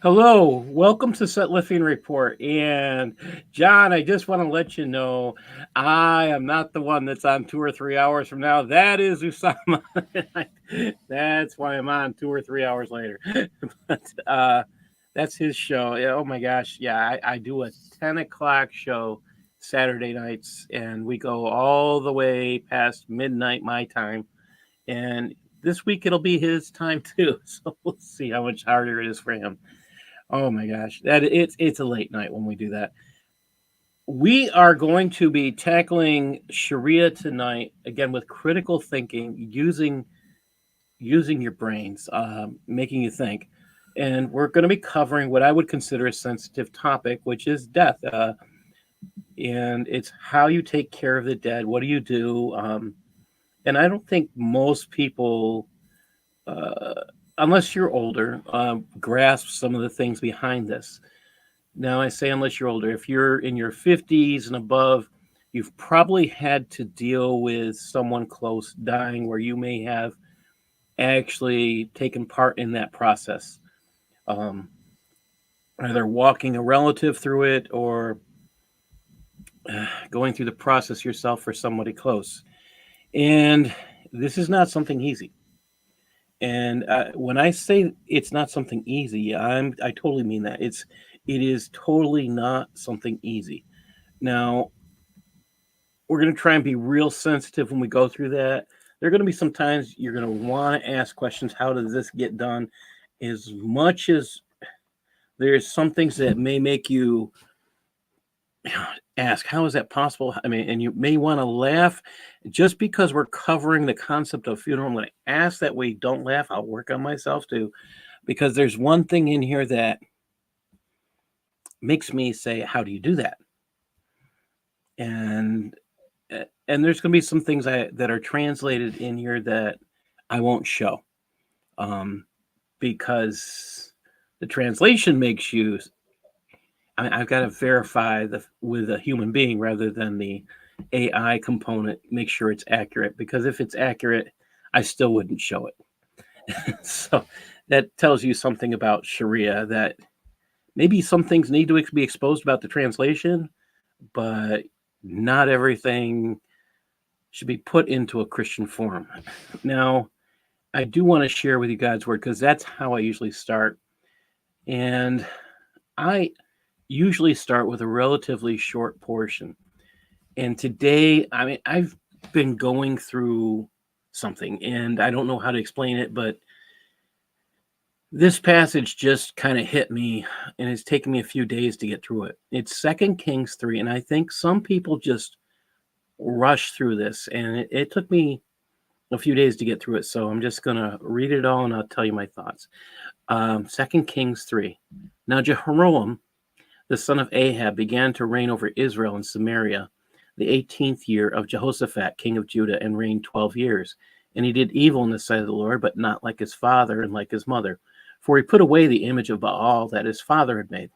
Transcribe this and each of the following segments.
Hello, welcome to Set Lifting Report. And John, I just want to let you know I am not the one that's on 2 or 3 hours from now. That is Usama. That's why I'm on 2 or 3 hours later. but that's his show. Yeah, oh my gosh. Yeah, I do a 10 o'clock show Saturday nights, and we go all the way past midnight my time. And this week it'll be his time too. So we'll see how much harder it is for him. Oh my gosh, it's a late night when we do that. We are going to be tackling Sharia tonight again with critical thinking, using your brains, making you think, and we're going to be covering what I would consider a sensitive topic, which is death, and it's how you take care of the dead. What do you do? And I don't think most people, uh, unless you're older, grasp some of the things behind this. Now, I say unless you're older. If you're in your 50s and above, you've probably had to deal with someone close dying where you may have actually taken part in that process. Um, Either walking a relative through it or going through the process yourself for somebody close. And this is not something easy. And when I say it's not something easy, I totally mean that. It is totally not something easy. Now, we're going to try and be real sensitive when we go through that. There are going to be some times you're going to want to ask questions. How does this get done? As much as there's some things that may make you ask, how is that possible? I mean, and you may want to laugh just because we're covering the concept of funeral. I'm going to ask that we don't laugh. I'll work on myself too, because there's one thing in here that makes me say, how do you do that? And and there's going to be some things that are translated in here that I won't show, um, because the translation makes you. I've got to verify with a human being rather than the AI component. Make sure it's accurate, because if it's accurate, I still wouldn't show it. So that tells you something about Sharia, that maybe some things need to be exposed about the translation, but not everything should be put into a Christian form. Now, I do want to share with you God's word because that's how I usually start. And I usually start with a relatively short portion. And today, I mean, I've been going through something and I don't know how to explain it, but this passage just kind of hit me, and it's taken me a few days to get through it. It's Second Kings 3, and I think some people just rush through this, and it took me a few days to get through it. So I'm just going to read it all and I'll tell you my thoughts. 2 Kings 3. Now Jehoram, the son of Ahab, began to reign over Israel and Samaria the 18th year of Jehoshaphat, king of Judah, and reigned 12 years. And he did evil in the sight of the Lord, but not like his father and like his mother. For he put away the image of Baal that his father had made.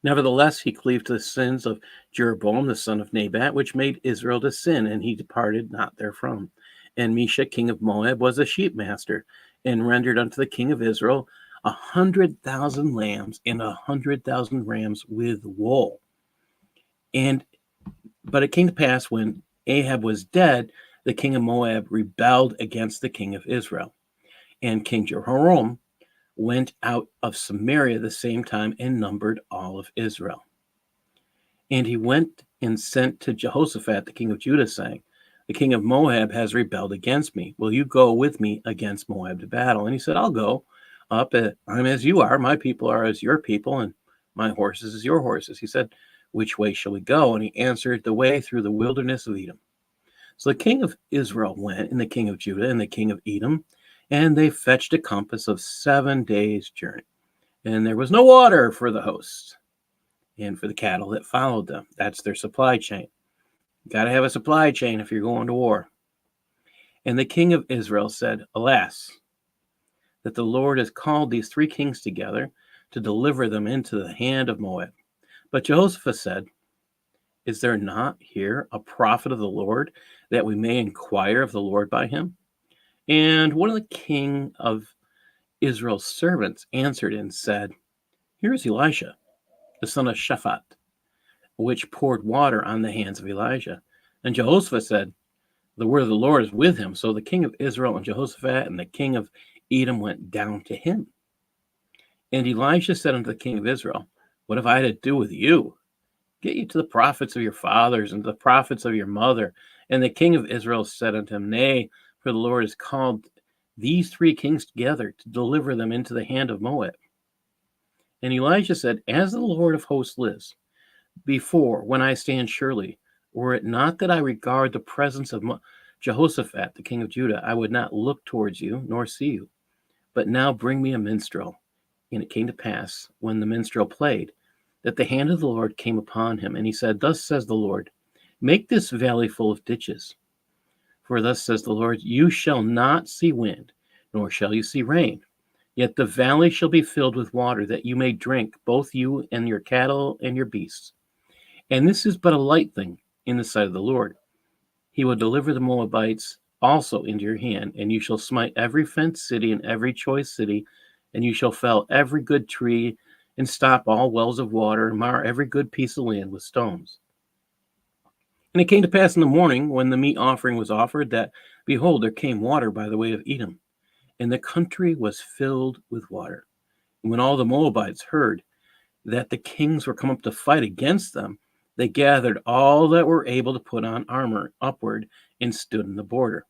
Nevertheless, he cleaved to the sins of Jeroboam, the son of Nebat, which made Israel to sin, and he departed not therefrom. And Mesha, king of Moab, was a sheep master, and rendered unto the king of Israel 100,000 lambs and 100,000 rams with wool. But it came to pass, when Ahab was dead, the king of Moab rebelled against the king of Israel. And King Jehoram went out of Samaria the same time and numbered all of Israel. And he went and sent to Jehoshaphat, the king of Judah, saying, the king of Moab has rebelled against me. Will you go with me against Moab to battle? And he said, I'll go up. I'm as you are. My people are as your people, and my horses as your horses. He said, which way shall we go? And he answered, the way through the wilderness of Edom. So the king of Israel went, and the king of Judah, and the king of Edom, and they fetched a compass of 7 days' journey. And there was no water for the host and for the cattle that followed them. That's their supply chain. You got to have a supply chain if you're going to war. And the king of Israel said, alas, that the Lord has called these 3 kings together to deliver them into the hand of Moab. But Jehoshaphat said, is there not here a prophet of the Lord, that we may inquire of the Lord by him? And one of the king of Israel's servants answered and said, "Here is Elisha, the son of Shaphat, which poured water on the hands of Elijah." And Jehoshaphat said, "The word of the Lord is with him." So the king of Israel and Jehoshaphat and the king of Edom went down to him. And Elisha said unto the king of Israel, "What have I to do with you? Get you to the prophets of your fathers and the prophets of your mother." And the king of Israel said unto him, "Nay, for the Lord has called these 3 kings together to deliver them into the hand of Moab." And Elijah said, "As the Lord of hosts lives, before when I stand surely, were it not that I regard the presence of Jehoshaphat, the king of Judah, I would not look towards you nor see you. But now bring me a minstrel." And it came to pass, when the minstrel played, that the hand of the Lord came upon him. And he said, "Thus says the Lord, make this valley full of ditches. For thus says the Lord, you shall not see wind, nor shall you see rain. Yet the valley shall be filled with water, that you may drink, both you and your cattle and your beasts. And this is but a light thing in the sight of the Lord. He will deliver the Moabites also into your hand, and you shall smite every fenced city and every choice city, and you shall fell every good tree, and stop all wells of water, and mar every good piece of land with stones." And it came to pass in the morning, when the meat offering was offered, that, behold, there came water by the way of Edom, and the country was filled with water. And when all the Moabites heard that the kings were come up to fight against them, they gathered all that were able to put on armor upward and stood in the border.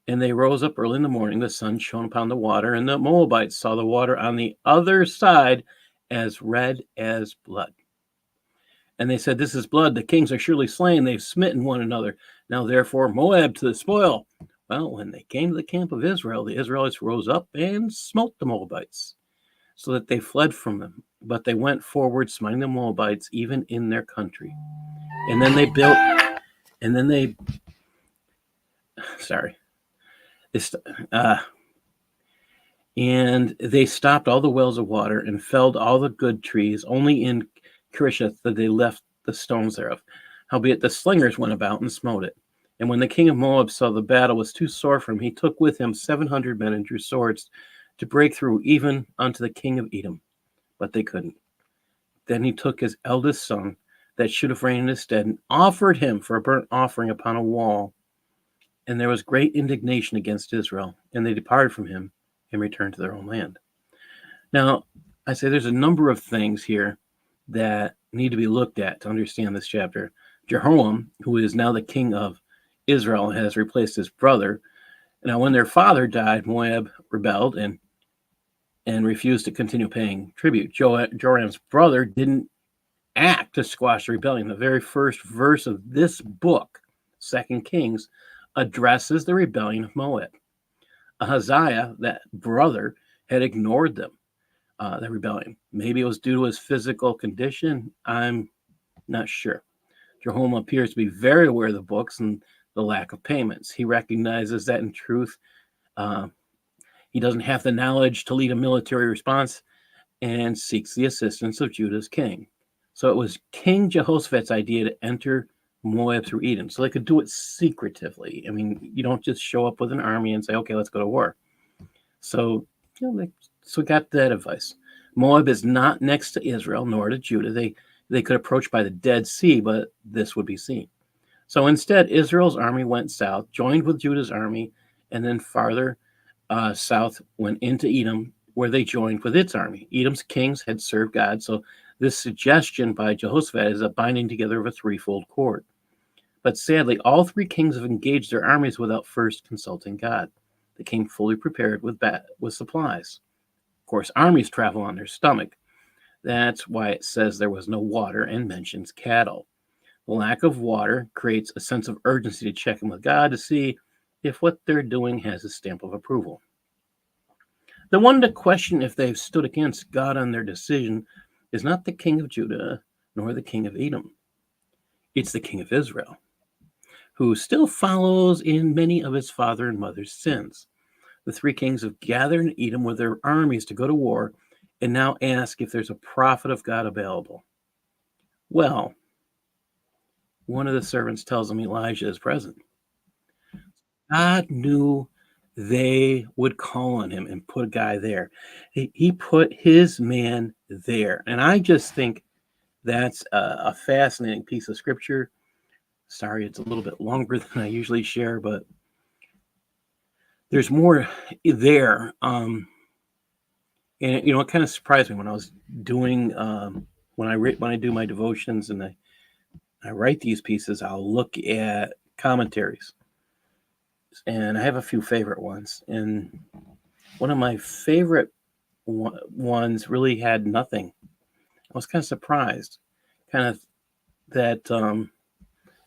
And they rose up early in the morning, the sun shone upon the water, and the Moabites saw the water on the other side as red as blood. And they said, "This is blood. The kings are surely slain. They've smitten one another. Now, therefore, Moab to the spoil." Well, when they came to the camp of Israel, the Israelites rose up and smote the Moabites, so that they fled from them. But they went forward, smiting the Moabites, even in their country. And then they built, and then they, sorry, and they stopped all the wells of water and felled all the good trees. Only in Kirisheth that they left the stones thereof. Howbeit the slingers went about and smote it. And when the king of Moab saw the battle was too sore for him, he took with him 700 men and drew swords to break through even unto the king of Edom. But they couldn't. Then he took his eldest son that should have reigned in his stead and offered him for a burnt offering upon a wall. And there was great indignation against Israel, and they departed from him and returned to their own land. Now, I say there's a number of things here that need to be looked at to understand this chapter. Jehoram, who is now the king of Israel, has replaced his brother. Now, when their father died, Moab rebelled and refused to continue paying tribute. Joram's brother didn't act to squash the rebellion. The very first verse of this book, 2 Kings, addresses the rebellion of Moab. Ahaziah, that brother, had ignored them, the rebellion. Maybe it was due to his physical condition. I'm not sure. Jehoram appears to be very aware of the books and the lack of payments. He recognizes that in truth, he doesn't have the knowledge to lead a military response and seeks the assistance of Judah's king. So it was King Jehoshaphat's idea to enter Moab through Edom, so they could do it secretively. I mean, you don't just show up with an army and say, "Okay, let's go to war." So, we got that advice. Moab is not next to Israel nor to Judah. They could approach by the Dead Sea, but this would be seen. So instead, Israel's army went south, joined with Judah's army, and then farther south went into Edom, where they joined with its army. Edom's kings had served God, so this suggestion by Jehoshaphat is a binding together of a threefold cord. But sadly, all 3 kings have engaged their armies without first consulting God. They came fully prepared with supplies. Of course, armies travel on their stomach. That's why it says there was no water and mentions cattle. The lack of water creates a sense of urgency to check in with God to see if what they're doing has a stamp of approval. The one to question if they've stood against God on their decision is not the king of Judah nor the king of Edom. It's the king of Israel, who still follows in many of his father and mother's sins. The 3 kings have gathered in Edom with their armies to go to war and now ask if there's a prophet of God available. Well, one of the servants tells them Elijah is present. God knew they would call on him and put a guy there. He put his man there. And I just think that's a fascinating piece of scripture. Sorry, it's a little bit longer than I usually share, but there's more there. And it kind of surprised me when I was doing when I do my devotions and I write these pieces. I'll look at commentaries, and I have a few favorite ones. And one of my favorite ones really had nothing. I was kind of surprised, kind of that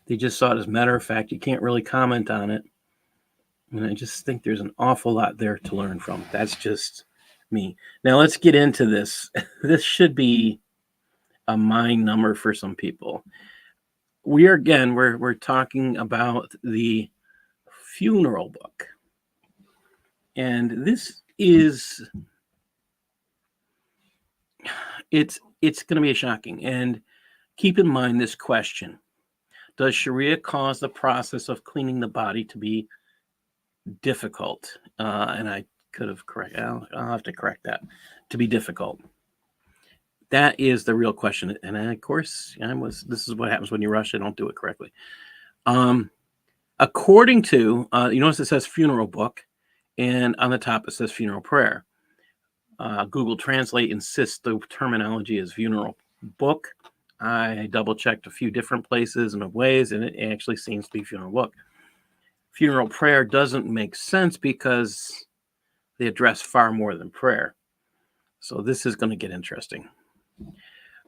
they just saw it as a matter of fact. You can't really comment on it. And I just think there's an awful lot there to learn from. That's just me. Now let's get into this. This should be a mind number for some people. We're talking about the funeral book. And this is it's going to be shocking. And keep in mind this question. Does Shariah cause the process of cleaning the body to be difficult? And I could have corrected. I'll have to correct that. To be difficult. That is the real question. And of course, this is what happens when you rush and don't do it correctly. According to, you notice it says funeral book, and on the top it says funeral prayer. Google Translate insists the terminology is funeral book. I double checked a few different places and ways, and it actually seems to be funeral book. Funeral prayer doesn't make sense because they address far more than prayer. So this is going to get interesting.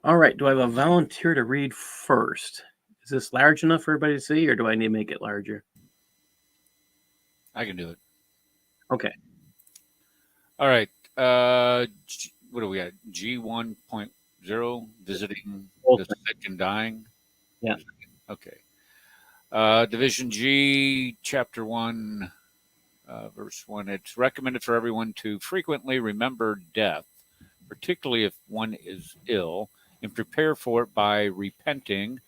All right. Do I have a volunteer to read first? Is this large enough for everybody to see, or do I need to make it larger? I can do it. Okay. All right. What do we got? G1.0, visiting the sick and dying. Yeah. Okay. Division G, Chapter 1, Verse 1. It's recommended for everyone to frequently remember death, particularly if one is ill, and prepare for it by repenting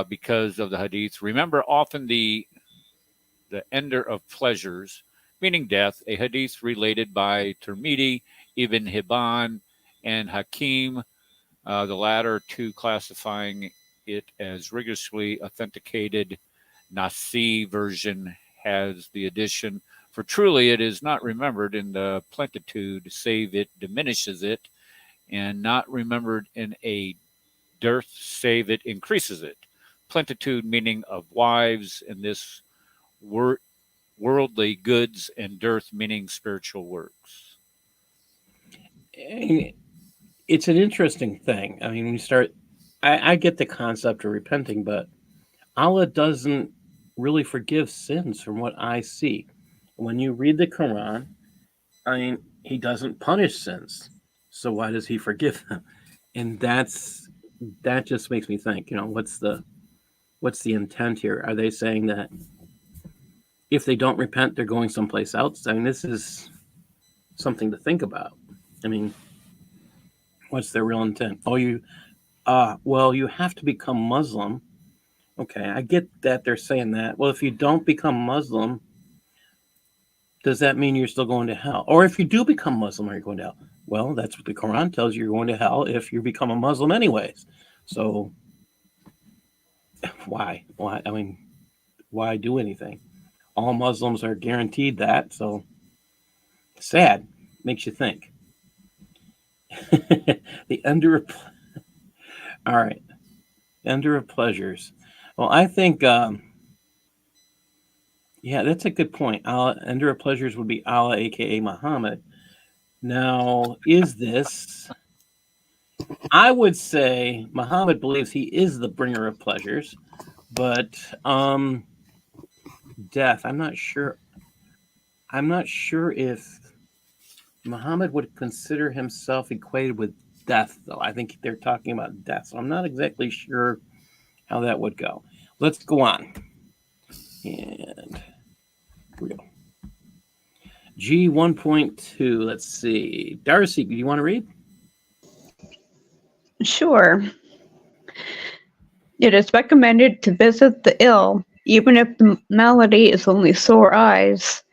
because of the hadith. Remember often the ender of pleasures, meaning death, a hadith related by Tirmidhi, Ibn Hibban, and Hakim, the latter two classifying it as rigorously authenticated. Nasi version has the addition, for truly it is not remembered in the plenitude, save it diminishes it, and not remembered in a dearth, save it increases it. Plenitude meaning of wives, in this worldly goods, and dearth meaning spiritual works. It's an interesting thing. I mean, when you start, I get the concept of repenting, but Allah doesn't really forgive sins from what I see. When you read the Quran, I mean, he doesn't punish sins. So why does he forgive them? And that just makes me think, what's the intent here? Are they saying that if they don't repent, they're going someplace else? I mean, this is something to think about. I mean, what's their real intent? Oh, you have to become Muslim. Okay, I get that they're saying that. Well, if you don't become Muslim, does that mean you're still going to hell? Or if you do become Muslim, are you going to hell? Well, that's what the Quran tells you. You're going to hell if you become a Muslim anyways. So why? I mean, why do anything? All Muslims are guaranteed that. So sad. Makes you think. The ender of... All right. Ender of pleasures. Well, I think... yeah, that's a good point. Ender of pleasures would be Allah, a.k.a. Muhammad. Now, is this... I would say Muhammad believes he is the bringer of pleasures, but death, I'm not sure. I'm not sure if Muhammad would consider himself equated with death, though. I think they're talking about death, so I'm not exactly sure how that would go. Let's go on. And real. G 1.2, let's see. Darcy, do you want to read? Sure. It is recommended to visit the ill even if the malady is only sore eyes,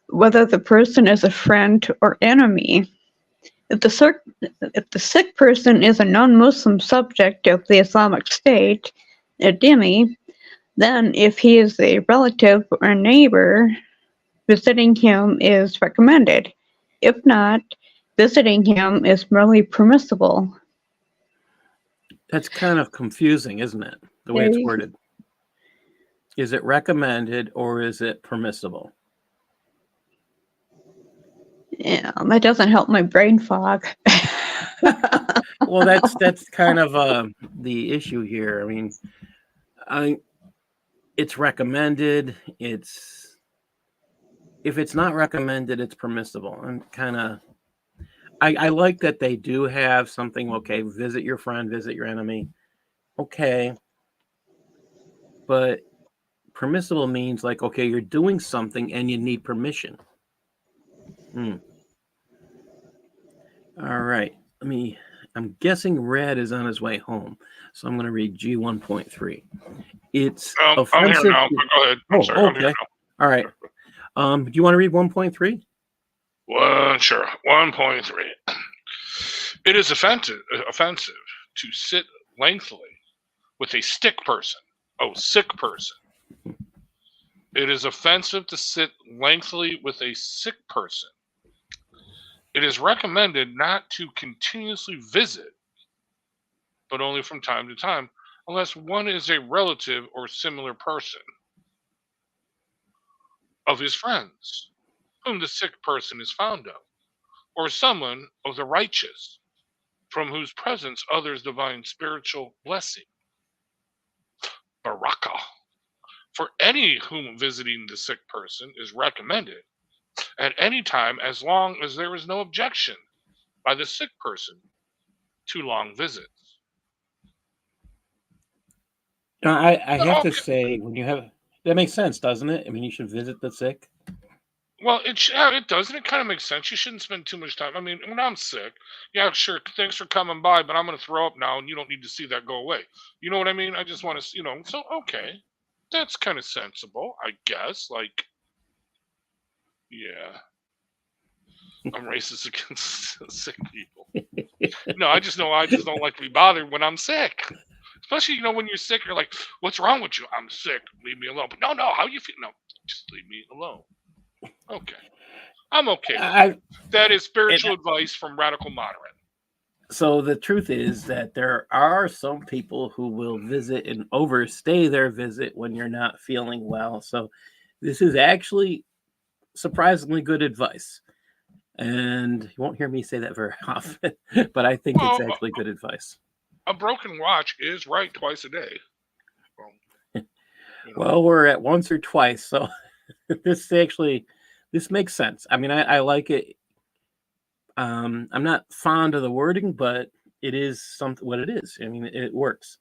whether the person is a friend or enemy. If the sick person is a non-Muslim subject of the Islamic State, a dhimmi, then if he is a relative or a neighbor, visiting him is recommended. If not, visiting him is merely permissible. That's kind of confusing, isn't it? The way it's worded. Is it recommended or is it permissible? Yeah, that doesn't help my brain fog. Well, that's kind of the issue here. I mean, it's recommended. If it's not recommended, it's permissible. And kind of, I like that they do have something. Okay, visit your friend, visit your enemy. Okay, but permissible means like, okay, you're doing something and you need permission. All right. I'm guessing Red is on his way home, so I'm going to read G1.3. It's offensive. I'm here now. Go ahead. I'm sorry. Okay. I'm here now. All right. Do you want to read 1.3? Sure. 1.3. It is offensive to sit lengthily with a sick person. Oh, sick person. It is offensive to sit lengthily with a sick person. It is recommended not to continuously visit, but only from time to time, unless one is a relative or similar person of his friends, whom the sick person is fond of, or someone of the righteous, from whose presence others divine spiritual blessing. Barakah. For any whom visiting the sick person is recommended at any time, as long as there is no objection by the sick person to long visits. I have to say, when you have that makes sense, doesn't it? I mean, you should visit the sick. Well, it does, and it kind of makes sense. You shouldn't spend too much time. I mean, when I'm sick, yeah, sure, thanks for coming by, but I'm going to throw up now, and you don't need to see that go away. You know what I mean? I just want to, so, okay. That's kind of sensible, I guess. Like, yeah. I'm racist against sick people. No, I just don't like to be bothered when I'm sick. Especially, when you're sick, you're like, what's wrong with you? I'm sick. Leave me alone. But no, how you feel? No, just leave me alone. Okay. I'm okay. That is spiritual advice from Radical Moderate. So the truth is that there are some people who will visit and overstay their visit when you're not feeling well. So this is actually surprisingly good advice. And you won't hear me say that very often, but I think it's actually good advice. A broken watch is right twice a day. Well, we're at once or twice, so this makes sense. I mean, I like it. I'm not fond of the wording, but it is something what it is. I mean, it works.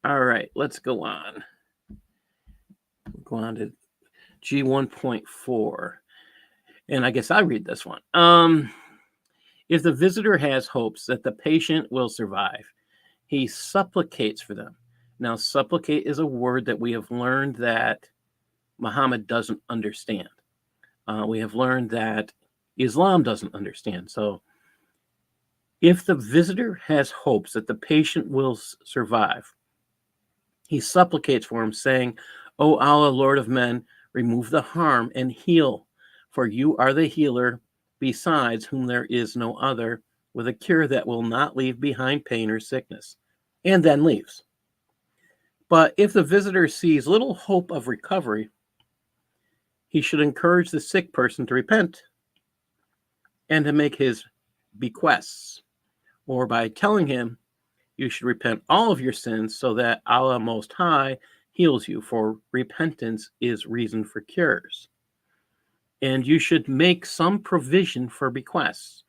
All right, let's go on. We'll go on to G1.4. And I guess I'll read this one. If the visitor has hopes that the patient will survive, he supplicates for them. Now, supplicate is a word that we have learned that Muhammad doesn't understand. We have learned that Islam doesn't understand. So if the visitor has hopes that the patient will survive, he supplicates for him, saying, "O Allah, Lord of men, remove the harm and heal, for you are the healer, besides whom there is no other, with a cure that will not leave behind pain or sickness," and then leaves. But if the visitor sees little hope of recovery, he should encourage the sick person to repent and to make his bequests, or by telling him, "You should repent all of your sins so that Allah Most High heals you, for repentance is reason for cures. And you should make some provision for bequests,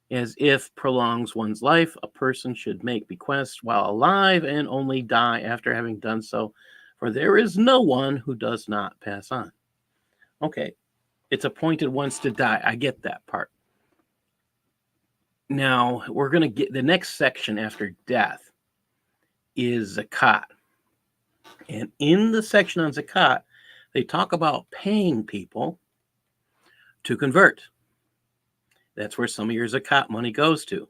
as if prolongs one's life, a person should make bequests while alive and only die after having done so, for there is no one who does not pass on." Okay, it's appointed once to die. I get that part. Now, we're going to get the next section after death is zakat. And in the section on zakat, they talk about paying people to convert. That's where some of your zakat money goes to.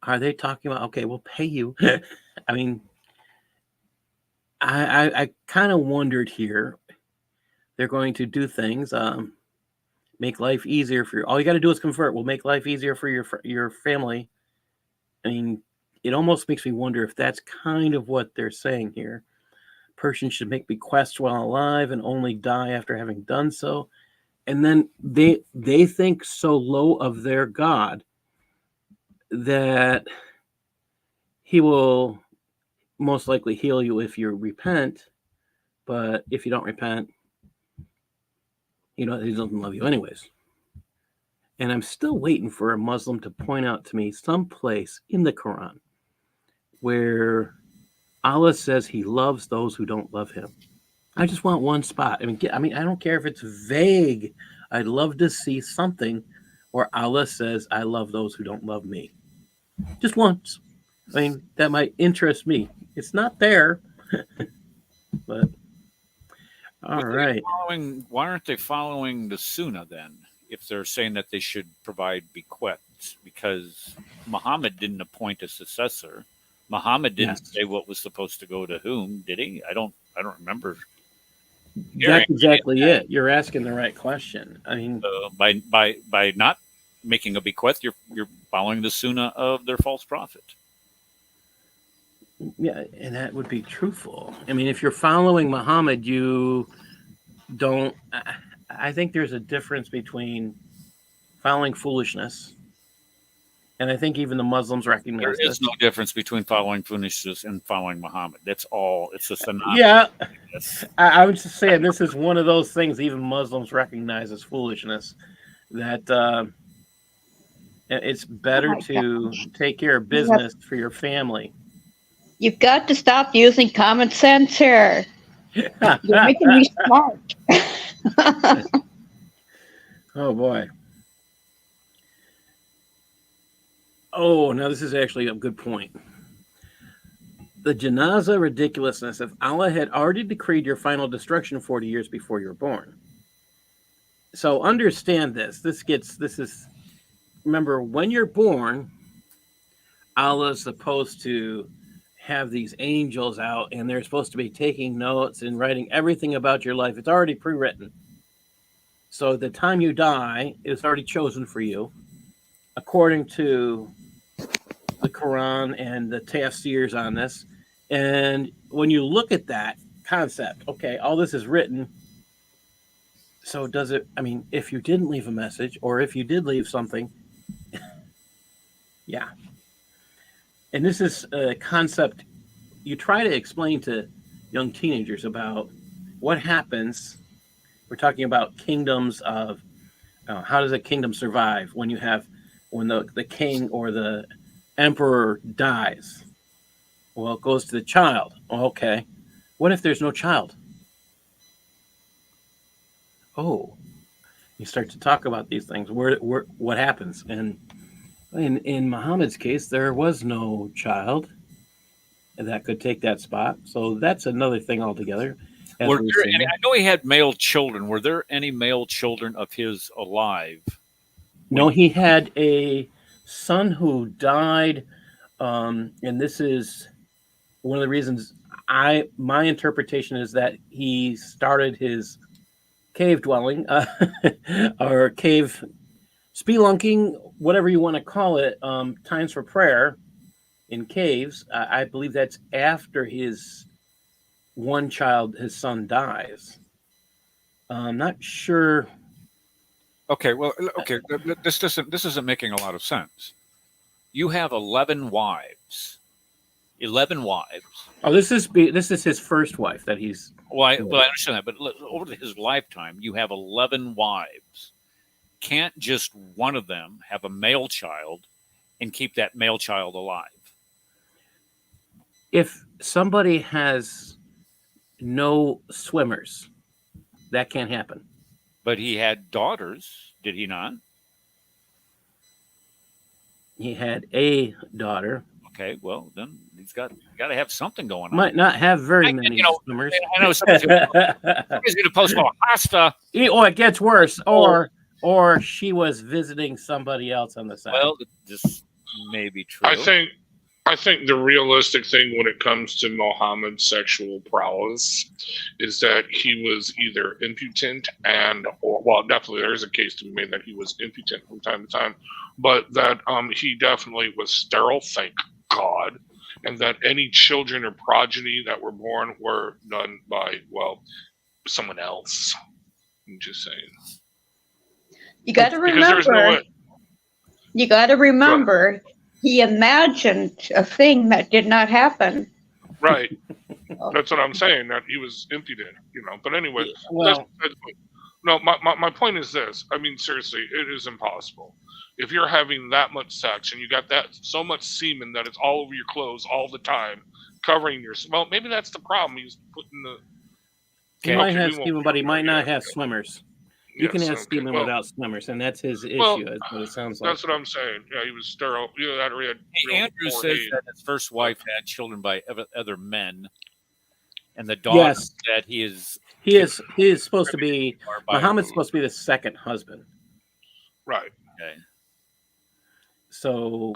Are they talking about, okay, we'll pay you? I mean, I kind of wondered here. They're going to do things, make life easier for you. All you got to do is convert. We'll make life easier for your family. I mean, it almost makes me wonder if that's kind of what they're saying here. Person should make bequests while alive and only die after having done so. And then they think so low of their God that he will most likely heal you if you repent, but if you don't repent, he doesn't love you anyways. And I'm still waiting for a Muslim to point out to me some place in the Quran where Allah says he loves those who don't love him. I just want one spot. I mean, I don't care if it's vague. I'd love to see something where Allah says, I love those who don't love me. Just once. I mean, that might interest me. It's not there, but all right. Why aren't they following the Sunnah then? If they're saying that they should provide bequests, because Muhammad didn't appoint a successor. Muhammad didn't say what was supposed to go to whom, did he? I don't remember. That's exactly it. You're asking the right question. I mean, by not making a bequest, you're following the Sunnah of their false prophet. Yeah, and that would be truthful. I mean, if you're following Muhammad, you don't. I think there's a difference between following foolishness, and I think even the Muslims recognize there is no difference between following foolishness and following Muhammad. That's all. It's just a yeah. I was just saying this is one of those things even Muslims recognize as foolishness. That it's better to take care of business for your family. You've got to stop using common sense here. You're making me smart. Oh, boy. Oh, now this is actually a good point. The janazah ridiculousness if Allah had already decreed your final destruction 40 years before you were born. So understand this. Remember, when you're born, Allah is supposed to have these angels out, and they're supposed to be taking notes and writing everything about your life. It's already pre-written. So the time you die is already chosen for you, according to the Quran and the tafsirs on this. And when you look at that concept, okay, all this is written. So does it, I mean, if you didn't leave a message, or if you did leave something, yeah. And this is a concept you try to explain to young teenagers about what happens. We're talking about kingdoms of how does a kingdom survive when the king or the emperor dies? Well, it goes to the child. Okay. What if there's no child? Oh, you start to talk about these things. What happens? And in Muhammad's case, there was no child that could take that spot. So that's another thing altogether. I know he had male children. Were there any male children of his alive? No, he had a son who died, and this is one of the reasons my interpretation is that he started his cave dwelling or cave spelunking, whatever you want to call it, times for prayer in caves. I believe that's after his son dies. I'm not sure. Okay, well, okay, this isn't making a lot of sense. You have 11 wives. 11 wives. Oh, this is his first wife that he's. Well, I understand that, but over his lifetime, you have 11 wives. Can't just one of them have a male child and keep that male child alive? If somebody has no swimmers, that can't happen. But he had daughters, did he not? He had a daughter. Okay, well then he's got to have something going on. Might not have very many you know, swimmers. I know somebody's going to post, "Oh, Hasta." Oh, it gets worse. Or she was visiting somebody else on the side. Well, this may be true. I think the realistic thing when it comes to Muhammad's sexual prowess is that he was either impotent or definitely there is a case to be made that he was impotent from time to time, but that he definitely was sterile, thank God, and that any children or progeny that were born were done by, someone else. I'm just saying. You got to Because there's no remember. way. You got to remember. He imagined a thing that did not happen. Right. That's what I'm saying, that he was impudent, But anyway, Well, no, my point is this. I mean, seriously, it is impossible. If you're having that much sex and you got that so much semen that it's all over your clothes all the time, covering your... Well, maybe that's the problem. He's putting the... he might have semen, but he might not have swimmers. You can have semen without swimmers, and that's his issue. That's what it sounds like. That's what I'm saying. Yeah, he was sterile. Andrew says that his first wife had children by other men, and the daughter that he is supposed to be Muhammad's supposed to be the second husband. Right. Okay. So,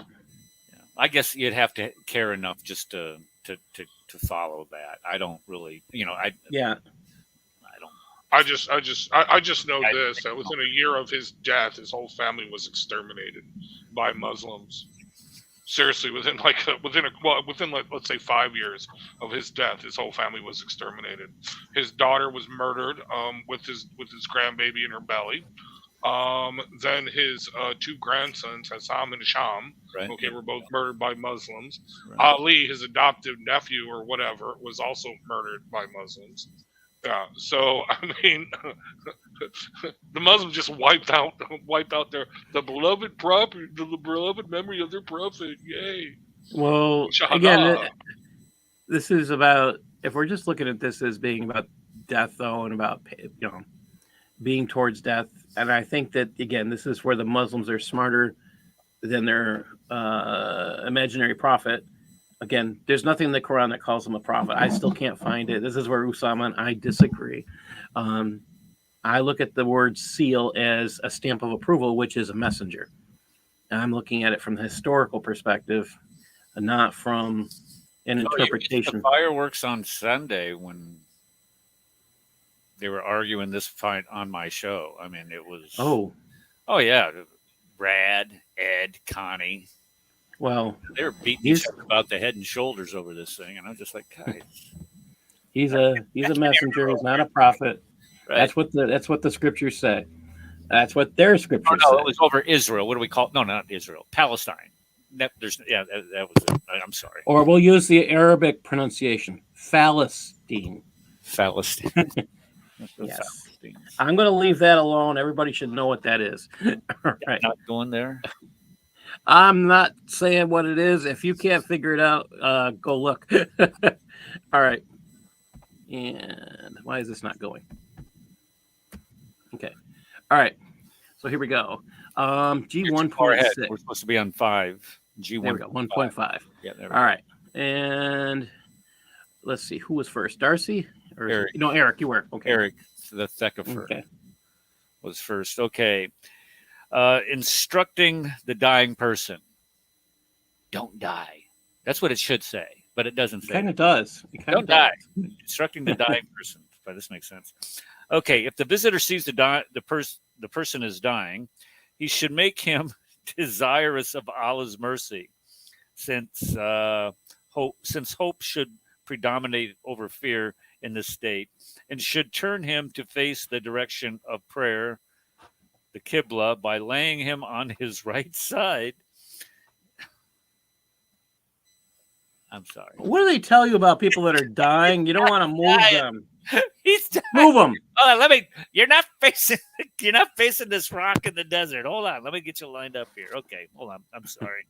I guess you'd have to care enough just to follow that. I don't really, I just know that within a year of his death, his whole family was exterminated by Muslims. Seriously, within let's say 5 years of his death, his whole family was exterminated. His daughter was murdered with his grandbaby in her belly. Then his two grandsons, Hassan and Sham, were both murdered by Muslims. Right. Ali, his adoptive nephew or whatever, was also murdered by Muslims. Yeah, so I mean, the Muslims just wiped out the beloved prophet, the beloved memory of their prophet. Yay! Well, again, this is about, if we're just looking at this as being about death, though, and about being towards death, and I think that again, this is where the Muslims are smarter than their imaginary prophet. Again, there's nothing in the Quran that calls him a prophet. I still can't find it. This is where Usama and I disagree. I look at the word seal as a stamp of approval, which is a messenger. And I'm looking at it from the historical perspective, not from an interpretation. The fireworks on Sunday when they were arguing this fight on my show. I mean, it was... Oh yeah. Brad, Ed, Connie... Well, they were beating each other about the head and shoulders over this thing, and I'm just like, guys, he's a messenger. He's not a prophet. Right. That's what the scriptures say. That's what their scriptures say. It was over Israel. What do we call? No, not Israel. Palestine. That was it. I'm sorry. Or we'll use the Arabic pronunciation, Palestine. Palestine. Yes. Palestine. I'm going to leave that alone. Everybody should know what that is. All right. Not going there. I'm not saying what it is. If you can't figure it out, go look. All right. And why is this not going? Okay. All right. So here we go. G1.6. We're supposed to be on 5. G1. There we go. 1.5. Yeah. There we go. All right. And let's see. Who was first? Darcy? Or Eric. No, Eric. You were. Okay. Eric, the Thecapher, was first. Okay. Instructing the dying person. Don't die. That's what it should say, but it doesn't say. It kind of does. Don't die. Instructing the dying person. If this makes sense. Okay. If the visitor sees the person is dying, he should make him desirous of Allah's mercy, since hope should predominate over fear in this state, and should turn him to face the direction of prayer, the Qibla, by laying him on his right side. I'm sorry. What do they tell you about people that are dying? You don't want to move them. He's dying. Move them. You're not facing this rock in the desert. Hold on. Let me get you lined up here. Okay. Hold on. I'm sorry.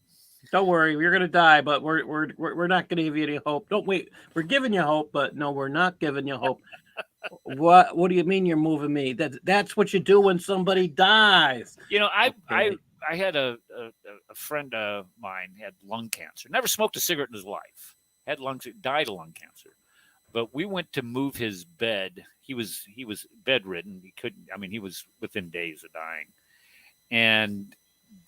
Don't worry. You're going to die, but we're not going to give you any hope. Don't wait. We're giving you hope, but no, we're not giving you hope. What do you mean you're moving me? That's what you do when somebody dies. I I had a friend of mine had lung cancer. Never smoked a cigarette in his life. Had died of lung cancer. But we went to move his bed. He was bedridden. He couldn't. I mean, he was within days of dying, and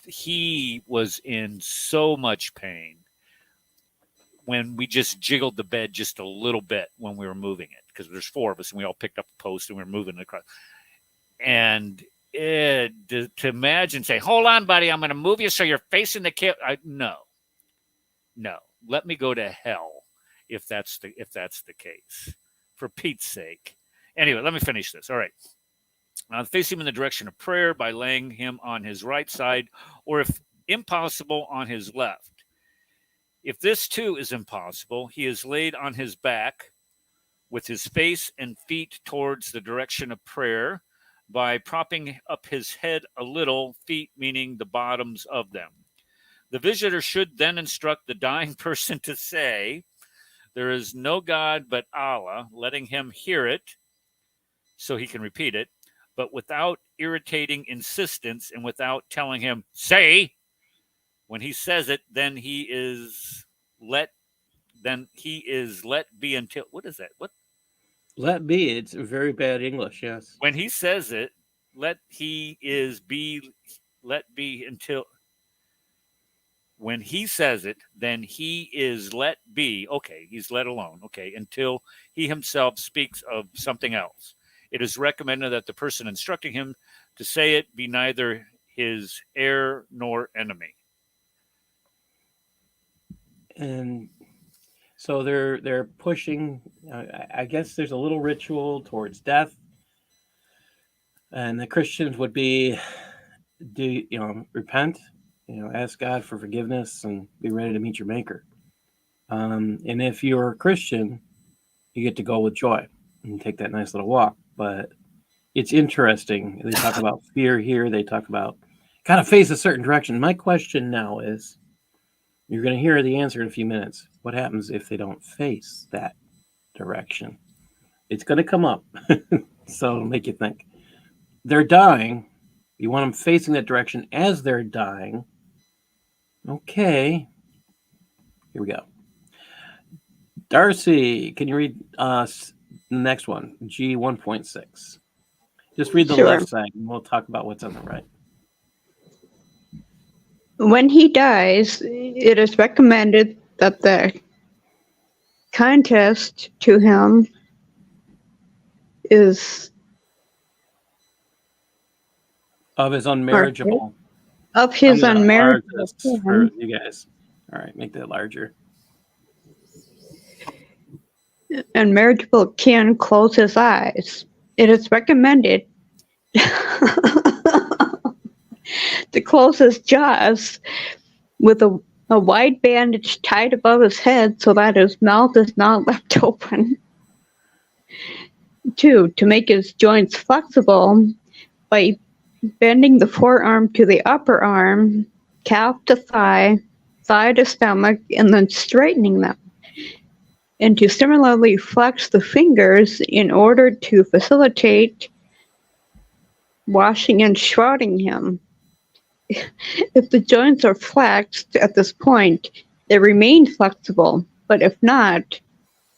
he was in so much pain when we just jiggled the bed just a little bit when we were moving it, because there's four of us and we all picked up a post and we were moving it across. And to imagine, say, hold on, buddy, I'm going to move you so you're facing the kid. No, let me go to hell if that's the case, for Pete's sake. Anyway, let me finish this. All right. Face him in the direction of prayer by laying him on his right side, or if impossible, on his left. If this too is impossible, he is laid on his back with his face and feet towards the direction of prayer by propping up his head a little, feet meaning the bottoms of them. The visitor should then instruct the dying person to say, "There is no God but Allah," letting him hear it so he can repeat it, but without irritating insistence and without telling him, "Say." When he says it, then he is let be until, what is that? What? Let be. It's very bad English, yes. When he says it, let be until, when he says it, then he is let be. Okay, he's let alone. Okay, until he himself speaks of something else. It is recommended that the person instructing him to say it be neither his heir nor enemy. And so they're pushing. I guess there's a little ritual towards death, and the Christians would be, repent, ask God for forgiveness, and be ready to meet your Maker. And if you're a Christian, you get to go with joy and take that nice little walk. But it's interesting. They talk about fear here. They talk about gotta face a certain direction. My question now is, you're going to hear the answer in a few minutes. What happens if they don't face that direction? It's going to come up. So it'll make you think. They're dying. You want them facing that direction as they're dying. Okay. Here we go. Darcy, can you read the next one? G 1.6. Just read the Sure. left side and we'll talk about what's on the right. When he dies, it is recommended that the contest to him is Of his unmarriageable. of his I'm gonna unmarriageable enlarge this for kin. you guys. All right, make that larger. Unmarriageable kin close his eyes. It is recommended to close his jaws with a wide bandage tied above his head so that his mouth is not left open. 2. To make his joints flexible by bending the forearm to the upper arm, calf to thigh, thigh to stomach, and then straightening them. And to similarly flex the fingers in order to facilitate washing and shrouding him. If the joints are flexed at this point, they remain flexible, but if not,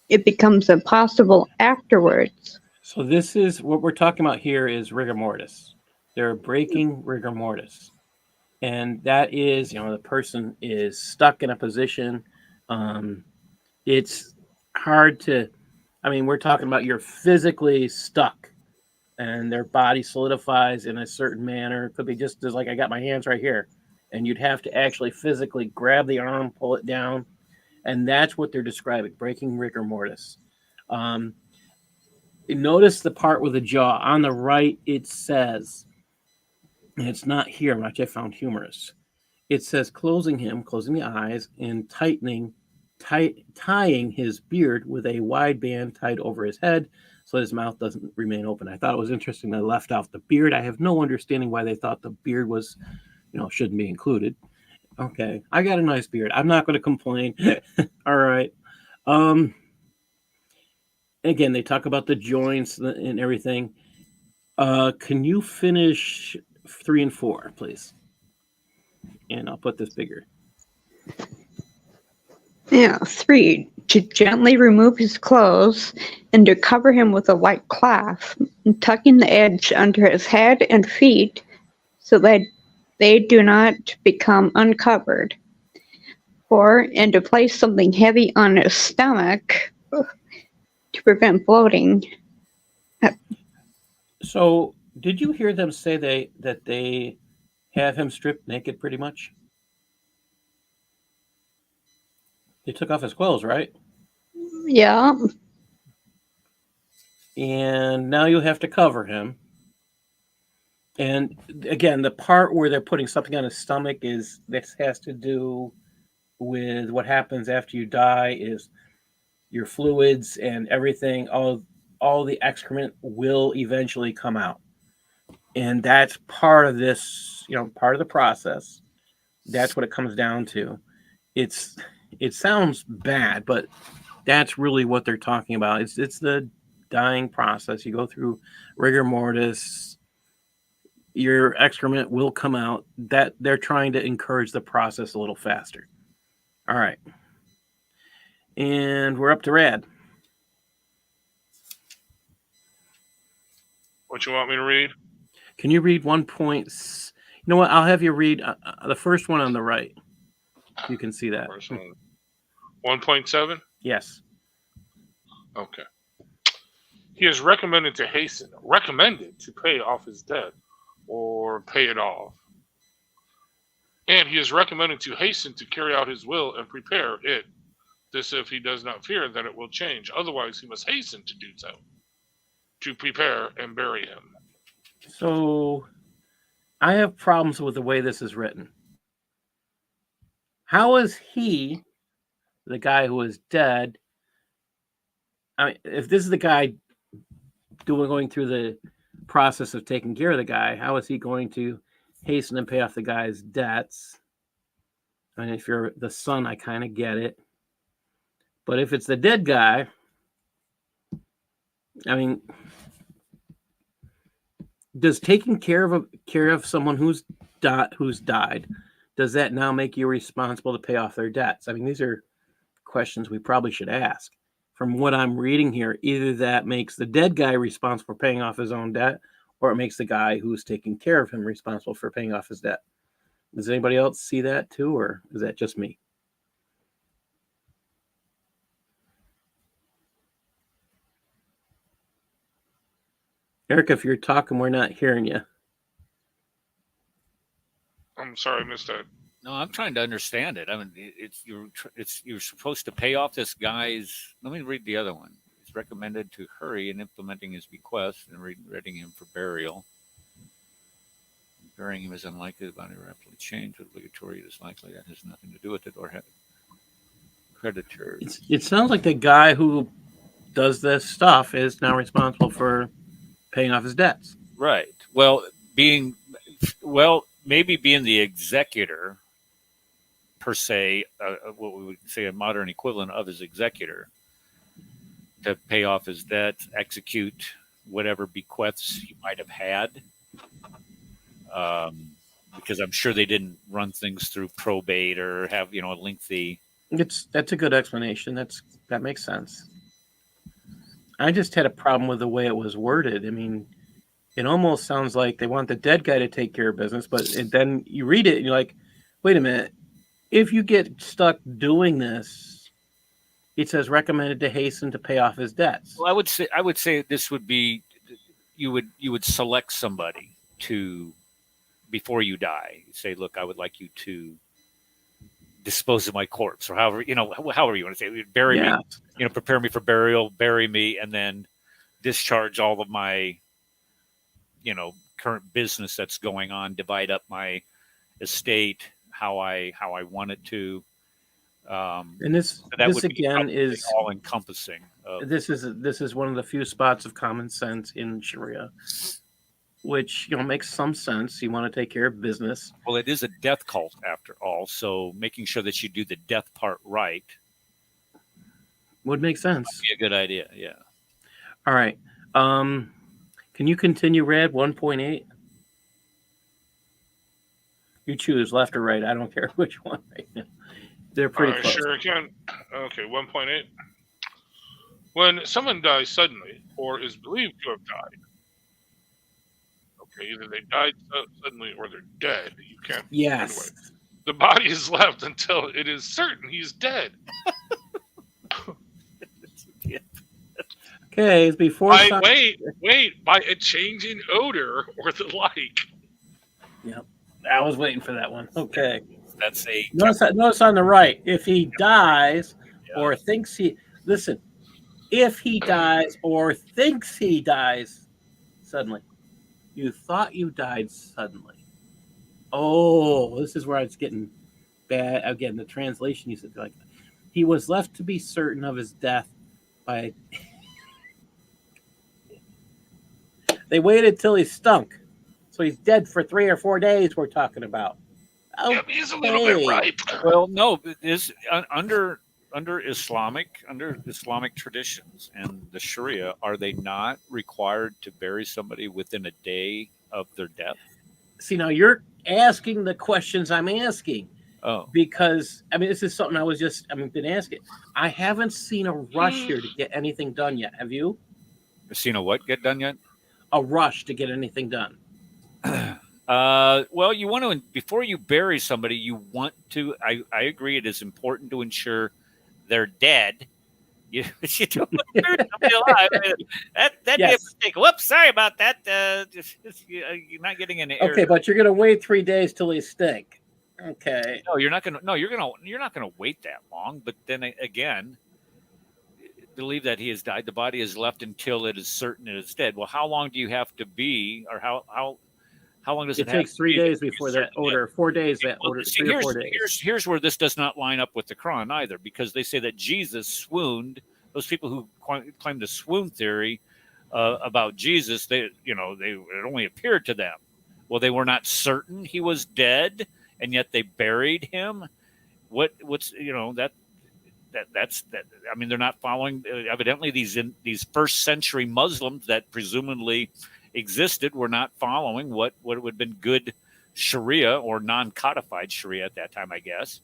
it becomes impossible afterwards. So this is what we're talking about here is rigor mortis. They're breaking rigor mortis. And that is, the person is stuck in a position. It's hard to, we're talking about you're physically stuck and their body solidifies in a certain manner. It could be just as like I got my hands right here. And you'd have to actually physically grab the arm, pull it down. And that's what they're describing, breaking rigor mortis. Notice the part with the jaw. On the right, it says, and it's not here, which I found humorous. It says closing the eyes, and tying his beard with a wide band tied over his head so his mouth doesn't remain open. I thought it was interesting they left out the beard. I have no understanding why they thought the beard was, shouldn't be included. Okay, I got a nice beard. I'm not going to complain. All right. Again, they talk about the joints and everything. Can you finish 3 and 4, please? And I'll put this bigger. Yeah, 3. To gently remove his clothes and to cover him with a white cloth, tucking the edge under his head and feet so that they do not become uncovered. 4. And to place something heavy on his stomach to prevent bloating. So, did you hear them say that they have him stripped naked pretty much? They took off his clothes, right? Yeah, And now you have to cover him. And again, the part where they're putting something on his stomach is this has to do with what happens after you die is your fluids and everything, all the excrement will eventually come out. And that's part of this, part of the process. That's what it comes down to. It sounds bad, but that's really what they're talking about. It's the dying process. You go through rigor mortis, your excrement will come out. That they're trying to encourage the process a little faster. All right. And we're up to Rad. What you want me to read? Can you read 1 point? You know what? I'll have you read the first one on the right. You can see that. First one. 1.7? Yes. Okay. He is recommended to pay off his debt or pay it off. And he is recommended to hasten to carry out his will and prepare it. This if he does not fear that it will change. Otherwise, he must hasten to do so, to prepare and bury him. So I have problems with the way this is written. How is he, the guy who is dead? I mean, if this is the guy going through the process of taking care of the guy, how is he going to hasten and pay off the guy's debts? I mean, if you're the son, I kind of get it. But if it's the dead guy, I mean, does taking care of someone who's died, does that now make you responsible to pay off their debts? I mean, these are questions we probably should ask. From what I'm reading here, either that makes the dead guy responsible for paying off his own debt, or it makes the guy who's taking care of him responsible for paying off his debt. Does anybody else see that too, or is that just me? Eric, if you're talking, we're not hearing you. I'm sorry, I missed that. No, I'm trying to understand it. I mean, you're supposed to pay off this guy's. Let me read the other one. It's recommended to hurry in implementing his bequest and readying him for burial. Burying him is unlikely. The body rapidly change. Obligatory it is likely that has nothing to do with it or have creditors. It sounds like the guy who does this stuff is now responsible for paying off his debts. Right. Well, maybe being the executor, per se, what we would say a modern equivalent of his executor, to pay off his debt, execute whatever bequests he might have had. Because I'm sure they didn't run things through probate or have, a lengthy. That's a good explanation. That makes sense. I just had a problem with the way it was worded. I mean, it almost sounds like they want the dead guy to take care of business, but then you read it and you're like, wait a minute. If you get stuck doing this, it says recommended to hasten to pay off his debts. Well, I would say this would be you would select somebody to before you die. Say, look, I would like you to dispose of my corpse, or however you want to say it. Bury me, prepare me for burial, bury me, and then discharge all of my, current business that's going on, divide up my estate how I want it to. And this again is all encompassing. This is one of the few spots of common sense in Shariah, which makes some sense. You want to take care of business. Well, it is a death cult after all, so making sure that you do the death part right would make sense. Would be a good idea. Yeah. All right. Can you continue, Rad? 1.8. You choose left or right. I don't care which one right now. They're All pretty right, close. sure can. Okay, 1.8. When someone dies suddenly or is believed to have died, okay, either they died suddenly or they're dead. You can't. Anyway, Yes. the body is left until it is certain he's dead. Okay, it's before By sun. wait, by a change in odor or the like. Yep. I was waiting for that one. Okay. That's a Notice on the right. If he dies yeah. or thinks he listen, if he dies or thinks he dies suddenly. You thought you died suddenly. Oh, this is where it's getting bad. Again, the translation you said like he was left to be certain of his death by they waited till he stunk. So he's dead for 3 or 4 days we're talking about. Okay. Yep, he's a little bit ripe. Well, no, is under Islamic traditions and the Sharia, are they not required to bury somebody within a day of their death? See, now you're asking the questions I'm asking. Oh, Because I mean, this is something been asking. I haven't seen a rush here to get anything done yet. Have you? seen a what get done yet? A rush to get anything done. Well, you want to before you bury somebody, you want to. I agree. It is important to ensure they're dead. You don't want to bury somebody alive. That'd be a Yes. mistake. Whoops, sorry about that. You're not getting an error. Okay, but you're gonna wait 3 days till they stink. Okay. No, you're not gonna. No, you're not gonna wait that long. But then again, believe that he has died. The body is left until it is certain it is dead. Well, how long do you have to be, or how long does it, It have takes to 3 be to days be before certain that odor. 4 days that Well, odor. see, 3 or 4 days. here's where this does not line up with the Quran either, because they say that Jesus swooned. Those people who claim the swoon theory about Jesus, it only appeared to them. Well, they were not certain he was dead, and yet they buried him. What's that's that. I mean, they're not following. Evidently, these first century Muslims that presumably existed were not following what would have been good Sharia or non-codified Sharia at that time, I guess.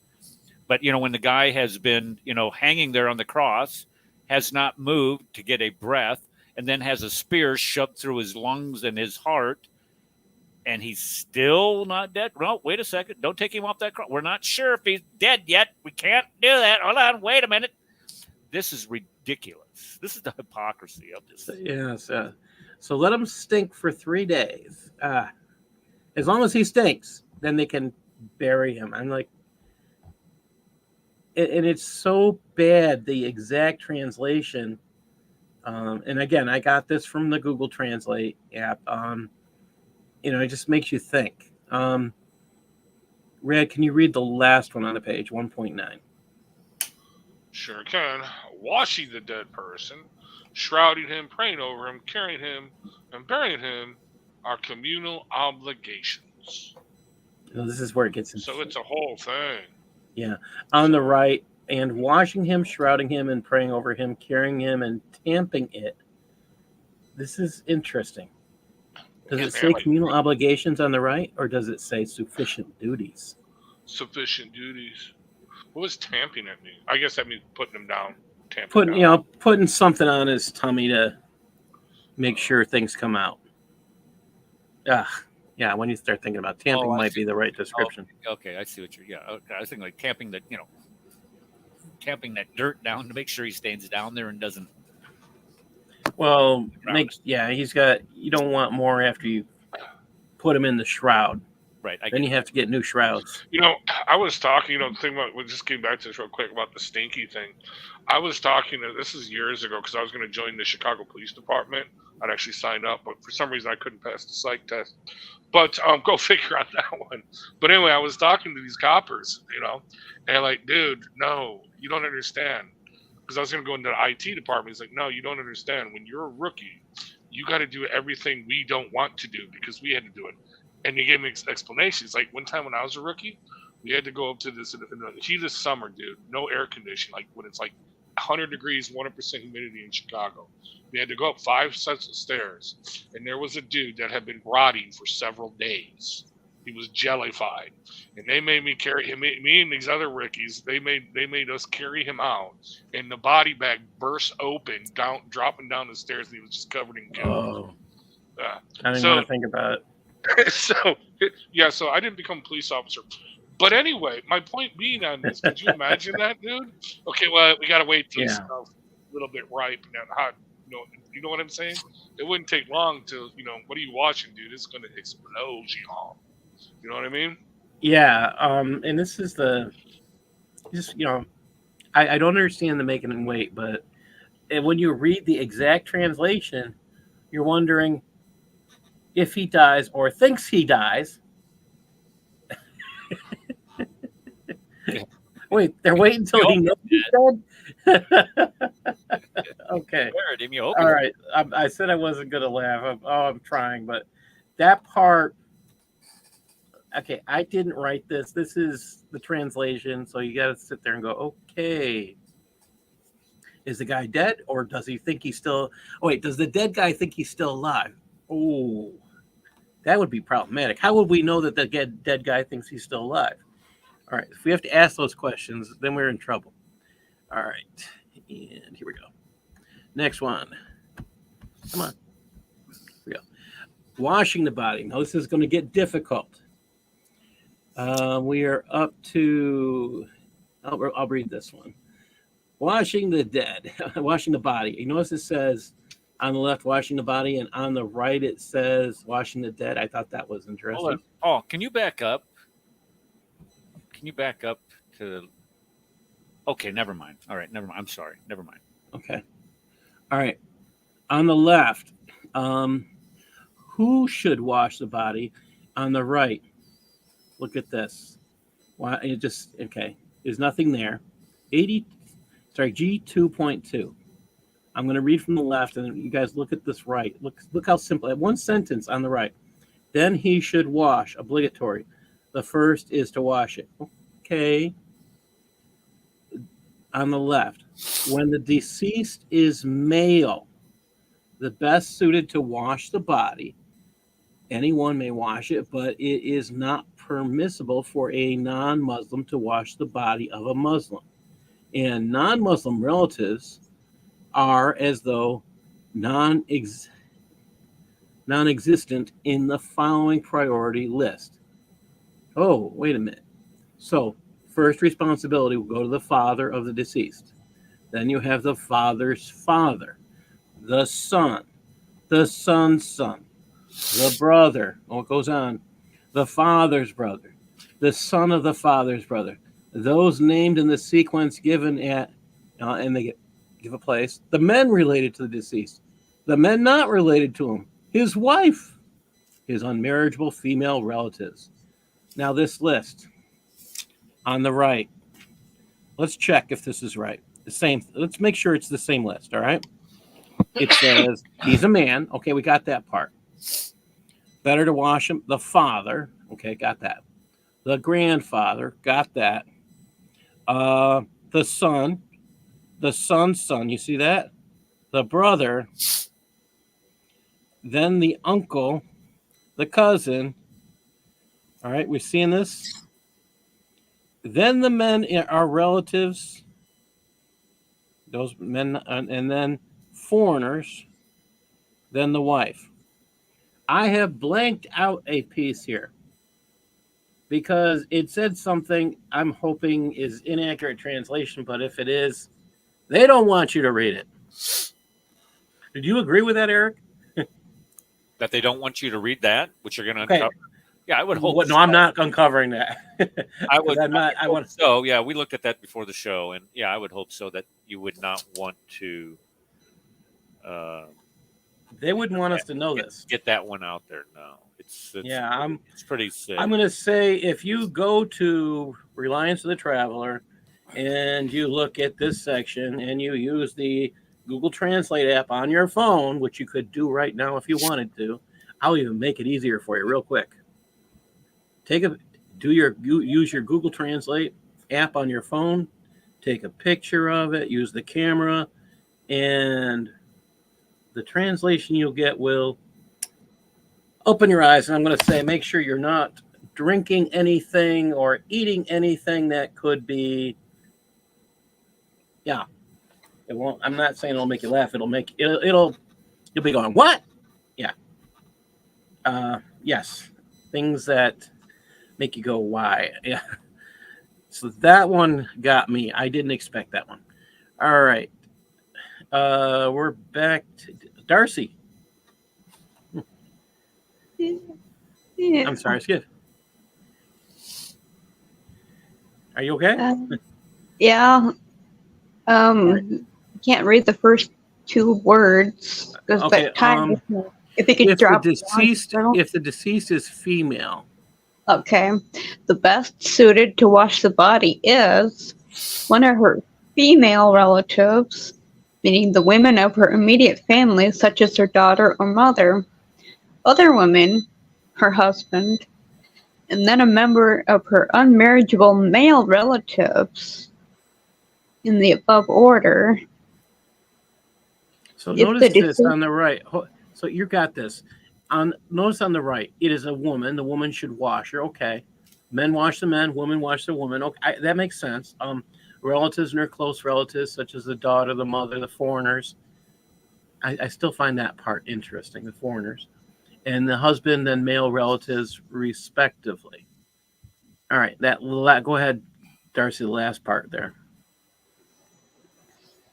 But when the guy has been hanging there on the cross, has not moved to get a breath, and then has a spear shoved through his lungs and his heart, and he's still not dead. No, wait a second. Don't take him off that cross. We're not sure if he's dead yet. We can't do that. Hold on. Wait a minute. This is ridiculous. This is the hypocrisy of this. Yes. So let him stink for 3 days. As long as he stinks, then they can bury him. I'm like, and it's so bad, the exact translation. And again, I got this from the Google Translate app. It just makes you think. Red, can you read the last one on the page, 1.9? Sure can. Washing the dead person, shrouding him, praying over him, carrying him, and burying him are communal obligations. This is where it gets So it's a whole thing. Yeah. On the right, and washing him, shrouding him, and praying over him, carrying him, and tamping it. This is interesting. Does it say communal obligations on the right, or does it say sufficient duties? Sufficient duties. What was tamping at mean? I guess that means putting him down. Putting something on his tummy to make sure things come out. Yeah. When you start thinking about tamping, might be the right description. Okay, I see what you're. Yeah, okay, I was thinking like tamping that dirt down to make sure he stays down there and doesn't. Well, he's got. You don't want more after you put him in the shroud. Right. Then you have to get new shrouds. I was talking, think about, we just came back to this real quick about the stinky thing. I was talking, this is years ago, because I was going to join the Chicago Police Department. I'd actually signed up, but for some reason I couldn't pass the psych test. But go figure out that one. But anyway, I was talking to these coppers, and they're like, dude, no, you don't understand. Because I was going to go into the IT department. He's like, no, you don't understand. When you're a rookie, you got to do everything we don't want to do because we had to do it. And he gave me explanations. Like one time when I was a rookie, we had to go up to this in the heat of summer, dude. No air conditioning. Like when it's like 100 degrees, 100% humidity in Chicago. We had to go up 5 sets of stairs. And there was a dude that had been rotting for several days. He was jellified, and they made me carry him. Me and these other rookies, they made us carry him out, and the body bag burst open, dropping down the stairs. And he was just covered in goo. Oh, Uh, I didn't so want to think about it. so I didn't become a police officer. But anyway, my point being on this, could you imagine that, dude? Okay, well, we got to wait till it's a little bit ripe and hot. You know what I'm saying? It wouldn't take long to, what are you watching, dude? It's going to explode, y'all. You know what I mean? Yeah. And this is I don't understand the making him wait, but when you read the exact translation, you're wondering if he dies or thinks he dies. Wait, they're waiting until he knows he's dead? Okay. All right. I said I wasn't going to laugh. I'm trying, but that part, okay, I didn't write this. This is the translation, so you got to sit there and go, okay. Is the guy dead, or does he think he's still... Oh, wait, does the dead guy think he's still alive? Oh, that would be problematic. How would we know that the dead guy thinks he's still alive? All right, if we have to ask those questions, then we're in trouble. All right, and here we go. Next one. Come on. Here we go. Washing the body. Now, this is going to get difficult. We are up to... I'll read this one. Washing the dead. Washing the body. You notice it says on the left, washing the body, and on the right, it says washing the dead. I thought that was interesting. Oh, can you back up? Can you back up to... Okay, never mind. All right, never mind. I'm sorry. Never mind. Okay. All right. On the left, who should wash the body? On the right, look at this. Why? It just... Okay. There's nothing there. G2.2. I'm going to read from the left, and you guys look at this right. Look how simple. One sentence on the right. Then he should wash. Obligatory. The first is to wash it. Okay. On the left, when the deceased is male, the best suited to wash the body, anyone may wash it, but it is not permissible for a non-Muslim to wash the body of a Muslim. And non-Muslim relatives are as though non-existent in the following priority list. Oh, wait a minute. So, first responsibility will go to the father of the deceased. Then you have the father's father, the son, the son's son, the brother. Oh, it goes on. The father's brother, the son of the father's brother. Those named in the sequence given at, and they give a place. The men related to the deceased. The men not related to him. His wife. His unmarriageable female relatives. Now this list on the right. Let's check if this is right. The same. Let's make sure it's the same list. All right. It says he's a man. Okay, we got that part. Better to wash him. The father. Okay, got that. The grandfather. Got that. The son. The son's son. You see that? The brother. Then the uncle. The cousin. All right, we're seeing this. Then the men are relatives. Those men, and then foreigners. Then the wife. I have blanked out a piece here because it said something I'm hoping is inaccurate translation, but if it is, they don't want you to read it. Did you agree with that, Eric? That they don't want you to read that, which you're going to uncover? Yeah, I would hope. No, I'm not uncovering that. I would. I would. So yeah, we looked at that before the show, and yeah, I would hope so that you would not want to. They wouldn't want us to know this. Get that one out there. No, it's pretty sick. I'm going to say if you go to Reliance of the Traveler and you look at this section and you use the Google Translate app on your phone, which you could do right now if you wanted to, I'll even make it easier for you real quick. Use your Google Translate app on your phone, take a picture of it, use the camera, and the translation you'll get will open your eyes. And I'm going to say, make sure you're not drinking anything or eating anything that could be, yeah, it won't. I'm not saying it'll make you laugh. You'll be going, what? Yeah. Yes, things that make you go, why? Yeah. So that one got me. I didn't expect that one. All right. We're back to Darcy. Yeah. I'm sorry, Skip. Are you okay? Yeah. Can't read the first two words because Okay. that time. If you could If the drop deceased is female, okay. The best suited to wash the body is one of her female relatives, meaning the women of her immediate family, such as her daughter or mother, other women, her husband, and then a member of her unmarriageable male relatives in the above order. so If notice the this deceased, on the right. So you got this. Notice on the right, it is a woman. The woman should wash her. Okay, men wash the men, women wash the woman. Okay, that makes sense. Relatives and her close relatives, such as the daughter, the mother, the foreigners. I still find that part interesting. The foreigners and the husband and male relatives, respectively. All right, go ahead, Darcy. The last part there.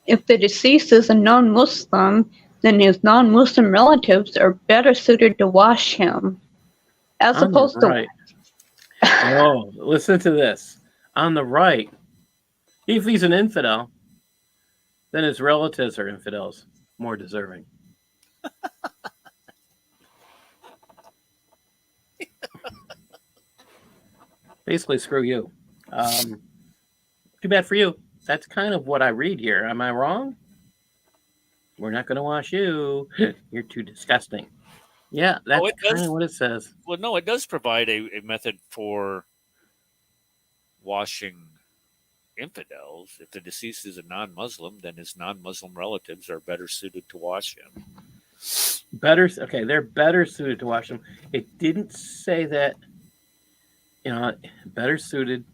if the deceased is a non-Muslim, then his non-Muslim relatives are better suited to wash him, as On the opposed right. Oh, listen to this. On the right, if he's an infidel, then his relatives are infidels, more deserving. Basically, screw you. Too bad for you. That's kind of what I read here. Am I wrong? We're not going to wash you. You're too disgusting. Yeah, that's kind of what it says. Well, no, it does provide a method for washing infidels. If the deceased is a non-Muslim, then his non-Muslim relatives are better suited to wash him. They're better suited to wash them. It didn't say that, better suited.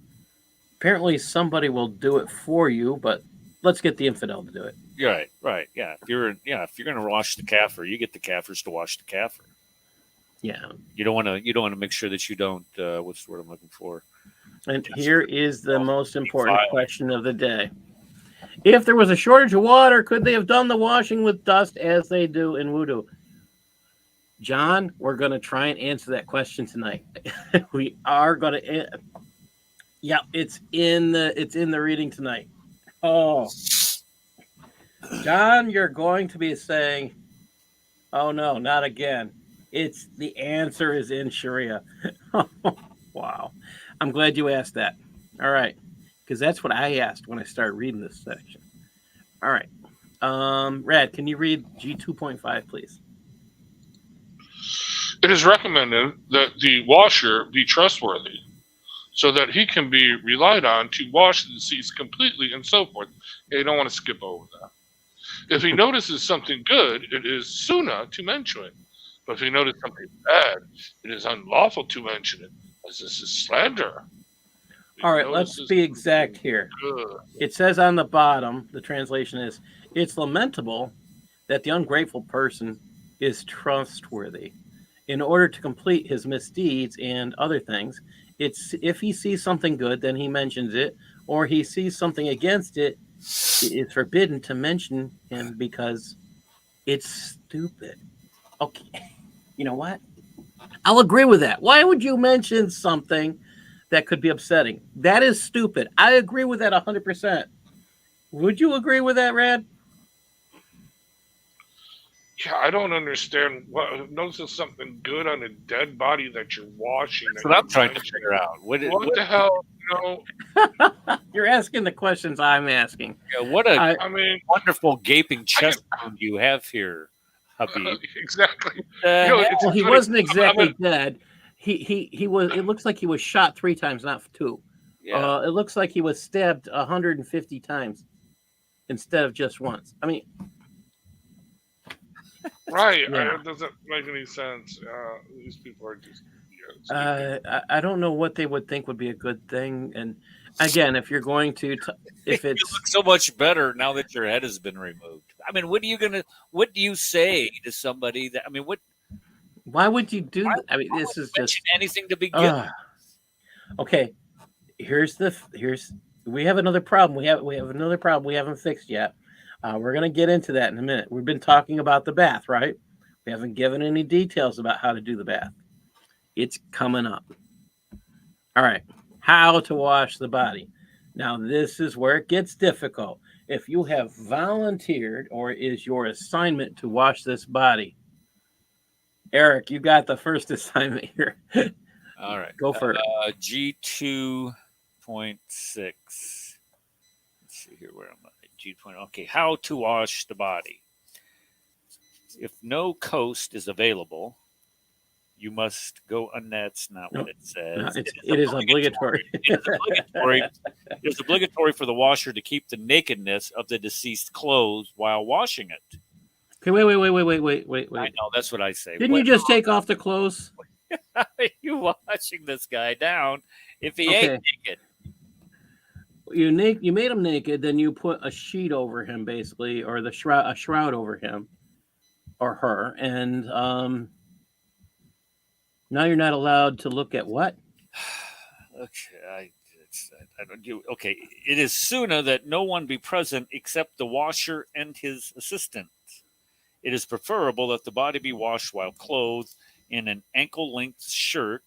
Apparently, somebody will do it for you, but let's get the infidel to do it. Right. Yeah. If you're going to wash the kafir, you get the kafirs to wash the kafir. Yeah. You don't want to make sure that you don't. What's the word I'm looking for? And here is the most important question of the day. If there was a shortage of water, could they have done the washing with dust as they do in wudu? John, we're going to try and answer that question tonight. We are going to. Yeah, it's in the reading tonight. Oh, John, you're going to be saying, "Oh no, not again." It's the answer is in Shariah. Wow, I'm glad you asked that. All right, because that's what I asked when I started reading this section. All right, Rad, can you read G2.5, please? It is recommended that the washer be trustworthy, so that he can be relied on to wash the deceased completely and so forth. Yeah, you don't want to skip over that. If he notices something good, it is sunnah to mention it. But if he notices something bad, it is unlawful to mention it, as this is slander. All right, let's be exact here. It says on the bottom, the translation is, it's lamentable that the ungrateful person is trustworthy. In order to complete his misdeeds and other things, it's if he sees something good, then he mentions it, or he sees something against it, it's forbidden to mention him because it's stupid. Okay, you know what? I'll agree with that. Why would you mention something that could be upsetting? That is stupid. I agree with that 100%. Would you agree with that, Rad? Yeah, I don't understand. Noticing something good on a dead body that you're washing. That's what I'm trying to figure out. What the hell? You're asking the questions I'm asking. Yeah, what a wonderful gaping chest wound you have here, Habib. Exactly. Well, he wasn't exactly dead. He was. It looks like he was shot 3 times, not 2. Yeah. It looks like he was stabbed 150 times instead of just once. I mean, right? Yeah. It doesn't make any sense. These people are just I don't know what they would think would be a good thing. And again, if you're going to, if You it's look so much better now that your head has been removed. I mean, what do you say to somebody that, I mean, why would you do? why, I mean, why would this you is mention just. anything to begin Uh, okay, here's we have another problem. We have another problem we haven't fixed yet. We're gonna get into that in a minute. We've been talking about the bath, right? We haven't given any details about how to do the bath. It's coming up. All right, how to wash the body. Now this is where it gets difficult. If you have volunteered or is your assignment to wash this body, Eric, you got the first assignment here. All right. Go for it. G2.6. Let's see here where I'm at. G point. Okay, how to wash the body. If no coast is available, you must go. And that's not No, what it no, says. it is obligatory. It is obligatory. It is obligatory for the washer to keep the nakedness of the deceased clothes while washing it. Okay, wait. I know that's what I say. Didn't you just take off the clothes? How are you washing this guy down if he Okay. ain't naked? You made him naked, then you put a sheet over him, basically, or a shroud over him or her, and now you're not allowed to look at what? Okay, I don't do. Okay, it is sooner that no one be present except the washer and his assistant. It is preferable that the body be washed while clothed in an ankle-length shirt,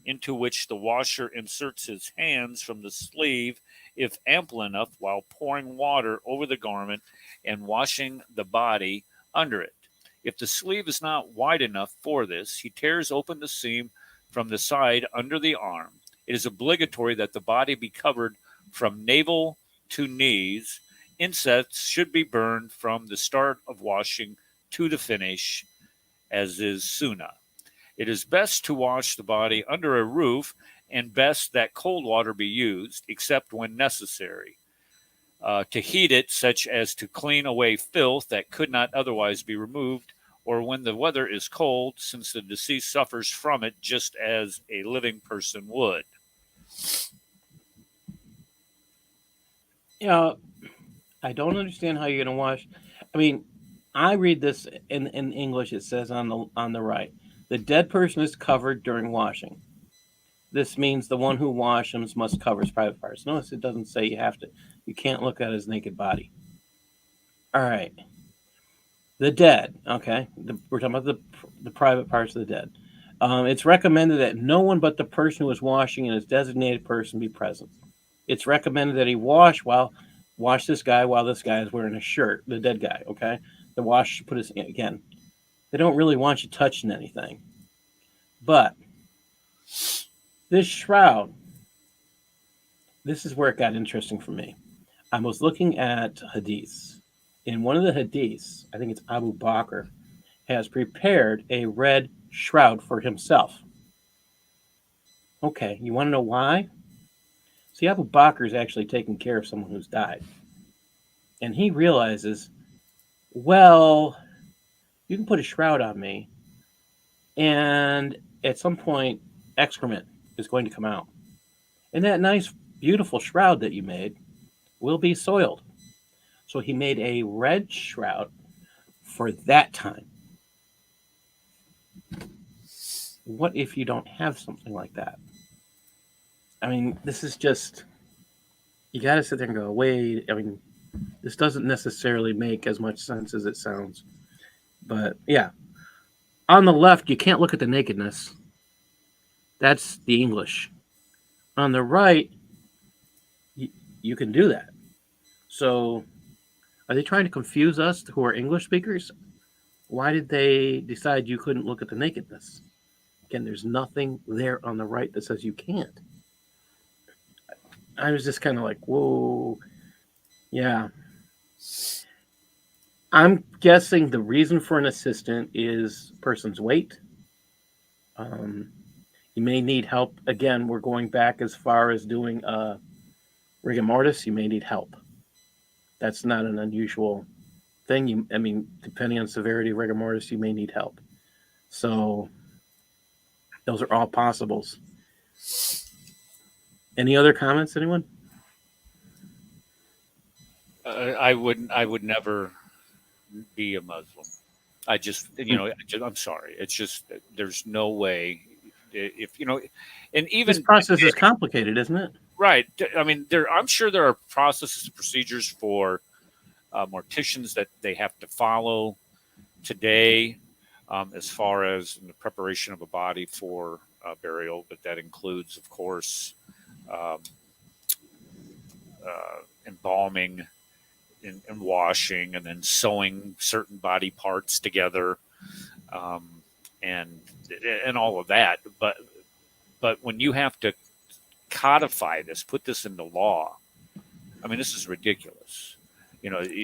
into which the washer inserts his hands from the sleeve, if ample enough, while pouring water over the garment and washing the body under it. If the sleeve is not wide enough for this, he tears open the seam from the side under the arm. It is obligatory that the body be covered from navel to knees. Insects should be burned from the start of washing to the finish, as is sunnah. It is best to wash the body under a roof, and best that cold water be used, except when necessary, to heat it, such as to clean away filth that could not otherwise be removed, or when the weather is cold, since the deceased suffers from it just as a living person would. Yeah, I don't understand how you're going to wash. I mean, I read this in English. It says on the right, the dead person is covered during washing. This means the one who washes must cover his private parts. Notice it doesn't say you can't look at his naked body. All right. The dead, okay. We're talking about the private parts of the dead. It's recommended that no one but the person who is washing and his designated person be present. It's recommended that he wash this guy while this guy is wearing a shirt, the dead guy, okay? The wash put his again. They don't really want you touching anything. But this shroud, this is where it got interesting for me. I was looking at hadiths. In one of the hadiths, I think it's Abu Bakr, has prepared a red shroud for himself. Okay, you want to know why? See, Abu Bakr is actually taking care of someone who's died. And he realizes, well, you can put a shroud on me, and at some point, excrement is going to come out. And that nice, beautiful shroud that you made will be soiled. So he made a red shroud for that time. What if you don't have something like that? I mean, this is just, you got to sit there and go, wait, I mean, this doesn't necessarily make as much sense as it sounds. But yeah, on the left, you can't look at the nakedness. That's the English. On the right, you can do that. So are they trying to confuse us who are English speakers? Why did they decide you couldn't look at the nakedness? Again, there's nothing there on the right that says you can't. I was just kind of like, whoa. Yeah. I'm guessing the reason for an assistant is person's weight. You may need help. Again, we're going back as far as doing rigor mortis. You may need help. That's not an unusual thing. Depending on severity of rigor mortis, you may need help. So Those are all possibles. Any other comments, anyone? I would never be a Muslim. I just, I'm sorry. It's just there's no way. If and even This process is complicated, isn't it? right. I mean, I'm sure there are processes and procedures for morticians that they have to follow today, as far as the preparation of a body for burial. But that includes, of course, um, embalming and washing, and then sewing certain body parts together, um, and all of that. But when you have to codify this, put this into law, I mean, this is ridiculous.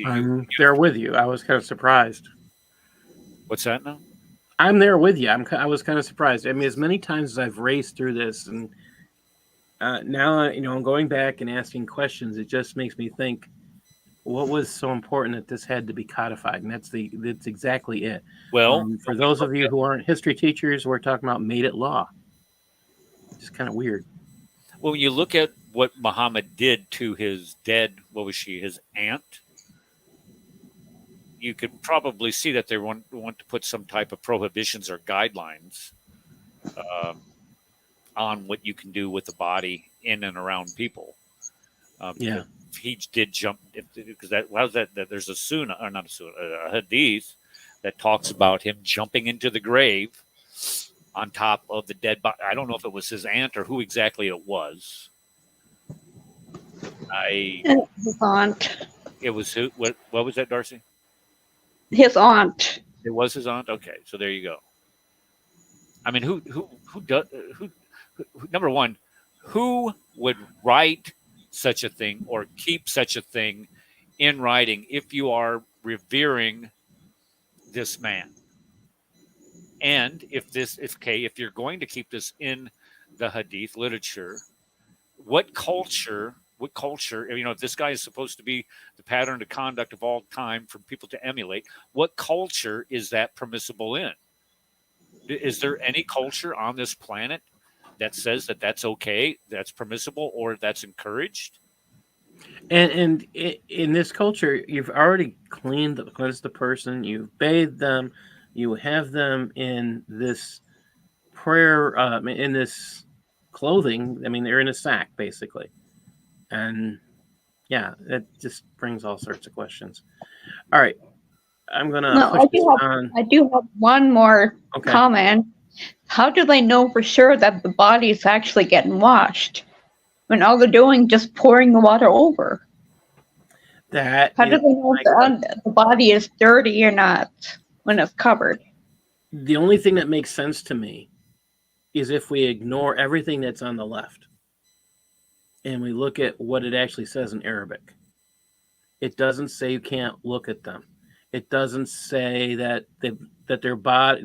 I'm there with you. I was kind of surprised. What's that now? I'm there with you. I was kind of surprised. I mean, as many times as I've raced through this, and now I'm going back and asking questions. It just makes me think, what was so important that this had to be codified? And that's exactly it. Well, for those of you who aren't history teachers, we're talking about made it law. It's kind of weird. Well, when you look at what Muhammad did to his dead, what was she, his aunt? You could probably see that they want to put some type of prohibitions or guidelines on what you can do with the body in and around people. Yeah. He did jump, because that there's a sunnah, or not a sunnah, a hadith that talks about him jumping into the grave on top of the dead body. I don't know if it was his aunt or who exactly it was. His aunt. It was who? What was that, Darcy? His aunt. It was his aunt. Okay, so there you go. I mean, who does who number one, who would write such a thing or keep such a thing in writing if you are revering this man? And if you're going to keep this in the hadith literature, what culture, if this guy is supposed to be the pattern of conduct of all time for people to emulate, what culture is that permissible in? Is there any culture on this planet that says that that's okay, that's permissible, or that's encouraged? And in this culture, you've already cleansed the person, you've bathed them, you have them in this prayer, in this clothing. I mean, they're in a sack, basically. And yeah, it just brings all sorts of questions. All right. I'm going to push this on. I do have one more comment. How do they know for sure that the body is actually getting washed when all they're doing is just pouring the water over? How do they know if the body is dirty or not when it's covered? The only thing that makes sense to me is if we ignore everything that's on the left and we look at what it actually says in Arabic. It doesn't say you can't look at them. It doesn't say that their body,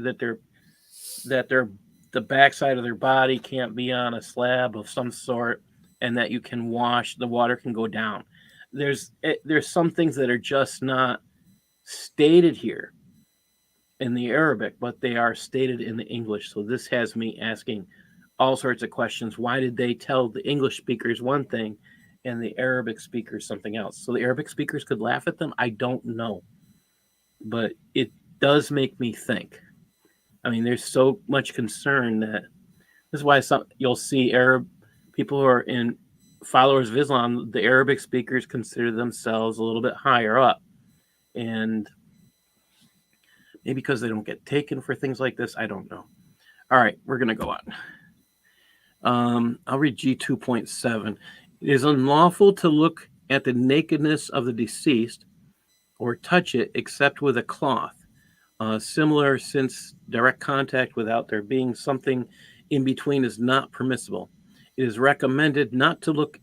the backside of their body can't be on a slab of some sort, and that you can wash, the water can go down. There's some things that are just not stated here in the Arabic, but they are stated in the English. So this has me asking all sorts of questions. Why did they tell the English speakers one thing and the Arabic speakers something else? So the Arabic speakers could laugh at them? I don't know. But it does make me think. I mean, there's so much concern that this is why you'll see Arab people who are in followers of Islam, the Arabic speakers consider themselves a little bit higher up. And maybe because they don't get taken for things like this, I don't know. All right, we're going to go on. I'll read G2.7. It is unlawful to look at the nakedness of the deceased or touch it except with a cloth. Similar, since direct contact without there being something in between is not permissible. It is recommended not to look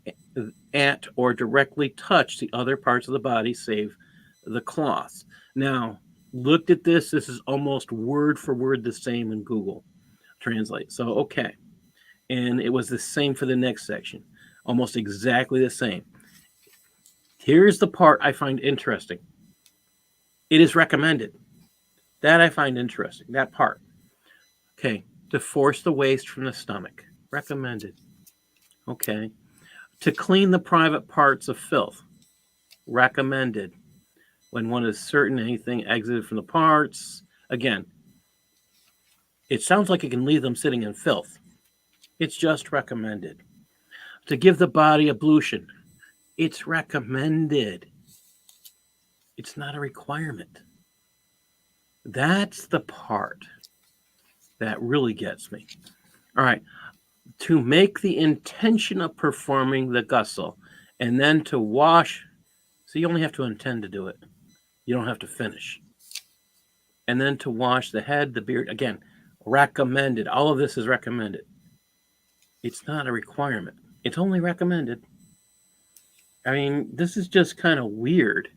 at or directly touch the other parts of the body save the cloth. Now, looked at this. This is almost word for word the same in Google Translate. So, okay. And it was the same for the next section. Almost exactly the same. Here's the part I find interesting. It is recommended. That I find interesting, that part. Okay, To force the waste from the stomach. Recommended. Okay. To clean the private parts of filth. Recommended. When one is certain anything exited from the parts. Again, it sounds like it can leave them sitting in filth. It's just recommended. To give the body ablution. It's recommended. It's not a requirement. That's the part that really gets me. All right. To make the intention of performing the ghusl and then to wash. So you only have to intend to do it. You don't have to finish. And then to wash the head, the beard. Again, recommended. All of this is recommended. It's not a requirement. It's only recommended. I mean, this is just kind of weird.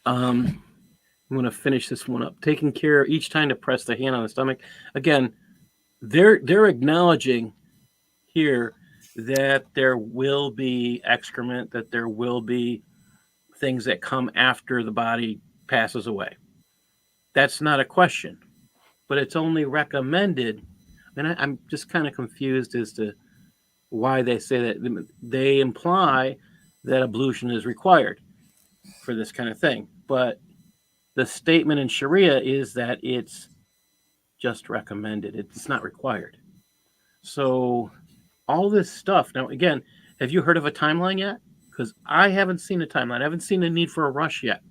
I'm going to finish this one up. Taking care each time to press the hand on the stomach. Again, they're acknowledging here that there will be excrement, that there will be things that come after the body passes away. That's not a question, but it's only recommended. And I'm just kind of confused as to why they say that. They imply that ablution is required for this kind of thing. But the statement in Shariah is that it's just recommended. It's not required. So all this stuff. Now, again, have you heard of a timeline yet? Because I haven't seen a timeline. I haven't seen a need for a rush yet,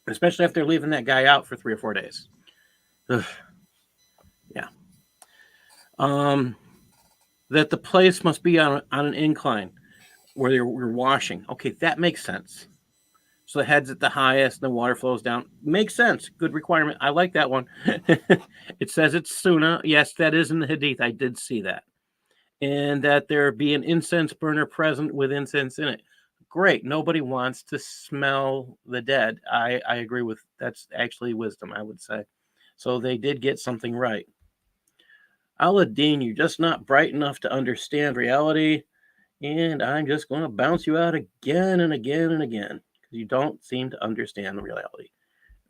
especially after leaving that guy out for 3 or 4 days. Ugh. Yeah. That the place must be on an incline where you're washing. Okay, that makes sense. So the head's at the highest and the water flows down. Makes sense. Good requirement. I like that one. It says it's sunnah. Yes, that is in the hadith. I did see that. And that there be an incense burner present with incense in it. Great. Nobody wants to smell the dead. I agree with that's actually wisdom, I would say. So they did get something right. Aladdin, you're just not bright enough to understand reality. And I'm just going to bounce you out again and again and again. Because you don't seem to understand the reality.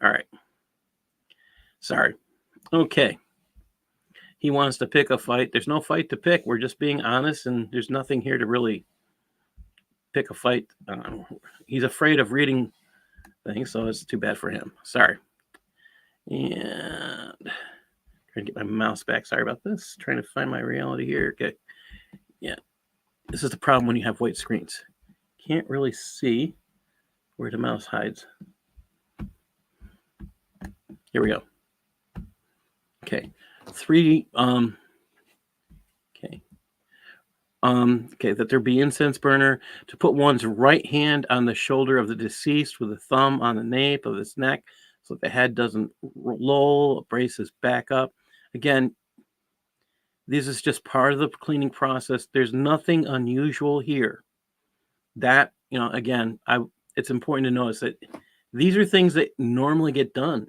All right. Sorry. Okay. He wants to pick a fight. There's no fight to pick. We're just being honest, and there's nothing here to really pick a fight. He's afraid of reading things, so it's too bad for him. Sorry. And trying to get my mouse back. Sorry about this. Trying to find my reality here. Okay. Yeah. This is the problem when you have white screens. Can't really see where the mouse hides. Here we go. Okay. That there be incense burner, to put one's right hand on the shoulder of the deceased with the thumb on the nape of his neck so that the head doesn't roll, brace his back up. Again, this is just part of the cleaning process. There's nothing unusual here. That, again, it's important to notice that these are things that normally get done.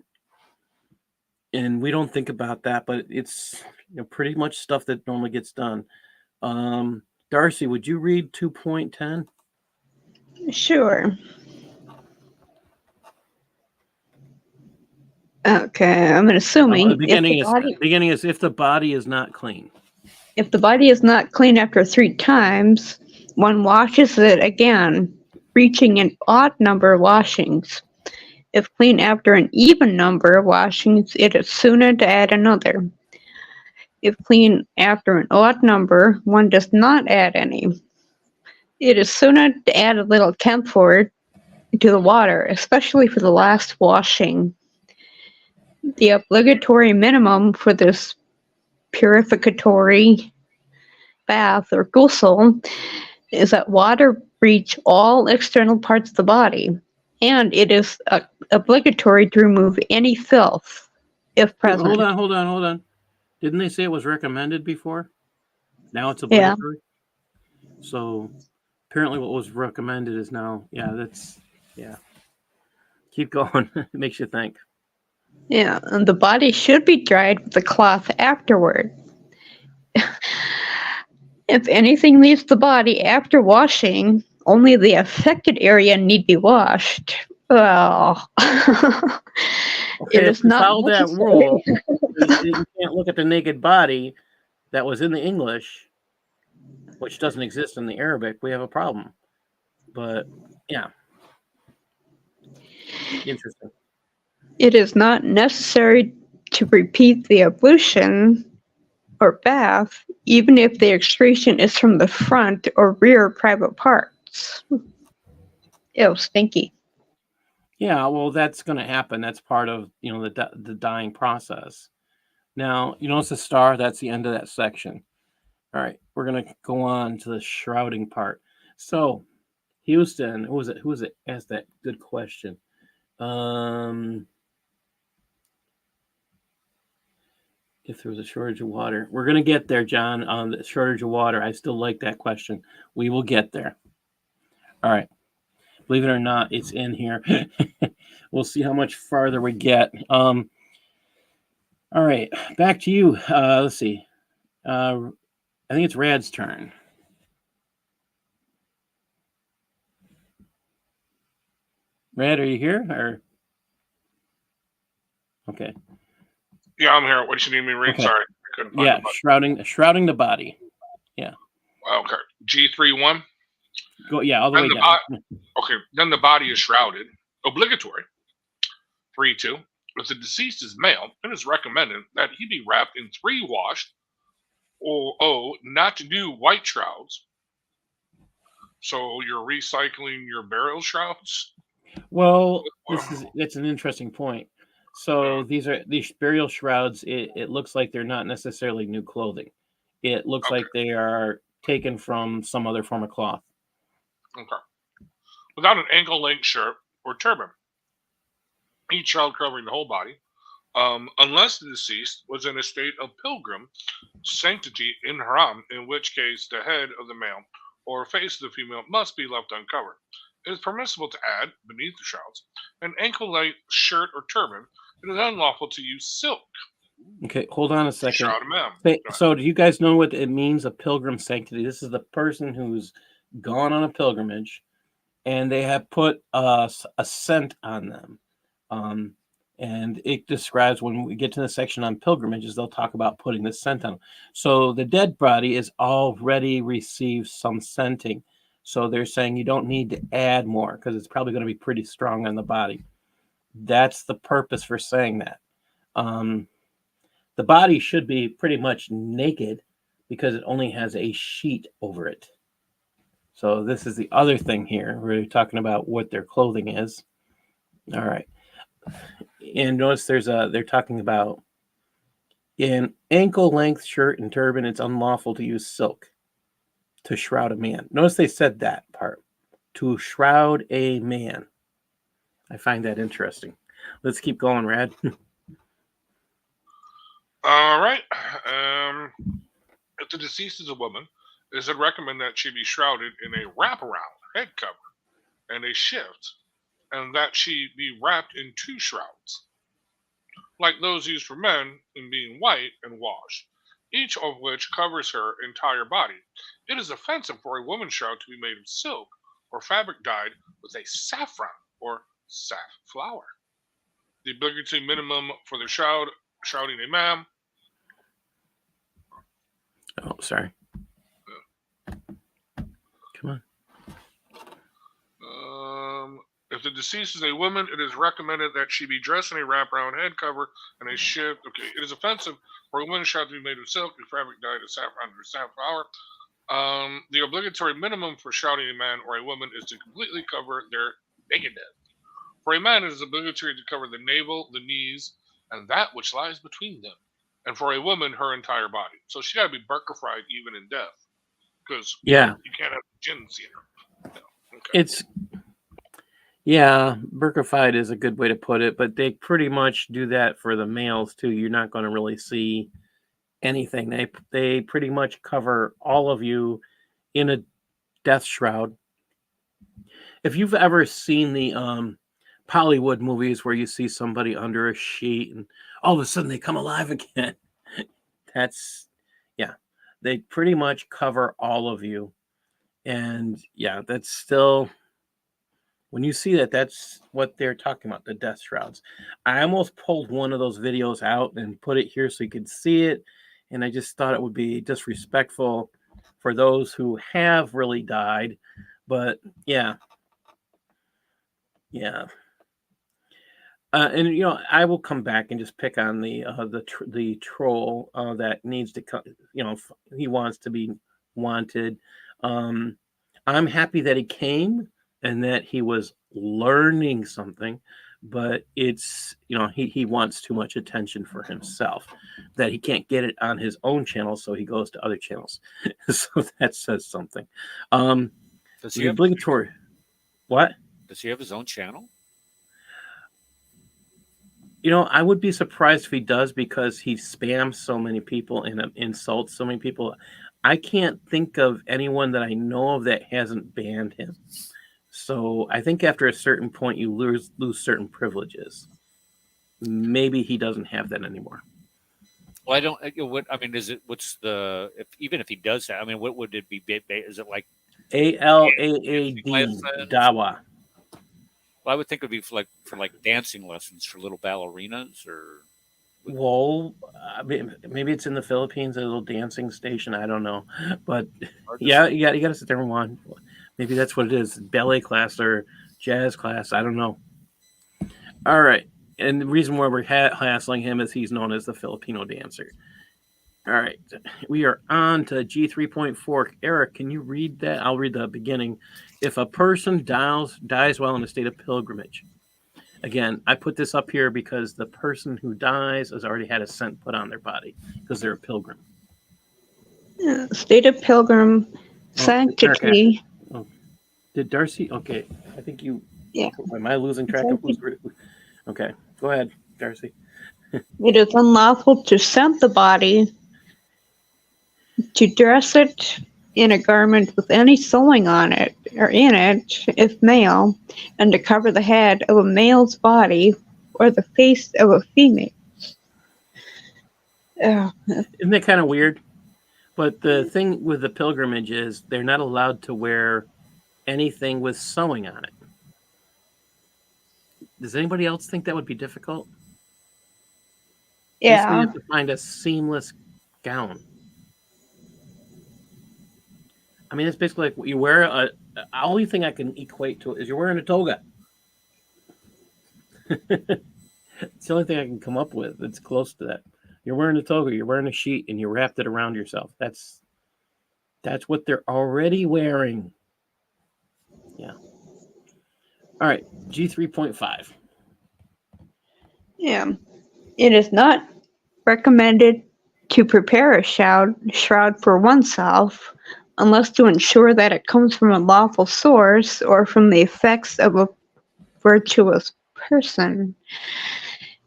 And we don't think about that, but it's pretty much stuff that normally gets done. Darcy, would you read 2.10? Sure. Okay, I'm assuming The beginning is if the body is not clean. If the body is not clean after 3 times, one washes it again, reaching an odd number of washings. If clean after an even number of washings, it is sooner to add another. If clean after an odd number, one does not add any. It is sooner to add a little camphor to the water, especially for the last washing. The obligatory minimum for this purificatory bath or ghusl is that water reach all external parts of the body, and it is obligatory to remove any filth if present. Hold on. Didn't they say it was recommended before? Now it's obligatory? Yeah. So apparently what was recommended is now, Keep going. It makes you think. Yeah, and the body should be dried with a cloth afterward. If anything leaves the body after washing, only the affected area need be washed. Well, Okay, it if is we not follow that necessary. rule, you can't look at the naked body that was in the English, which doesn't exist in the Arabic. We have a problem. But yeah, interesting. It is not necessary to repeat the ablution or bath, even if the excretion is from the front or rear private parts. Ew, stinky. Yeah, well, that's going to happen. That's part of the dying process. Now, you notice the star. That's the end of that section. All right, we're going to go on to the shrouding part. So, Houston, who was it? Who was it? Asked that good question. If there was a shortage of water, we're going to get there, John. On the shortage of water, I still like that question. We will get there. All right. Believe it or not, it's in here. We'll see how much farther we get. All right, back to you. Let's see. I think it's Rad's turn. Rad, are you here? Or okay. Yeah, I'm here. What do you need me to read? Okay. Sorry, I couldn't find Yeah, the button. shrouding the body. Yeah. Okay. G31. Go. Yeah, all the way And down. Okay. Then the body is shrouded. Obligatory. 3-2. If the deceased is male, it is recommended that he be wrapped in 3 washed or not new white shrouds. So you're recycling your burial shrouds? Well, that's an interesting point. So these burial shrouds. It looks like they're not necessarily new clothing. It looks Okay. like they are taken from some other form of cloth. Okay. Without an ankle-length shirt or turban. Each shroud covering the whole body, unless the deceased was in a state of pilgrim sanctity in haram, in which case the head of the male or face of the female must be left uncovered. It is permissible to add, beneath the shrouds, an ankle-length shirt or turban. It is unlawful to use silk. Okay, hold on a second. Shroud a man. So, do you guys know what it means, a pilgrim sanctity? This is the person who's gone on a pilgrimage, and they have put a scent on them. And it describes, when we get to the section on pilgrimages, they'll talk about putting the scent on. So the dead body is already received some scenting. So they're saying you don't need to add more because it's probably going to be pretty strong on the body. That's the purpose for saying that. The body should be pretty much naked because it only has a sheet over it. So this is the other thing here. We're talking about what their clothing is. All right. And notice they're talking about in ankle length shirt and turban, it's unlawful to use silk to shroud a man. Notice they said that part. To shroud a man. I find that interesting. Let's keep going, Rad. All right. If the deceased is a woman, it is recommended that she be shrouded in a wraparound head cover and a shift, and that she be wrapped in 2 shrouds, like those used for men, in being white and washed, each of which covers her entire body. It is offensive for a woman's shroud to be made of silk or fabric dyed with a saffron or safflower. The obligatory minimum for the shrouding a man. Oh, sorry. Come on. If the deceased is a woman, it is recommended that she be dressed in a wraparound head cover and a shift. Okay, it is offensive for a woman's shroud to be made of silk or fabric dyed of saffron or safflower. The obligatory minimum for shrouding a man or a woman is to completely cover their nakedness. For a man, it is obligatory to cover the navel, the knees, and that which lies between them. And for a woman, her entire body. So she got to be burkified even in death, because you can't have gin seeing her. No. Okay. Burkified is a good way to put it, but they pretty much do that for the males too. You're not going to really see anything. They pretty much cover all of you in a death shroud. If you've ever seen the Hollywood movies where you see somebody under a sheet and all of a sudden they come alive again, they pretty much cover all of you. And that's still, When you see that, that's what they're talking about, the death shrouds. I almost pulled one of those videos out and put it here so you could see it, and I just thought it would be disrespectful for those who have really died. But yeah, yeah. And I will come back and just pick on the troll that needs to come. He wants to be wanted. Um, I'm happy that he came and that he was learning something, but it's he wants too much attention for himself, that he can't get it on his own channel, so he goes to other channels. So that says something. Does The he have obligatory. What? Does he have his own channel? I would be surprised if he does, because he spams so many people and insults so many people. I can't think of anyone that I know of that hasn't banned him. So I think after a certain point, you lose certain privileges. Maybe he doesn't have that anymore. Well, I don't. What I mean is it? What's the? Even if he does that, I mean, what would it be? Is it like ALAAD lessons? Dawa. Well, I would think it would be for dancing lessons for little ballerinas, or Well, maybe it's in the Philippines, a little dancing station. I don't know, but or just, yeah, you got to sit there and watch. Maybe that's what it is: ballet class or jazz class. I don't know. All right, and the reason why we're hassling him is he's known as the Filipino dancer. All right, we are on to G3.4. Eric, can you read that? I'll read the beginning. If a person dies while in a state of pilgrimage. Again, I put this up here because the person who dies has already had a scent put on their body because they're a pilgrim. State of pilgrim sanctity. Did Darcy? Okay, I think you. Yeah. Am I losing track of who's? Okay, go ahead, Darcy. It is unlawful to scent the body, to dress it in a garment with any sewing on it or in it, if male, and to cover the head of a male's body or the face of a female. Isn't that kind of weird? But the thing with the pilgrimage is they're not allowed to wear anything with sewing on it. Does anybody else think that would be difficult? Yeah. Basically, you have to find a seamless gown. I mean, it's basically like you wear the only thing I can equate to it is you're wearing a toga. It's the only thing I can come up with that's close to that. You're wearing a toga, you're wearing a sheet, and you wrapped it around yourself. That's what they're already wearing. Yeah. All right, G3.5. Yeah. It is not recommended to prepare a shroud for oneself unless to ensure that it comes from a lawful source or from the effects of a virtuous person,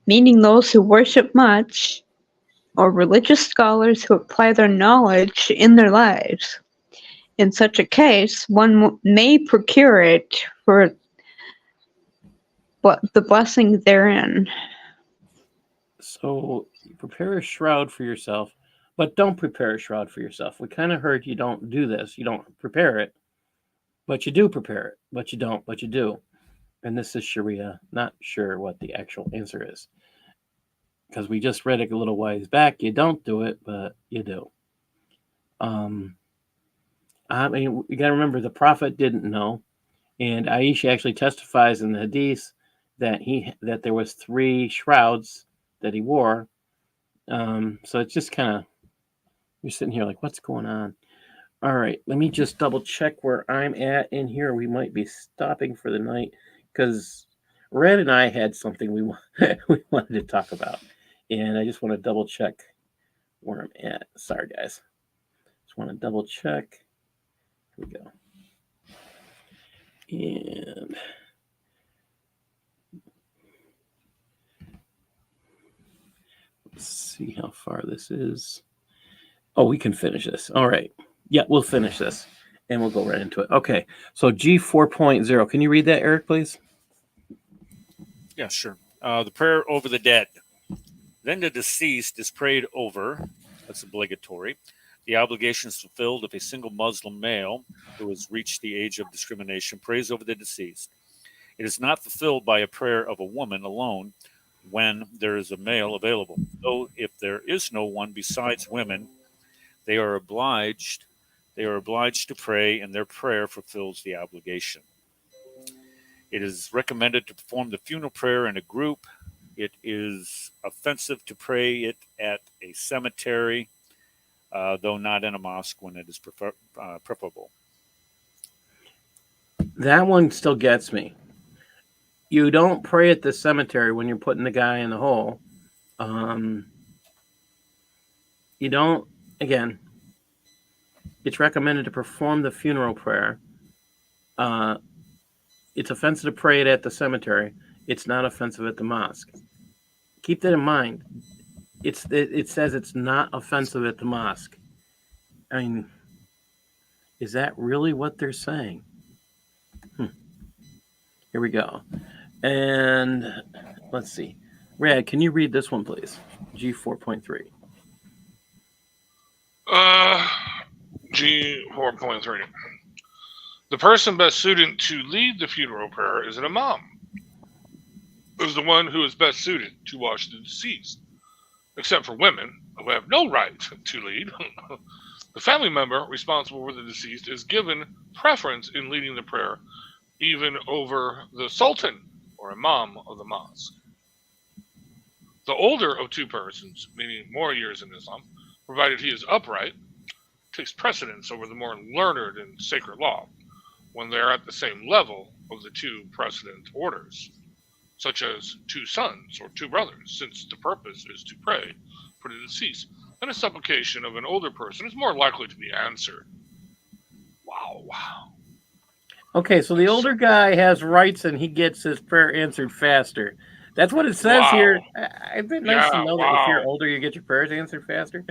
meaning those who worship much, or religious scholars who apply their knowledge in their lives. In such a case, one may procure it for the blessing therein. So you prepare a shroud for yourself, but don't prepare a shroud for yourself. We kind of heard you don't do this. You don't prepare it, but you do prepare it. But you don't, but you do. And this is Shariah. Not sure what the actual answer is, because we just read it a little ways back. You don't do it, but you do. I mean, you got to remember the prophet didn't know, and Aisha actually testifies in the hadith that there was 3 shrouds that he wore. So it's just kind of, you're sitting here like, what's going on? All right, let me just double check where I'm at in here. We might be stopping for the night because Red and I had something we wanted to talk about, and I just want to double check where I'm at. Sorry, guys. Just want to double check. Here we go. And let's see how far this is. Oh, we can finish this. All right. Yeah, we'll finish this and we'll go right into it. Okay. So G4.0. Can you read that, Eric, please? Yeah, sure. The prayer over the dead. Then the deceased is prayed over. That's obligatory. The obligation is fulfilled if a single Muslim male who has reached the age of discrimination prays over the deceased. It is not fulfilled by a prayer of a woman alone when there is a male available. Though if there is no one besides women, they are obliged to pray, and their prayer fulfills the obligation. It is recommended to perform the funeral prayer in a group. It is offensive to pray it at a cemetery, though not in a mosque when it is preferable. That one still gets me. You don't pray at the cemetery when you're putting the guy in the hole. You don't, again, it's recommended to perform the funeral prayer. It's offensive to pray it at the cemetery. It's not offensive at the mosque. Keep that in mind. It says it's not offensive at the mosque. I mean, is that really what they're saying? Here we go. And let's see. Rad, can you read this one, please? G4.3. G4.3. The person best suited to lead the funeral prayer is an imam, who is the one who is best suited to wash the deceased, except for women, who have no right to lead. The family member responsible for the deceased is given preference in leading the prayer, even over the sultan or imam of the mosque. The older of two persons, meaning more years in Islam, provided he is upright, takes precedence over the more learned in sacred law when they are at the same level of the two precedent orders, such as two sons or two brothers, since the purpose is to pray for the deceased, and a supplication of an older person is more likely to be answered. Wow. Okay, so the older guy has rights and he gets his prayer answered faster. That's what it says here. It'd be nice to know that if you're older, you get your prayers answered faster.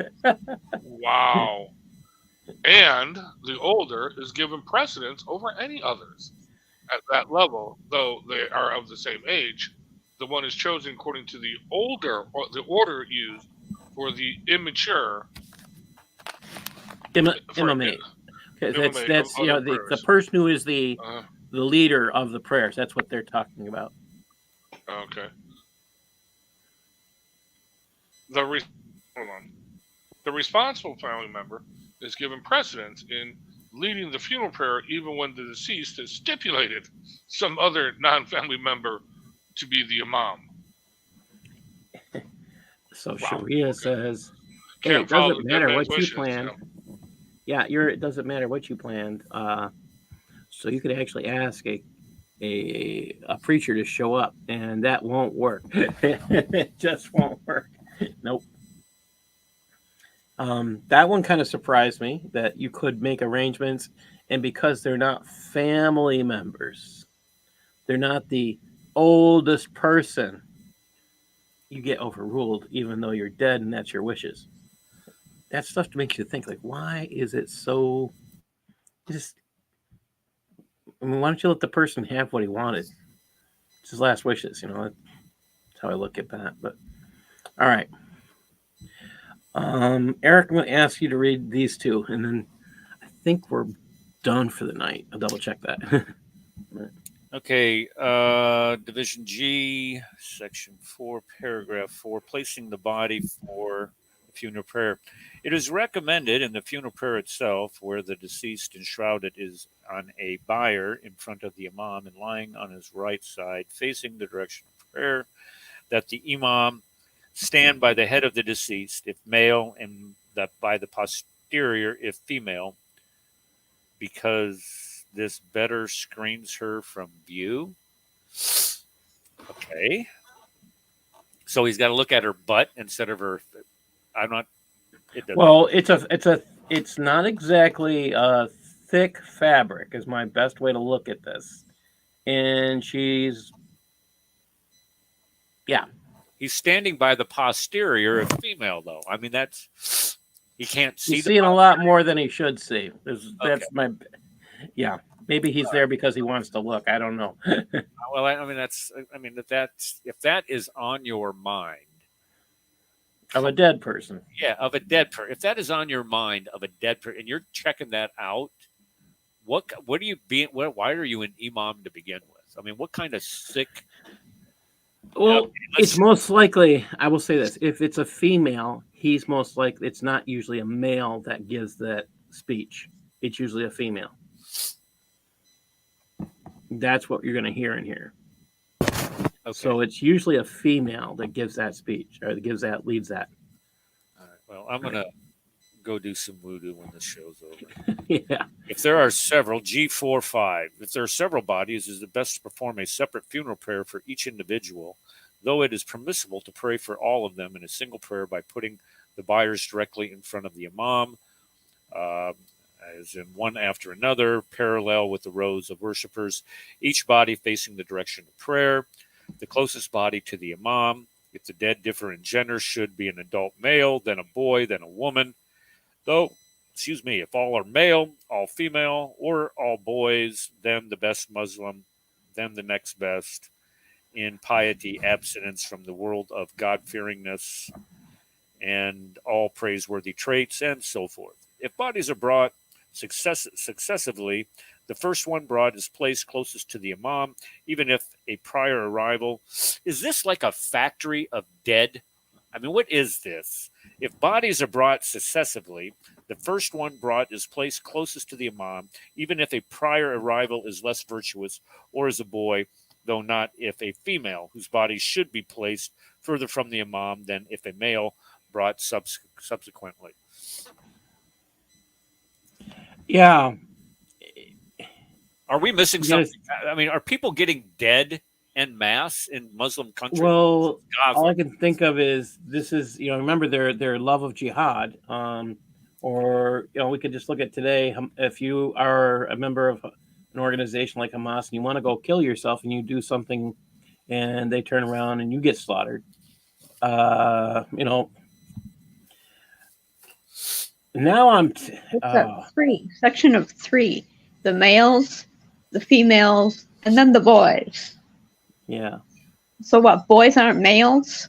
Wow. And the older is given precedence over any others. At that level, though they are of the same age, the one is chosen according to the older or the order used for the immature. Imamate. That's the person who is the leader of the prayers. That's what they're talking about. Okay. Hold on. The responsible family member is given precedence in leading the funeral prayer even when the deceased has stipulated some other non-family member to be the imam. So Shariah says, hey, it doesn't matter what you planned. Yeah, it doesn't matter what you planned. So you could actually ask a preacher to show up, and that won't work. It just won't work. Nope. That one kind of surprised me that you could make arrangements, and because they're not family members, they're not the oldest person, you get overruled even though you're dead and that's your wishes. That stuff makes you think, like, why is it so why don't you let the person have what he wanted? It's his last wishes, that's how I look at that. But all right. Eric, I'm going to ask you to read these two, and then I think we're done for the night. I'll double check that. Okay, Division G, Section 4, Paragraph 4, placing the body for funeral prayer. It is recommended in the funeral prayer itself, where the deceased enshrouded is on a bier in front of the imam and lying on his right side, facing the direction of prayer, that the imam stand by the head of the deceased, if male, and that by the posterior, if female, because this better screens her from view. Okay. So he's got to look at her butt instead of her. I'm not. Well, it's not exactly a thick fabric is my best way to look at this. And she's, yeah. He's standing by the posterior of female, though. I mean, that's he can't see. He's seeing a lot more than he should see. That's my, yeah. Maybe he's there because he wants to look. I don't know. Well, if that is on your mind of a dead person, of a dead person, if that is on your mind of a dead person, and you're checking that out, what are you being? Why are you an imam to begin with? I mean, what kind of sick? Well, let's- it's most likely, I will say this, if it's a female, he's most likely, it's not usually a male that gives that speech. It's usually a female. That's what you're going to hear in here. Okay. So it's usually a female that gives that speech, or that gives that, leads that. All right. Well, I'm gonna go do some voodoo when this show's over. Yeah. If there are several, G4-5, if there are several bodies, it is best to perform a separate funeral prayer for each individual, though it is permissible to pray for all of them in a single prayer by putting the buyers directly in front of the imam, as in one after another, parallel with the rows of worshippers, each body facing the direction of prayer, the closest body to the imam. If the dead differ in gender, should be an adult male, then a boy, then a woman. Though, if all are male, all female, or all boys, then the best Muslim, then the next best in piety, abstinence from the world of God-fearingness, and all praiseworthy traits, and so forth. If bodies are brought successively, the first one brought is placed closest to the imam, even if a prior arrival. Is this like a factory of dead? I mean, what is this? If bodies are brought successively, the first one brought is placed closest to the imam, even if a prior arrival is less virtuous or is a boy, though not if a female, whose body should be placed further from the imam than if a male brought subsequently. Yeah. Are we missing Yes. something? I mean, are people getting dead en masse in Muslim countries? Well, Gaza. all I can think of is this is, remember their love of jihad. Or, we could just look at today. If you are a member of an organization like Hamas and you want to go kill yourself and you do something and they turn around and you get slaughtered, now I'm section of 3, the males, the females, and then the boys. Yeah. So what, boys aren't males?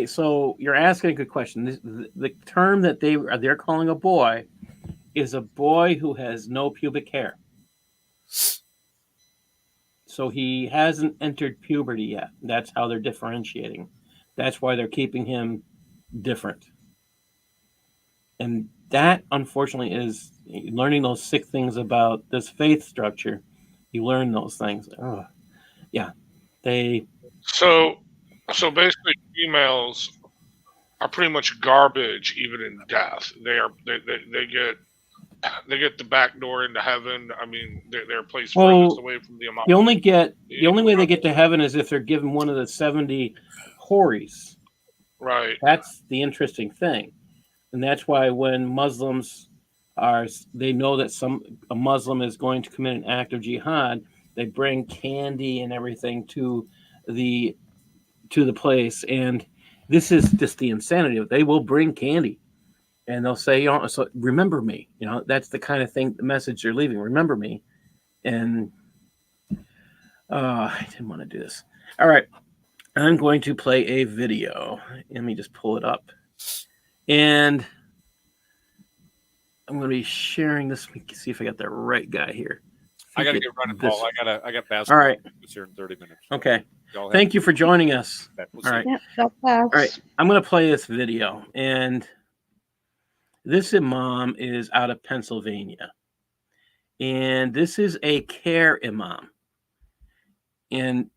So you're asking a good question. The term that they're calling a boy is a boy who has no pubic hair. So he hasn't entered puberty yet. That's how they're differentiating. That's why they're keeping him different. And that, unfortunately, is learning those sick things about this faith structure. You learn those things. Oh, yeah. So basically, females are pretty much garbage, even in death. They get the back door into heaven. I mean, they're placed furthest away from the imam. The only way they get to heaven is if they're given one of the 70 houris. Right. That's the interesting thing. And that's why when Muslims they know that a Muslim is going to commit an act of jihad, they bring candy and everything to the place. And this is just the insanity of it. They will bring candy and they'll say, so remember me. That's the kind of thing, the message they're leaving. Remember me. And I didn't want to do this. All right. I'm going to play a video. Let me just pull it up. And I'm going to be sharing this. See if I got the right guy here. I got to get running, Paul. I got basketball. All right. Here in 30 minutes. Okay. Thank you for joining us. All right. All right. I'm going to play this video. And this imam is out of Pennsylvania. And this is a care imam. And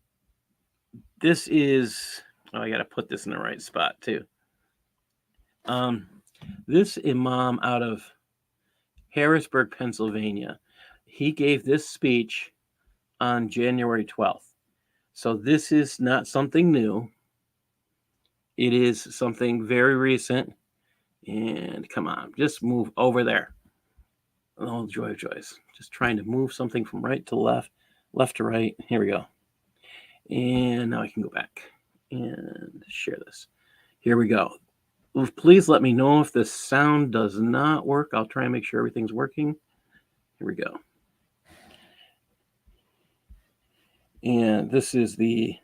this is, I got to put this in the right spot too. This imam out of Harrisburg, Pennsylvania, he gave this speech on January 12th. So this is not something new. It is something very recent. And come on, just move over there. Oh, joy of joys. Just trying to move something from right to left, left to right. Here we go. And now I can go back and share this. Here we go. Please let me know if this sound does not work. I'll try and make sure everything's working. Here we go. And this is the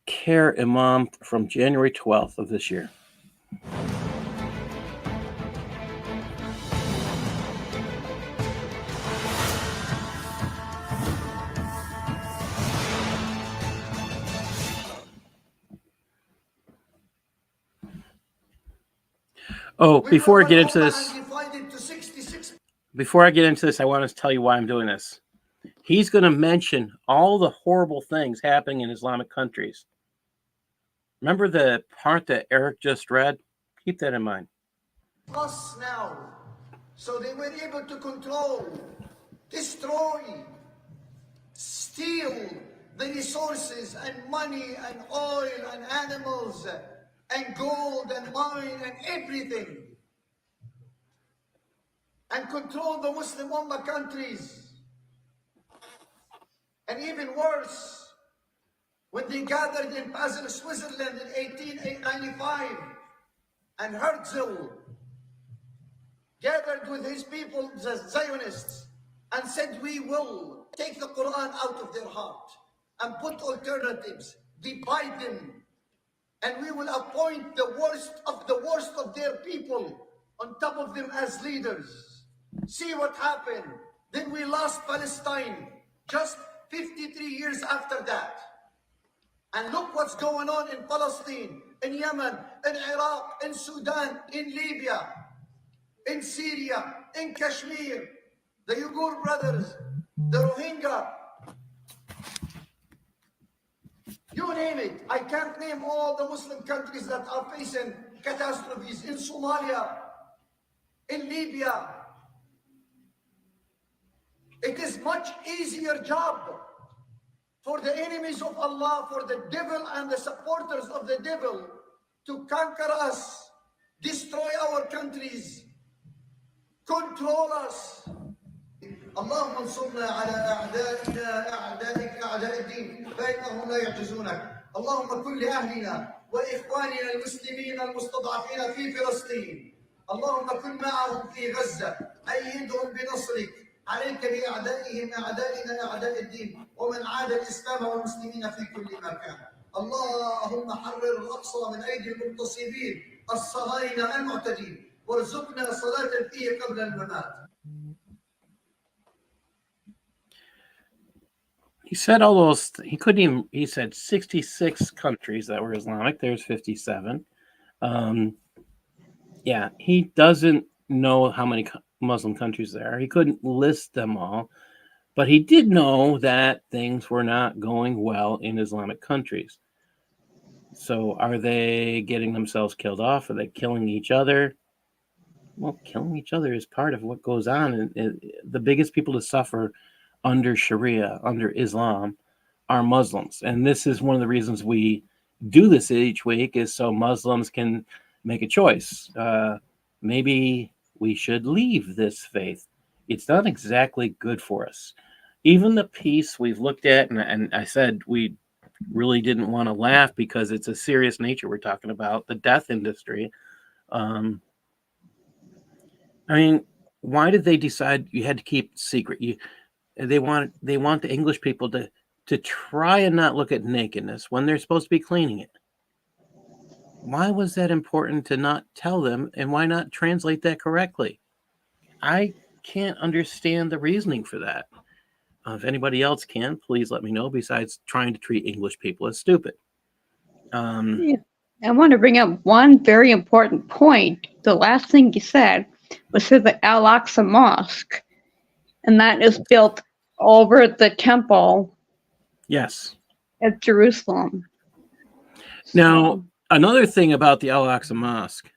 care imam from January 12th of this year. Oh, We before I were get one into Ummah this, and divided to 66. before I get into this, I want to tell you why I'm doing this. He's going to mention all the horrible things happening in Islamic countries. Remember the part that Eric just read? Keep that in mind. Us now. So they were able to control, destroy, steal the resources and money and oil and animals and gold and mine and everything. And control the Muslim Ummah countries. And even worse, when they gathered in Basel, Switzerland in 1895, and Herzl gathered with his people, the Zionists, and said, we will take the Quran out of their heart and put alternatives, divide them, and we will appoint the worst of their people on top of them as leaders. See what happened. Then we lost Palestine just 53 years after that. And look what's going on in Palestine, in Yemen, in Iraq, in Sudan, in Libya, in Syria, in Kashmir, the Uyghur brothers, the Rohingya. You name it. I can't name all the Muslim countries that are facing catastrophes. In Somalia, in Libya. It is much easier job for the enemies of Allah, for the devil and the supporters of the devil to conquer us, destroy our countries, control us. اللهم انصرنا على أعدائنا أعدائك أعداء الدين فإنهم لا يعجزونك. اللهم كن لأهلنا وإخواننا المسلمين المستضعفين في فلسطين. اللهم كن معهم في غزة أيدهم بنصرك. عليك بأعدائهم أعدائنا أعداء الدين ومن عاد الإسلام والمسلمين في كل مكان. اللهم حرر الأقصى من أيدي المغتصبين الصهاينة المعتدين وارزقنا صلاة فيه قبل الممات. He said all those. He couldn't even. He said 66 countries that were Islamic. There's 57. Yeah, he doesn't know how many Muslim countries there are. He couldn't list them all, but he did know that things were not going well in Islamic countries. So, are they getting themselves killed off? Are they killing each other? Well, killing each other is part of what goes on. And the biggest people to suffer under Sharia, under Islam, are Muslims. And this is one of the reasons we do this each week, is so Muslims can make a choice. Maybe we should leave this faith. It's not exactly good for us. Even the piece we've looked at, and I said we really didn't want to laugh because it's a serious nature we're talking about, the death industry. I mean, why did they decide you had to keep secret? They want the English people to try and not look at nakedness when they're supposed to be cleaning it. Why was that important to not tell them, and why not translate that correctly? I can't understand the reasoning for that. If anybody else can, please let me know, besides trying to treat English people as stupid. Yeah. I want to bring up one very important point. The last thing you said was for the Al-Aqsa Mosque, and that is built over the temple Yes. at Jerusalem. Now, another thing about the Al-Aqsa Mosque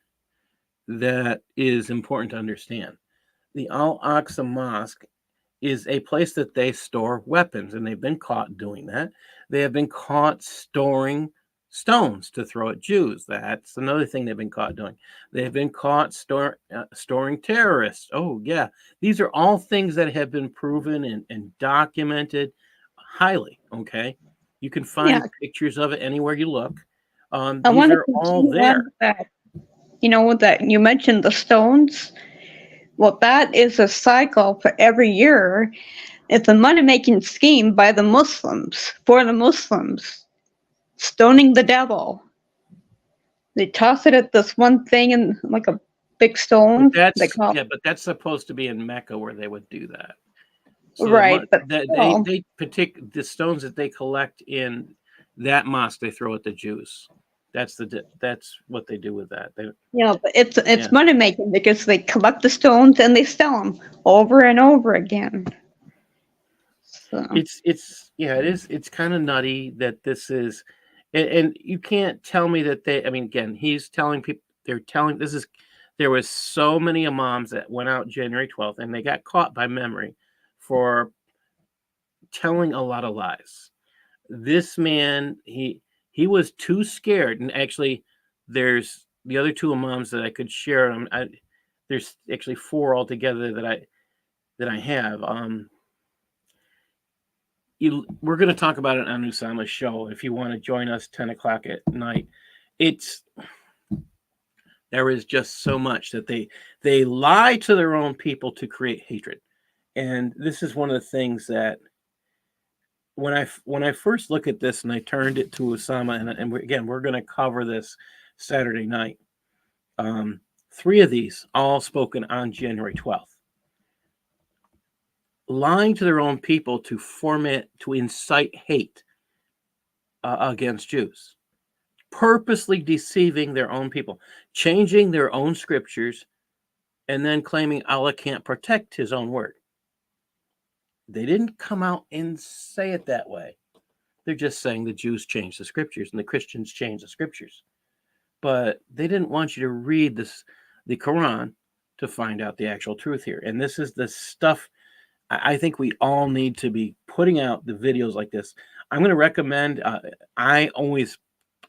that is important to understand. The Al-Aqsa Mosque is a place that they store weapons, and they've been caught doing that. They have been caught storing stones to throw at Jews. That's another thing they've been caught doing. They've been caught storing terrorists. Oh, yeah. These are all things that have been proven and documented highly, okay? You can find pictures of it anywhere you look. I These want to are all continue there. on with that. You know, that you mentioned the stones. Well, that is a cycle for every year. It's a money-making scheme by the Muslims, for the Muslims, stoning the devil. They toss it at this one thing and like a big stone. But But that's supposed to be in Mecca where they would do that. So right, but the stones that they collect in that mosque, they throw at the Jews. That's what they do with that. Yeah, but it's Yeah. money making because they collect the stones and they sell them over and over again. So It's kind of nutty that this is, and you can't tell me that they. I mean, again, he's telling people. They're telling this is. There was so many imams that went out January 12th, and they got caught by memory for telling a lot of lies. This man, he was too scared, and actually, there's the other two imams that I could share. There's actually four altogether that I have. We're going to talk about it on Usama's show. If you want to join us 10 o'clock at night, there is just so much that they lie to their own people to create hatred. And this is one of the things that when I first look at this and I turned it to Usama, and we're going to cover this Saturday night. Three of these all spoken on January 12th. Lying to their own people to incite hate against Jews, purposely deceiving their own people, changing their own scriptures, and then claiming Allah can't protect his own word. They didn't come out and say it that way. They're just saying the Jews changed the scriptures and the Christians changed the scriptures. But they didn't want you to read the Quran to find out the actual truth here. And this is the stuff I think we all need to be putting out the videos like this. I'm going to recommend, I always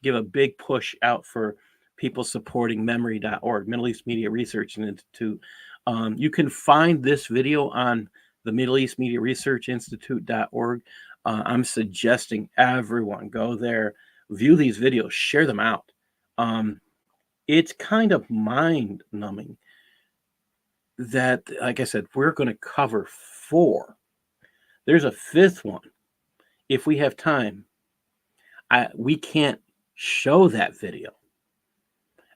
give a big push out for people supporting memory.org, Middle East Media Research Institute. You can find this video on the Middle East Media Research Institute.org. I'm suggesting everyone go there, view these videos, share them out. It's kind of mind numbing that, like I said, we're going to cover 4. There's a 5th one. If we have time, we can't show that video.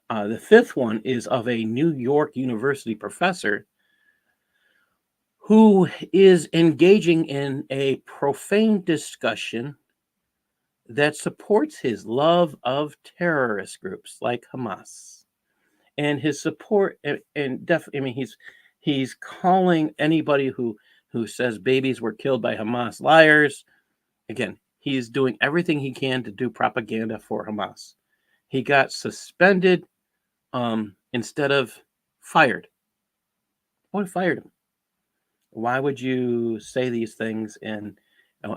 The 5th one is of a New York University professor who is engaging in a profane discussion that supports his love of terrorist groups like Hamas. And his support, and definitely, I mean, he's calling anybody who says babies were killed by Hamas liars. Again, he's doing everything he can to do propaganda for Hamas. He got suspended instead of fired. What fired him? Why would you say these things? And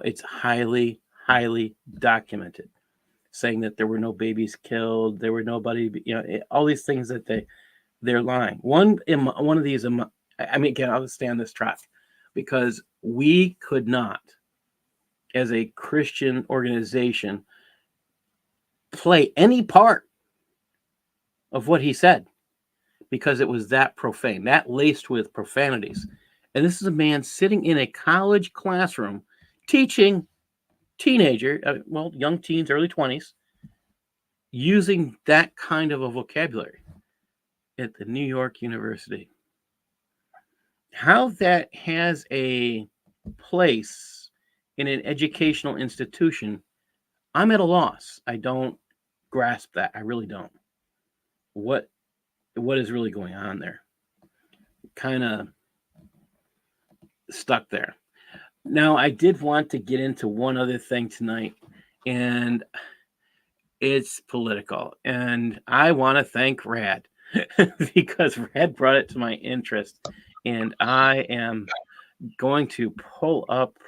it's highly, highly documented, saying that there were no babies killed, there were nobody, all these things that they're lying. One of these, I mean, again, I'll stay on this track because we could not, as a Christian organization, play any part of what he said because it was that profane, that laced with profanities. And this is a man sitting in a college classroom teaching young teens, early 20s, using that kind of a vocabulary at the New York University. How that has a place in an educational institution, I'm at a loss. I don't grasp that. I really don't. What is really going on there? Kind of stuck there. Now, I did want to get into one other thing tonight, and it's political. And I want to thank Rad because Rad brought it to my interest. And I am going to pull up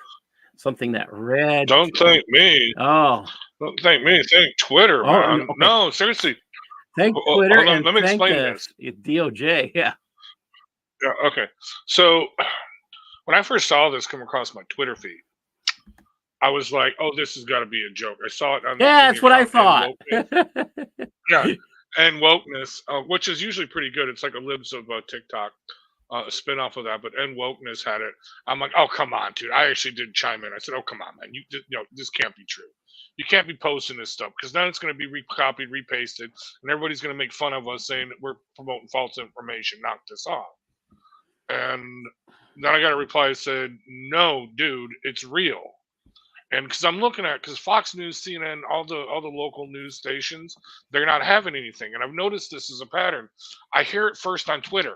something that Rad. Don't thank me. Oh. Don't thank me. Thank Twitter, man. Okay. No, seriously. Thank Twitter and let me explain this. DOJ, yeah. Yeah, okay. So when I first saw this come across my Twitter feed, I was like, "Oh, this has got to be a joke." I saw it on that's what I thought. Yeah, and wokeness, which is usually pretty good. It's like a libs of TikTok, a spin-off of that. But and wokeness had it. I'm like, "Oh, come on, dude!" I actually did chime in. I said, "Oh, come on, man! This can't be true. You can't be posting this stuff because then it's going to be recopied, repasted, and everybody's going to make fun of us saying that we're promoting false information. Knock this off." And then I got a reply that said, "No, dude, it's real." And because I'm looking at, because Fox News, CNN, all the local news stations, they're not having anything. And I've noticed this as a pattern. I hear it first on Twitter,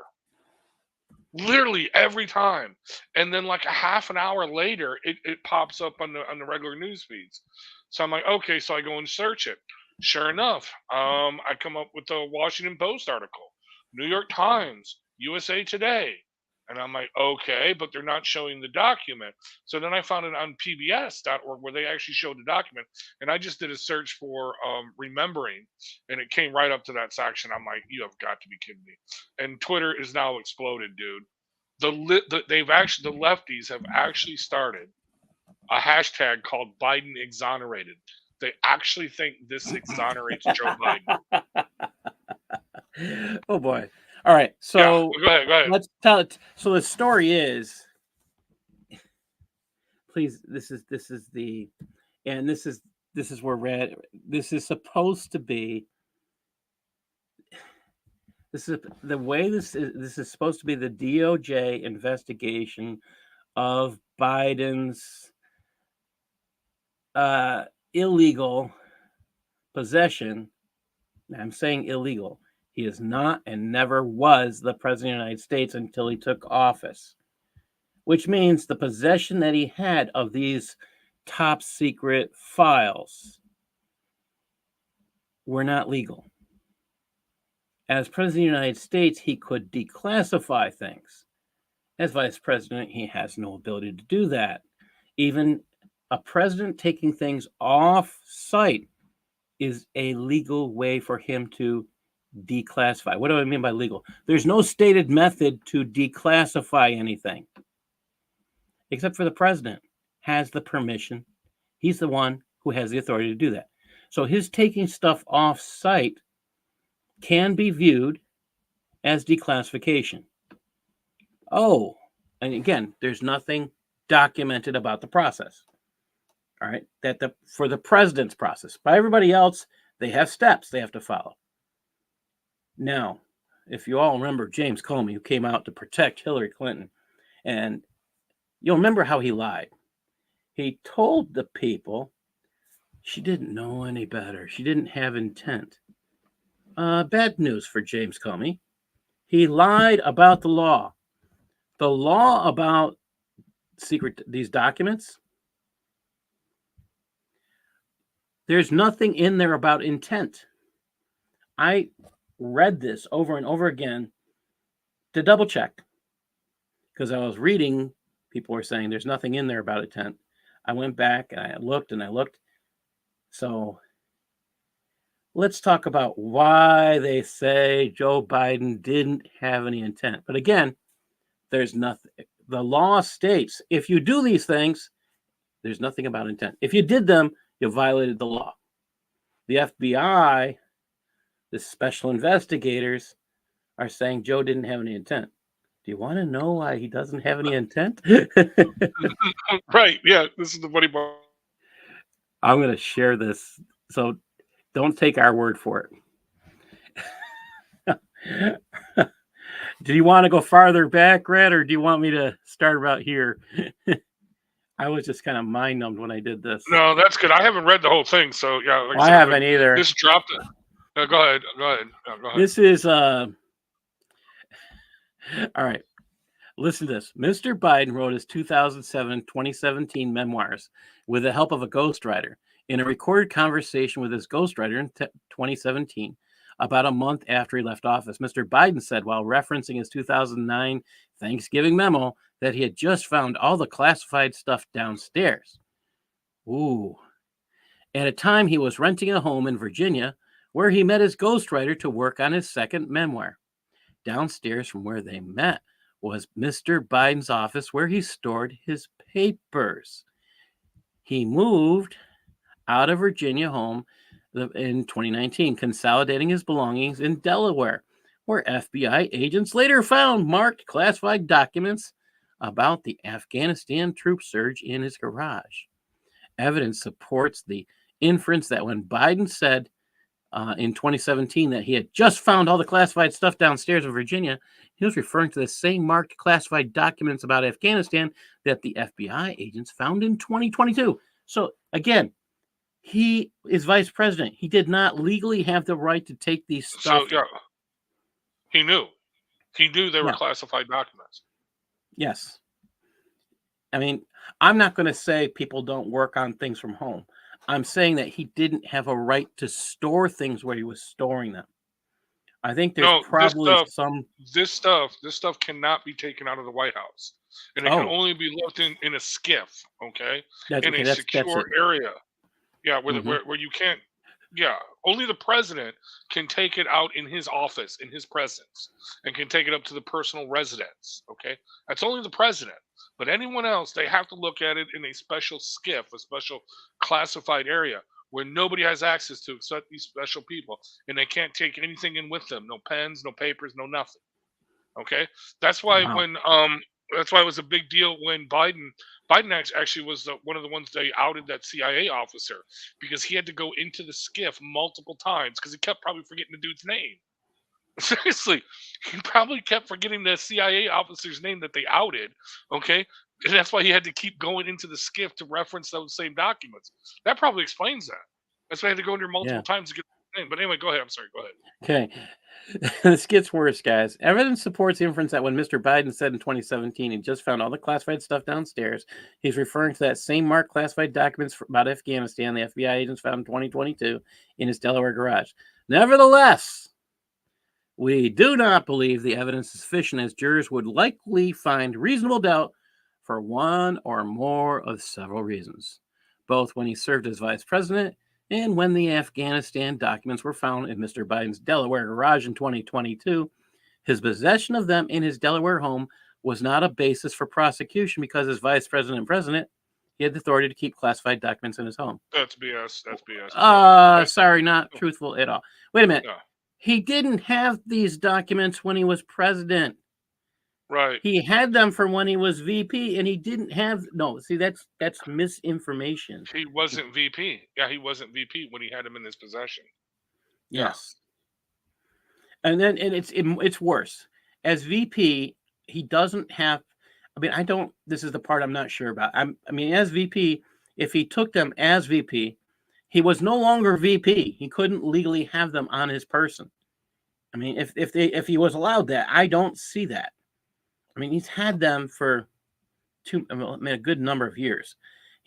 literally every time, and then like a half an hour later, it pops up on the regular news feeds. So I'm like, okay, so I go and search it. Sure enough, I come up with the Washington Post article, New York Times, USA Today. And I'm like, okay, but they're not showing the document. So then I found it on pbs.org where they actually showed the document. And I just did a search for remembering, and it came right up to that section. I'm like, you have got to be kidding me. And Twitter is now exploded, dude. The lefties have actually started a hashtag called Biden exonerated. They actually think this exonerates Joe Biden. Oh boy. All right. So yeah, go ahead. Let's tell it. So the story is, please, this is where this is supposed to be. This is the way this is supposed to be the DOJ investigation of Biden's illegal possession. I'm saying illegal. He is not and never was the president of the United States until he took office, which means the possession that he had of these top secret files were not legal. As president of the United States, he could declassify things. As vice president, he has no ability to do that. Even a president taking things off site is a legal way for him to declassify. What do I mean by legal? There's no stated method to declassify anything, except for the president has the permission. He's the one who has the authority to do that. So his taking stuff off site can be viewed as declassification. Oh, and again, there's nothing documented about the process. All right, for the president's process. By everybody else, they have steps they have to follow. Now, if you all remember James Comey, who came out to protect Hillary Clinton, and you'll remember how he lied. He told the people she didn't know any better. She didn't have intent. Bad news for James Comey. He lied about the law. The law about these documents, there's nothing in there about intent. I read this over and over again to double check because I was reading, people were saying there's nothing in there about intent. I went back and I looked. So let's talk about why they say Joe Biden didn't have any intent. But again, there's nothing. The law states if you do these things, there's nothing about intent. If you did them, you violated the law. The FBI, the special investigators, are saying Joe didn't have any intent. Do you want to know why he doesn't have any intent? Right. Yeah. This is the funny part. I'm going to share this. So don't take our word for it. Do you want to go farther back, Red, or do you want me to start about here? I was just kind of mind numbed when I did this. No, that's good. I haven't read the whole thing, so yeah. Like I haven't either. Just dropped it. Go ahead. This is all right. Listen to this. Mr. Biden wrote his 2017 memoirs with the help of a ghostwriter. In a recorded conversation with his ghostwriter in 2017, about a month after he left office, Mr. Biden said, while referencing his 2009 Thanksgiving memo, that he had just found all the classified stuff downstairs. Ooh. At a time, he was renting a home in Virginia, where he met his ghostwriter to work on his second memoir. Downstairs from where they met was Mr. Biden's office, where he stored his papers. He moved out of Virginia home in 2019, consolidating his belongings in Delaware, where FBI agents later found marked classified documents about the Afghanistan troop surge in his garage. Evidence supports the inference that when Biden said in 2017 that he had just found all the classified stuff downstairs in Virginia, he was referring to the same marked classified documents about Afghanistan that the FBI agents found in 2022. So again, he is vice president. He did not legally have the right to take these stuff. So yeah, he knew. He knew they were Yeah. classified documents. Yes. I mean, I'm not going to say people don't work on things from home. I'm saying that he didn't have a right to store things where he was storing them. I think there's No, probably some. this stuff cannot be taken out of the White House, and it can Oh, only be left in a skiff, okay, that's in okay. a That's secure it. area. Yeah, Mhm. where you can't. Yeah, only the president can take it out in his office, in his presence, and can take it up to the personal residence. Okay, that's only the president. But anyone else, they have to look at it in a special skiff, a special classified area where nobody has access to except these special people, and they can't take anything in with them. No pens, no papers, no nothing. Okay, that's why Wow. that's why it was a big deal when Biden actually was one of the ones they outed that CIA officer because he had to go into the skiff multiple times because he kept probably forgetting the dude's name. Seriously, he probably kept forgetting the CIA officer's name that they outed. Okay, and that's why he had to keep going into the skiff to reference those same documents. That probably explains that. That's why he had to go in there multiple Yeah. times to get the name. But anyway, go ahead. I'm sorry. Go ahead. Okay. This gets worse, guys. Evidence supports the inference that when Mr. Biden said in 2017 he just found all the classified stuff downstairs, he's referring to that same marked classified documents about Afghanistan the FBI agents found in 2022 in his Delaware garage. Nevertheless, we do not believe the evidence is sufficient, as jurors would likely find reasonable doubt for one or more of several reasons, both when he served as vice president and when the Afghanistan documents were found in Mr. Biden's Delaware garage in 2022. His possession of them in his Delaware home was not a basis for prosecution because as vice president and president, he had the authority to keep classified documents in his home. That's BS. That's BS. Sorry, not truthful at all. Wait a minute. Yeah. He didn't have these documents when he was president. Right. He had them from when he was VP, and he didn't have. No, see, that's misinformation. He wasn't VP. Yeah, he wasn't VP when he had him in his possession. Yes. And then it's worse. As VP, he doesn't have. I mean, I don't. This is the part I'm not sure about. As VP, if he took them as VP, he was no longer VP. He couldn't legally have them on his person. I mean, if he was allowed that, I don't see that. I mean, he's had them for a good number of years.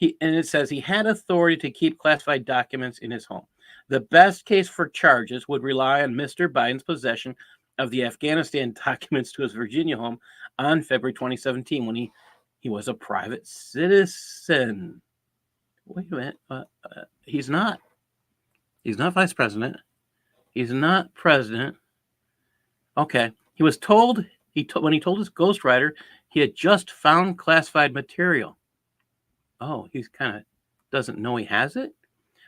And it says he had authority to keep classified documents in his home. The best case for charges would rely on Mr. Biden's possession of the Afghanistan documents to his Virginia home on February 2017 when he was a private citizen. Wait a minute. He's not. He's not vice president. He's not president. Okay. He was told when he told his ghostwriter he had just found classified material. Oh, he's kind of doesn't know he has it?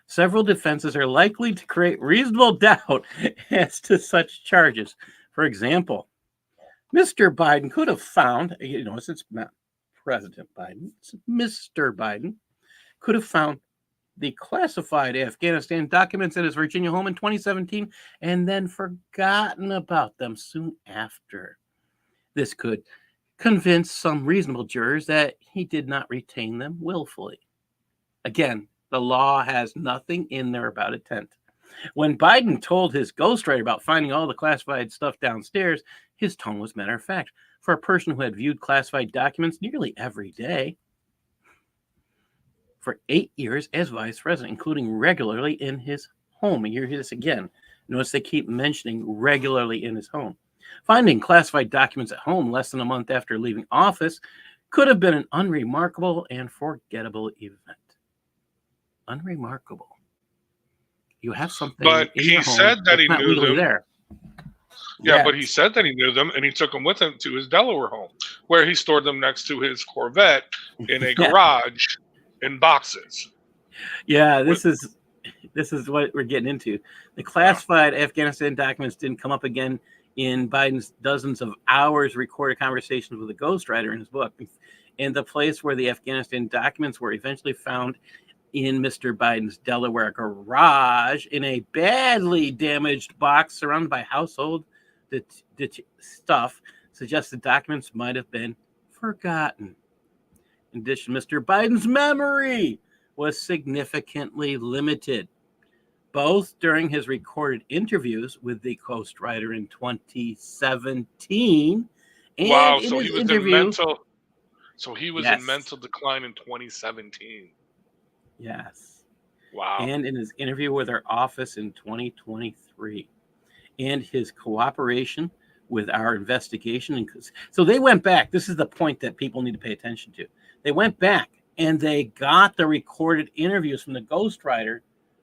Several defenses are likely to create reasonable doubt as to such charges. For example, Mr. Biden could have found, it's not President Biden, it's Mr. Biden, could have found the classified Afghanistan documents at his Virginia home in 2017 and then forgotten about them soon after. This could convince some reasonable jurors that he did not retain them willfully. Again, the law has nothing in there about intent. When Biden told his ghostwriter about finding all the classified stuff downstairs, his tone was matter of fact. For a person who had viewed classified documents nearly every day for 8 years as vice president, including regularly in his home. And you hear this again. Notice they keep mentioning regularly in his home. Finding classified documents at home less than a month after leaving office could have been an unremarkable and forgettable event. Unremarkable. You have something. But he said that he knew them. There. Yeah, but he said that he knew them, and he took them with him to his Delaware home, where he stored them next to his Corvette in a garage in boxes. Yeah, this is what we're getting into. The classified Afghanistan documents didn't come up again in Biden's dozens of hours recorded conversations with a ghostwriter in his book. And the place where the Afghanistan documents were eventually found in Mr. Biden's Delaware garage in a badly damaged box surrounded by household stuff suggests the documents might have been forgotten. In addition, Mr. Biden's memory was significantly limited, both during his recorded interviews with the ghostwriter in 2017 and Wow, in so his he was interview. in Yes. mental decline in 2017. Yes. Wow. And in his interview with our office in 2023. And his cooperation with our investigation. So they went back. This is the point that people need to pay attention to. They went back and they got the recorded interviews from the ghostwriter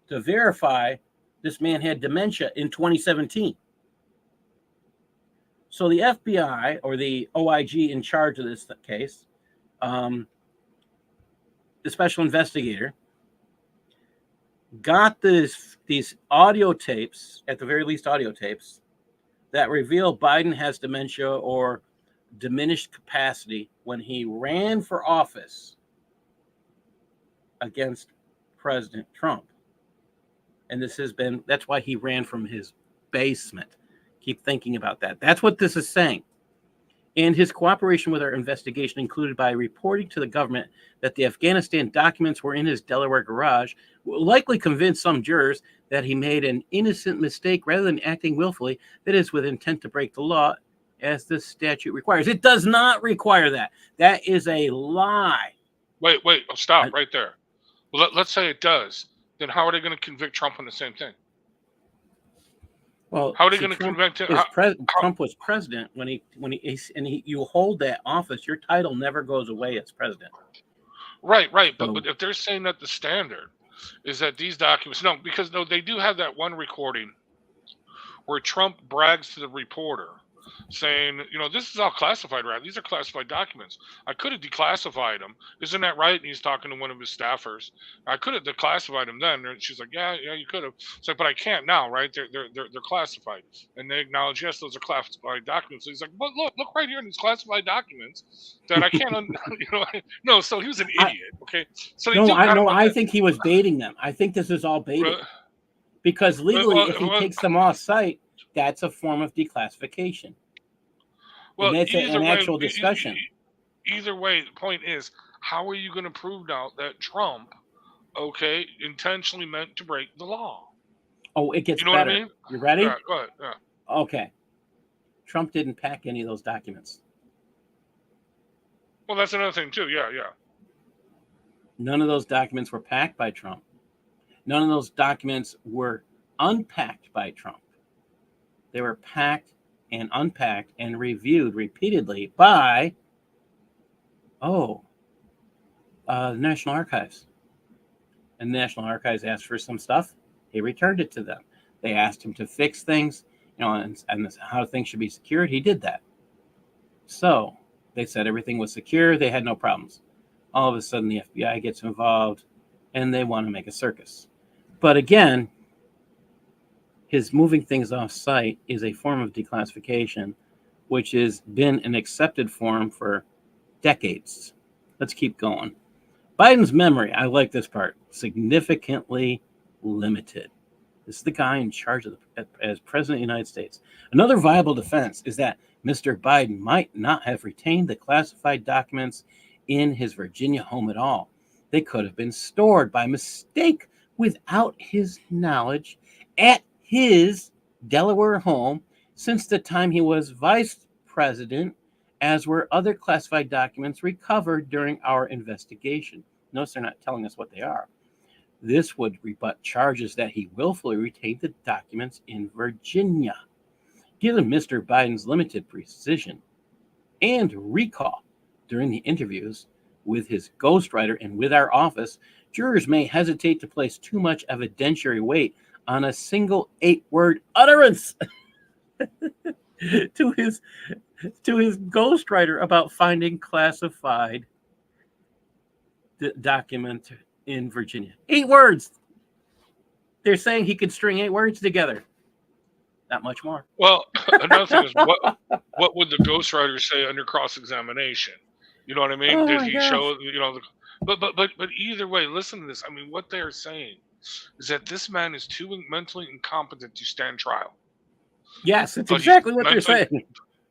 to verify this man had dementia in 2017. So the FBI, or the OIG in charge of this case, the special investigator, got these audio tapes, at the very least audio tapes, that reveal Biden has dementia or diminished capacity when he ran for office against President Trump. And that's why he ran from his basement. Keep thinking about that. That's what this is saying. And his cooperation with our investigation included by reporting to the government that the Afghanistan documents were in his Delaware garage will likely convince some jurors that he made an innocent mistake rather than acting willfully, that is, with intent to break the law, as the statute requires. It does not require that. That is a lie. Wait, stop right there. Well, let's say it does. Then how are they going to convict Trump on the same thing? Well, how are they going to convict him? Trump was president when you hold that office, your title never goes away as president. Right. But if they're saying that the standard is that these documents, because they do have that one recording where Trump brags to the reporter saying, this is all classified, right? These are classified documents. I could have declassified them. Isn't that right? And he's talking to one of his staffers. I could have declassified them then. And she's like, yeah, you could have. It's like, but I can't now, right? They're classified. And they acknowledge, yes, those are classified documents. So he's like, but look right here in these classified documents that I can't, no. So he was an idiot. Okay. So I think he was baiting them. I think this is all baiting. Because legally, if he takes them off site, that's a form of declassification. Well, and that's an actual discussion. Either way, the point is, how are you going to prove now that Trump, intentionally meant to break the law? Oh, it gets better. What I mean? You ready? Yeah, go ahead. Yeah. Okay. Trump didn't pack any of those documents. Well, that's another thing, too. Yeah. None of those documents were packed by Trump. None of those documents were unpacked by Trump. They were packed and unpacked and reviewed repeatedly by, the National Archives. And the National Archives asked for some stuff. He returned it to them. They asked him to fix things, and how things should be secured. He did that. So they said everything was secure. They had no problems. All of a sudden, the FBI gets involved, and they want to make a circus. But again, his moving things off site is a form of declassification, which has been an accepted form for decades. Let's keep going. Biden's memory, I like this part, significantly limited. This is the guy in charge as president of the United States. Another viable defense is that Mr. Biden might not have retained the classified documents in his Virginia home at all. They could have been stored by mistake without his knowledge at his Delaware home since the time he was vice president, as were other classified documents recovered during our investigation. Notice they're not telling us what they are. This would rebut charges that he willfully retained the documents in Virginia. Given Mr. Biden's limited precision and recall during the interviews with his ghostwriter and with our office, jurors may hesitate to place too much evidentiary weight on a single 8-word utterance to his ghostwriter about finding classified document in Virginia. 8 words. They're saying he could string 8 words together. Not much more. Well, another thing is, what would the ghostwriter say under cross-examination? You know what I mean? Oh, Did he show, but either way, listen to this. I mean, what they're saying is that this man is too mentally incompetent to stand trial. Yes, it's exactly what they're saying.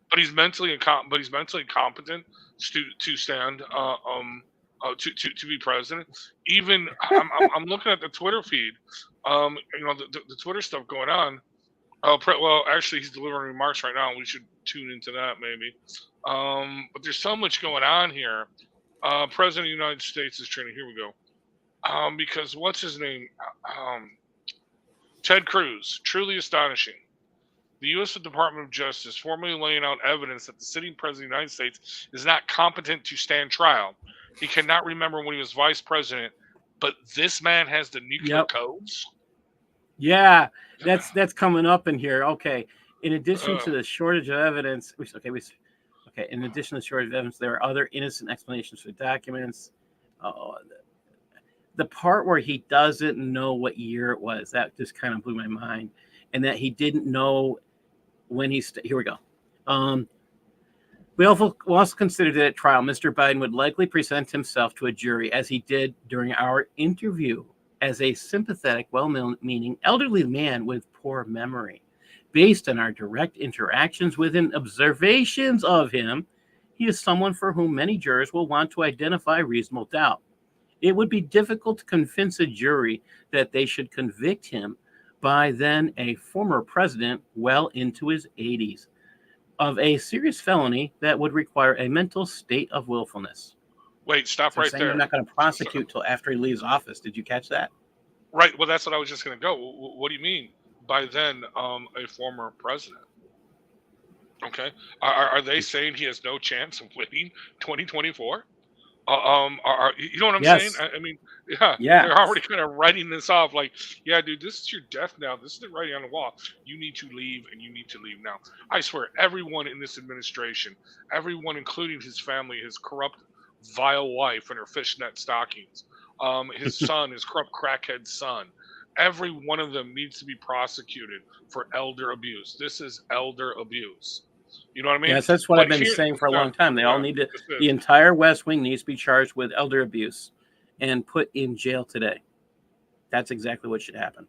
But he's mentally incompetent to stand to be president. Even I'm looking at the Twitter feed, the Twitter stuff going on. Well, actually, he's delivering remarks right now. We should tune into that maybe. But there's so much going on here. President of the United States is training. Here we go. Because what's his name? Ted Cruz. Truly astonishing. The U.S. Department of Justice formally laying out evidence that the sitting president of the United States is not competent to stand trial. He cannot remember when he was vice president, but this man has the nuclear codes. Yeah, that's coming up in here. Okay, in addition to the shortage of evidence, in addition to the shortage of evidence, there are other innocent explanations for documents. The part where he doesn't know what year it was, that just kind of blew my mind, and that he didn't know when here we go. We also considered that at trial, Mr. Biden would likely present himself to a jury, as he did during our interview, as a sympathetic, well-meaning elderly man with poor memory. Based on our direct interactions with and observations of him, he is someone for whom many jurors will want to identify reasonable doubt. It would be difficult to convince a jury that they should convict him, by then a former president well into his 80s, of a serious felony that would require a mental state of willfulness. Wait, stop right there. They're not going to prosecute till after he leaves office. Did you catch that? Right. Well, that's what I was just going to go. What do you mean by then a former president? Okay. Are they saying he has no chance of winning 2024? You know what I'm saying? I mean, yeah, they're already kind of writing this off like, yeah, dude, this is your death now. This is the writing on the wall. You need to leave, and you need to leave now. I swear, everyone in this administration, everyone, including his family, his corrupt, vile wife and her fishnet stockings, his son, his corrupt crackhead son, every one of them needs to be prosecuted for elder abuse. This is elder abuse. You know what I mean? Yes, that's what I've been saying for a long time. They all need to, the entire West Wing needs to be charged with elder abuse and put in jail today. That's exactly what should happen.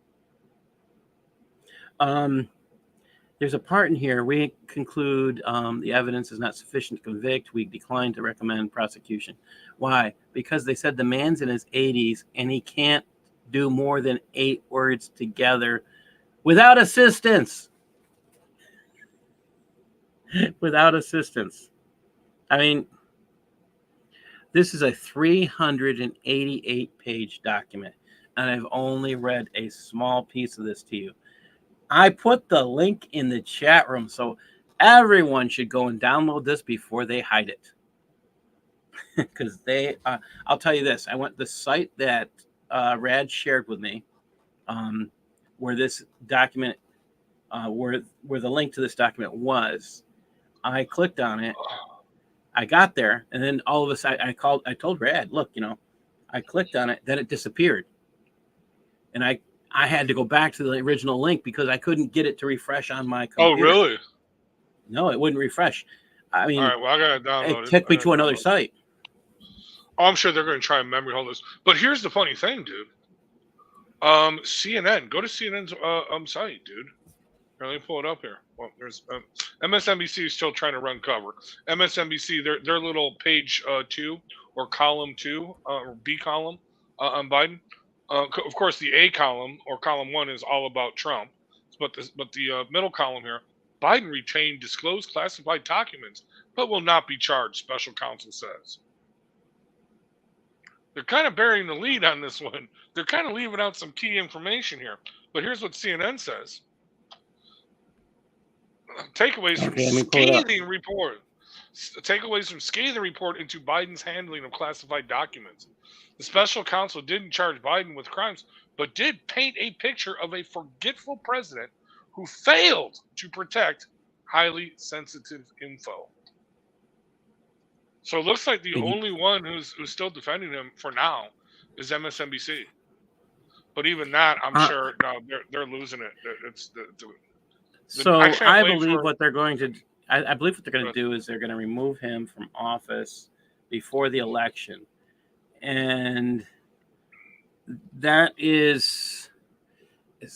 There's a part in here. We conclude the evidence is not sufficient to convict. We decline to recommend prosecution. Why? Because they said the man's in his 80s and he can't do more than 8 words together without assistance. Without assistance. I mean, this is a 388-page document, and I've only read a small piece of this to you. I put the link in the chat room, so everyone should go and download this before they hide it. Because I'll tell you this, I went to the site that Rad shared with me, where this document, where the link to this document was. I clicked on it. I got there, and then all of a sudden, I told Rad, look, I clicked on it, then it disappeared. And I had to go back to the original link because I couldn't get it to refresh on my computer. Oh, really? No, it wouldn't refresh. I mean, all right, well, I got to download it. It took me to another site. Oh, I'm sure they're going to try and memory hold this. But here's the funny thing, dude. CNN, go to CNN's site, dude. Here, let me pull it up here. Well, there's MSNBC is still trying to run cover. MSNBC, their little page 2 or column 2 or B column on Biden. Of course, the A column or column 1 is all about Trump. But the middle column here, Biden retained disclosed classified documents, but will not be charged, special counsel says. They're kind of burying the lead on this one. They're kind of leaving out some key information here. But here's what CNN says. Takeaways from scathing report. Takeaways from scathing report into Biden's handling of classified documents. The special counsel didn't charge Biden with crimes, but did paint a picture of a forgetful president who failed to protect highly sensitive info. So it looks like the only one who's still defending him for now is MSNBC. But even that, I'm sure, no, they're losing it. So I believe what they're going to. I believe what they're going to do is they're going to remove him from office before the election, and that is,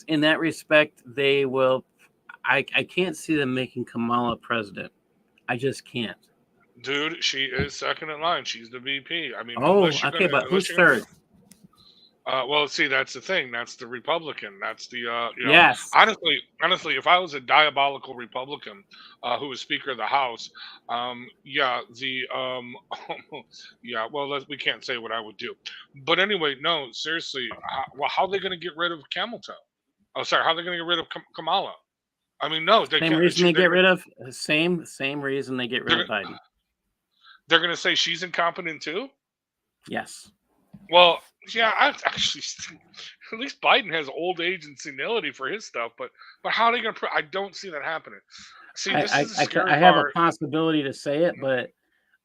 in that respect, they will. I can't see them making Kamala president. I just can't. Dude, she is second in line. She's the VP. I mean, Oh, okay, but who's third? Well, see, that's the thing. That's the Republican. That's the Yes. honestly, if I was a diabolical Republican who was Speaker of the House, yeah, yeah. Well, we can't say what I would do, but anyway, no, seriously. How are they going to get rid of Camel Toe? Oh, sorry. How are they going to get rid of Kamala? I mean, no, they Same can't. reason they get rid of same reason they get rid of Biden. They're going to say she's incompetent too. Yes. Well, yeah, I actually at least Biden has old age and senility for his stuff, but how are they going to? I don't see that happening. See, this is the scary I have part. a possibility to say it, but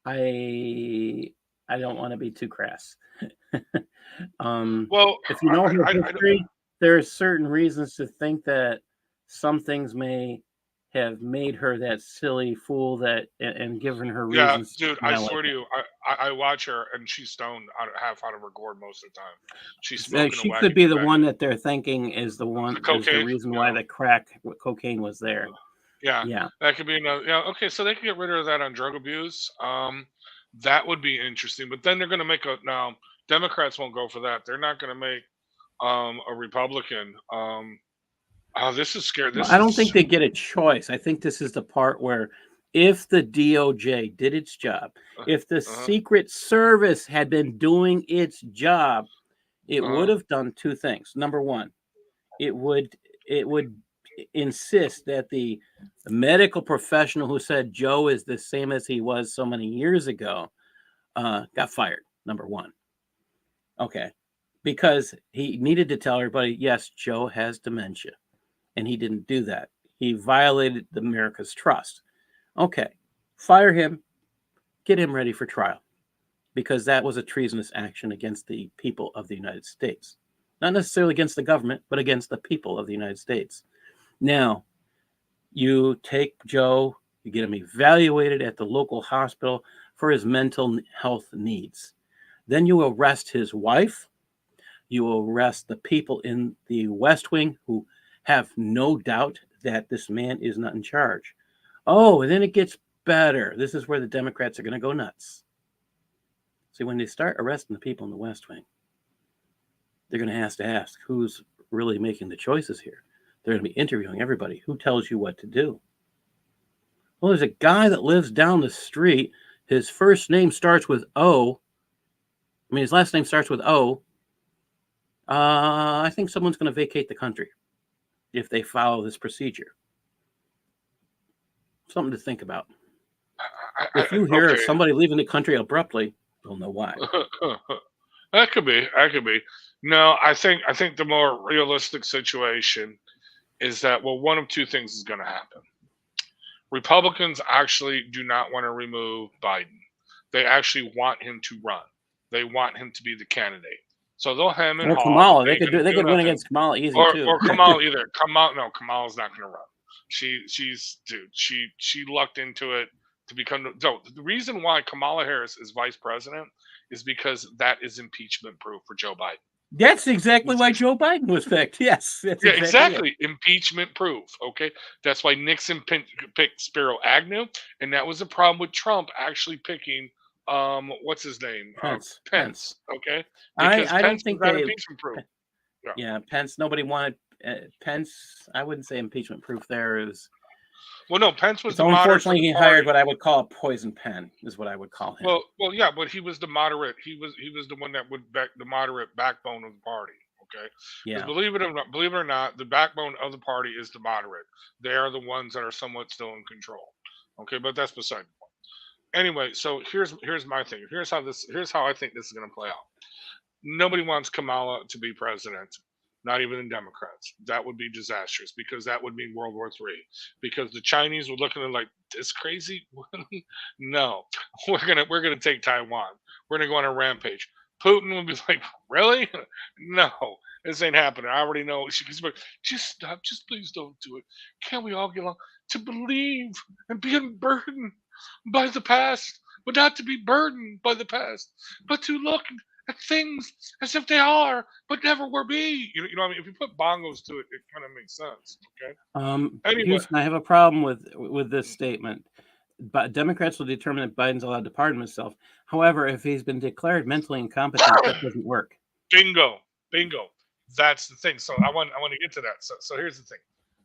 I don't want to be too crass. Well, if you know her history, there are certain reasons to think that some things may have made her that silly fool that and given her reasons. Yeah, dude, I swear to you, I watch her and she's stoned half out of her gourd most of the time. She's smoking. She could be the one that they're thinking is the one is the reason why the cocaine was there. Yeah, that could be another. Yeah, okay, so they can get rid of that on drug abuse. That would be interesting, but then they're going to make now. Democrats won't go for that. They're not going to make a Republican. This is scary. I don't think they get a choice. I think this is the part where if the DOJ did its job, if the Secret Service had been doing its job, it would have done two things. Number one, it would insist that the medical professional who said Joe is the same as he was so many years ago got fired. Number one. Okay. Because he needed to tell everybody, yes, Joe has dementia. And he didn't do that. He violated America's trust. Okay, fire him, get him ready for trial, because that was a treasonous action against the people of the United States. Not necessarily against the government, but against the people of the United States. Now, you take Joe, you get him evaluated at the local hospital for his mental health needs. Then you arrest his wife. You arrest the people in the West Wing who have no doubt that this man is not in charge. Oh, and then it gets better. This is where the Democrats are going to go nuts. See, when they start arresting the people in the West Wing, they're going to have to ask who's really making the choices here. They're going to be interviewing everybody. Who tells you what to do? Well, there's a guy that lives down the street. His first name starts with O. I mean, his last name starts with O. I think someone's going to vacate the country if they follow this procedure. Something to think about. If you hear of somebody leaving the country abruptly, you'll know why. That could be. No, I think the more realistic situation is that, well, one of two things is going to happen. Republicans actually do not want to remove Biden. They actually want him to run. They want him to be the candidate. So they'll have him in Kamala. They could win against Kamala easy too. Or Kamala either. Kamala's not going to run. She lucked into it to become. No, the reason why Kamala Harris is vice president is because that is impeachment proof for Joe Biden. That's exactly why Joe Biden was picked. Yes. Exactly. Impeachment proof. Okay. That's why Nixon picked Spiro Agnew. And that was the problem with Trump actually picking what's his name? Pence. Okay. Because I don't think they impeachment proof. Yeah, Pence. Nobody wanted Pence. I wouldn't say impeachment proof. There is. Well, no, Pence was the moderate. Unfortunately, he hired what I would call a poison pen. Is what I would call him. Well, yeah, but he was the moderate. He was the one that would back the moderate backbone of the party. Okay. Yeah. Believe it or not, the backbone of the party is the moderate. They are the ones that are somewhat still in control. Okay, but that's beside the point. Anyway, so here's my thing. Here's how I think this is going to play out. Nobody wants Kamala to be president. Not even the Democrats. That would be disastrous because that would mean World War III. Because the Chinese would look at it like, this crazy? No, we're gonna take Taiwan. We're gonna go on a rampage. Putin would be like, really? No, this ain't happening. I already know. She's like, just stop. Just please don't do it. Can't we all get along? To believe and be unburdened by the past, but not to be burdened by the past, but to look at things as if they are, but never were be. You know what I mean? If you put bongos to it, it kind of makes sense. Okay. Anyway. Houston, I have a problem with this statement. but Democrats will determine if Biden's allowed to pardon himself. However, if he's been declared mentally incompetent, that doesn't work. Bingo. That's the thing. So I want to get to that. So here's the thing.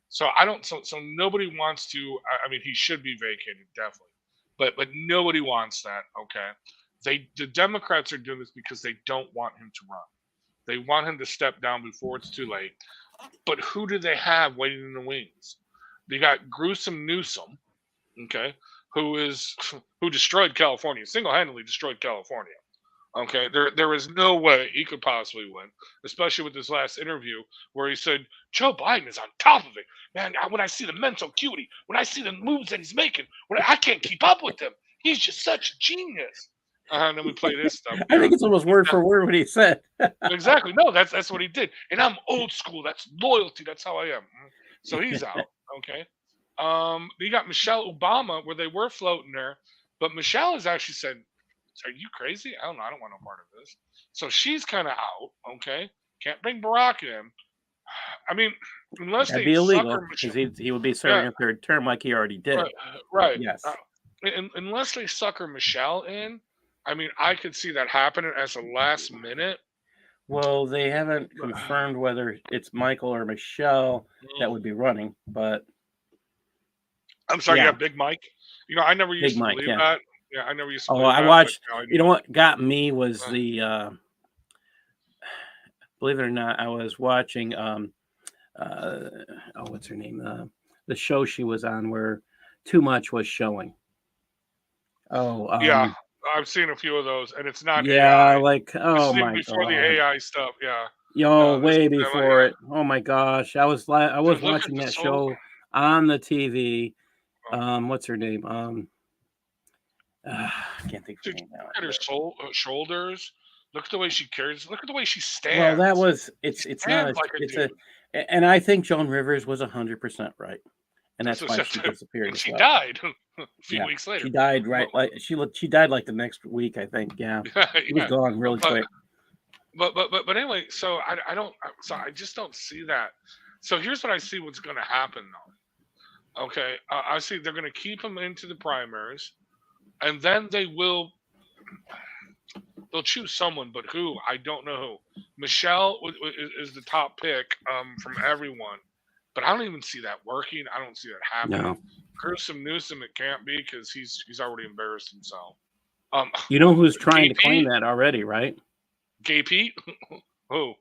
So I don't. So nobody wants to. I mean, he should be vacated, definitely. But nobody wants that. Okay. The Democrats are doing this because they don't want him to run. They want him to step down before it's too late. But who do they have waiting in the wings? They got Gruesome Newsom, okay, who destroyed California, single-handedly destroyed California. Okay, there is no way he could possibly win, especially with this last interview where he said Joe Biden is on top of it. Man, when I see the mental acuity, when I see the moves that he's making, I can't keep up with him. He's just such a genius. And then we play this stuff. I think it's almost word for word what he said. Exactly. No, that's what he did. And I'm old school. That's loyalty. That's how I am. So he's out. Okay. You got Michelle Obama, where they were floating there, but Michelle has actually said, "Are you crazy? I don't know. I don't want no part of this." So she's kind of out. Okay. Can't bring Barack in. I mean, unless That'd they be illegal sucker because Michelle. he would be serving a third term like he already did. Right. Yes. Unless they sucker Michelle in, I mean, I could see that happening as a last minute. Well, they haven't confirmed whether it's Michael or Michelle that would be running, but I'm sorry, yeah, Big Mike. You know, I never used to Mike, believe yeah. that. Yeah, I never used to oh, believe I that. watched. But, You know what got me was the believe it or not, I was watching what's her name? The show she was on where Too Much was showing. yeah, I've seen a few of those, and it's not yeah, AI. like This is even before the AI stuff. Yeah. Yo, way before it. Oh my gosh, I was watching that show on the TV. What's her name? I can't think of her name now. Look at her shoulders. Look at the way she carries. Look at the way she stands. Well, that was it's not like and I think Joan Rivers was 100% right, and that's why she disappeared. And she died a few weeks later. She died like she died like the next week, I think. Yeah, she was gone really quick. But anyway, so I don't. So I just don't see that. So here's what I see. What's going to happen though? Okay, I see they're going to keep him into the primaries, and then they'll choose someone, but who? I don't know who. Michelle is the top pick from everyone, but I don't even see that working. I don't see that happening. No. Gruesome Newsom, it can't be because he's already embarrassed himself. You know who's trying to claim that already, right? Gay Pete? Who?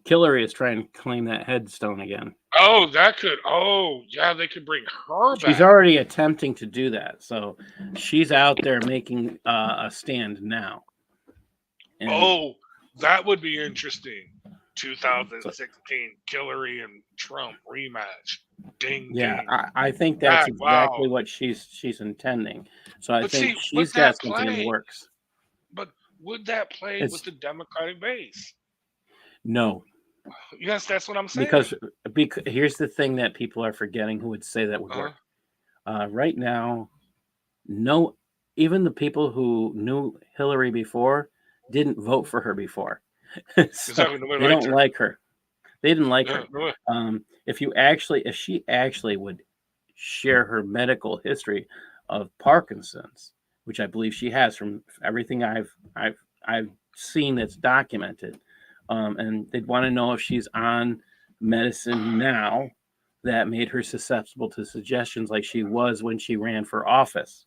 Hillary is trying to claim that headstone again. Oh, that could. Oh, yeah, they could bring her back. She's already attempting to do that, so she's out there making a stand now. And that would be interesting. 2016 Hillary and Trump rematch. Ding. Yeah, ding. I think that's exactly what she's intending. So I think she's got something in the works. But would that play with the Democratic base? No. Yes, that's what I'm saying. Because here's the thing that people are forgetting who would say that would work. Right now, even the people who knew Hillary before didn't vote for her before. So they don't like her. They didn't like her. If she actually would share her medical history of Parkinson's, which I believe she has from everything I've seen that's documented, and they'd want to know if she's on medicine now that made her susceptible to suggestions like she was when she ran for office.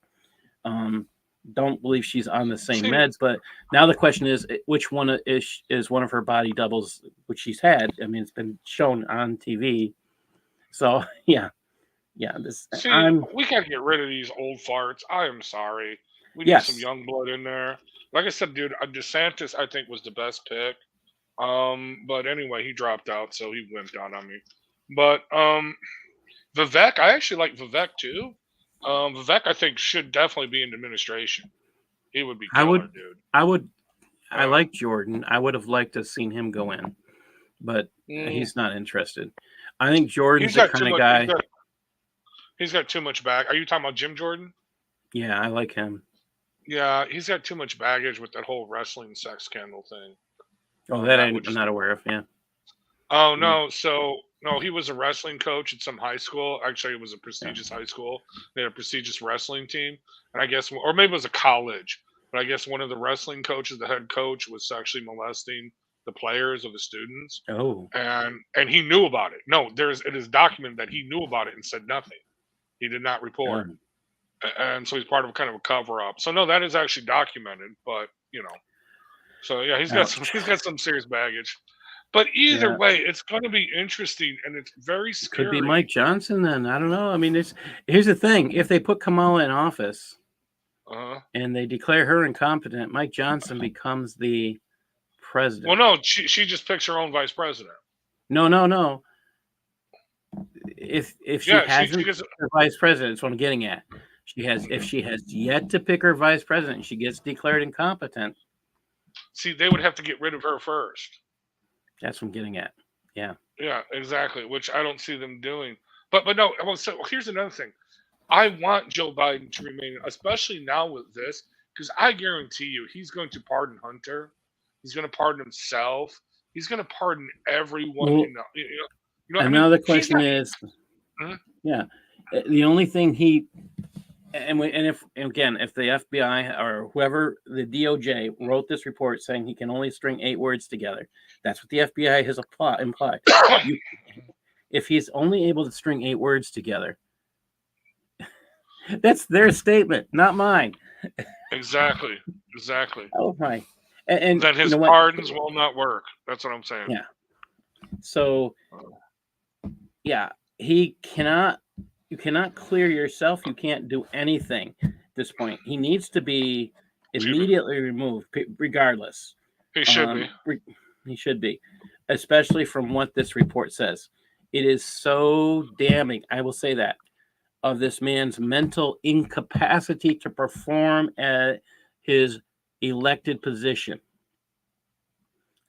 Don't believe she's on the same meds, but now the question is, which one is one of her body doubles, which she's had? I mean, it's been shown on TV. So yeah. We gotta get rid of these old farts. I am sorry. We need some young blood in there. Like I said, dude, DeSantis I think was the best pick. But anyway, he dropped out, so he wimped out on me. But Vivek, I actually like Vivek too. Vivek, I think, should definitely be in administration. He would be killer, dude. I like Jordan. I would have liked to have seen him go in, but he's not interested. I think Jordan's the kind of guy. He's got too much baggage. Are you talking about Jim Jordan? Yeah, I like him. Yeah, he's got too much baggage with that whole wrestling sex scandal thing. Oh, that I'm not aware of. Yeah. Oh no, so No, he was a wrestling coach at some high school. Actually, it was a prestigious high school. They had a prestigious wrestling team, and I guess, or maybe it was a college. But I guess one of the wrestling coaches, the head coach, was sexually molesting the players or the students, Oh, and he knew about it. No, it is documented that he knew about it and said nothing. He did not report, and so he's part of kind of a cover up. So no, that is actually documented. But so yeah, he's got some serious baggage. But either way, it's going to be interesting, and it's very scary. Could be Mike Johnson then. I don't know. I mean, here's the thing: if they put Kamala in office and they declare her incompetent, Mike Johnson becomes the president. Well, no, she just picks her own vice president. No. If she hasn't picked her vice president, that's what I'm getting at. If she has yet to pick her vice president, she gets declared incompetent. See, they would have to get rid of her first. That's what I'm getting at. Yeah. Yeah, exactly. Which I don't see them doing. But no. Well, so here's another thing. I want Joe Biden to remain, especially now with this, because I guarantee you, he's going to pardon Hunter. He's going to pardon himself. He's going to pardon everyone. Well, another question is, the only thing if the FBI or whoever, the DOJ, wrote this report saying he can only string 8 words together, that's what the FBI has implied. If he's only able to string 8 words together, that's their statement, not mine. Exactly. Oh my! And then his pardons will not work. That's what I'm saying. Yeah. So, yeah, he cannot. You cannot clear yourself. You can't do anything at this point. He needs to be immediately removed, regardless. He should be. He should be, especially from what this report says. It is so damning, I will say that, of this man's mental incapacity to perform at his elected position,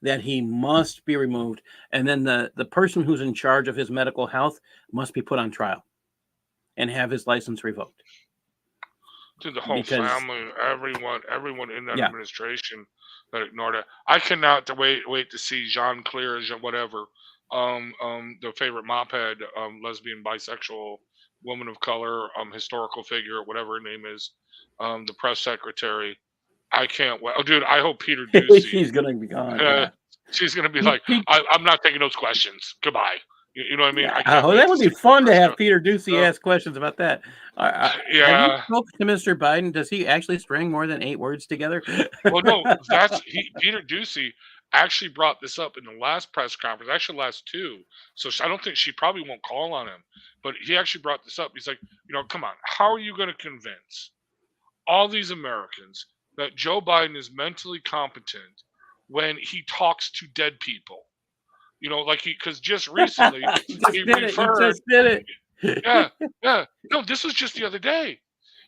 that he must be removed. And then the person who's in charge of his medical health must be put on trial and have his license revoked. To the whole family, everyone in that administration that ignored it. I cannot wait to see Jean Claire, whatever, the favorite mophead, lesbian, bisexual, woman of color, historical figure, whatever her name is, the press secretary. I can't wait. Oh, dude, I hope Peter Ducey. She's gonna be gone. She's gonna be like, I'm not taking those questions. Goodbye. You know what I mean? That would be fun to have Peter Ducey ask questions about that. Have you spoken to Mr. Biden? Does he actually string more than 8 words together? Well, no, Peter Ducey actually brought this up in the last press conference, actually last 2. So I don't think she probably won't call on him, but he actually brought this up. He's like, come on, how are you going to convince all these Americans that Joe Biden is mentally competent when he talks to dead people? Because just recently he just did it. Yeah. No, this was just the other day.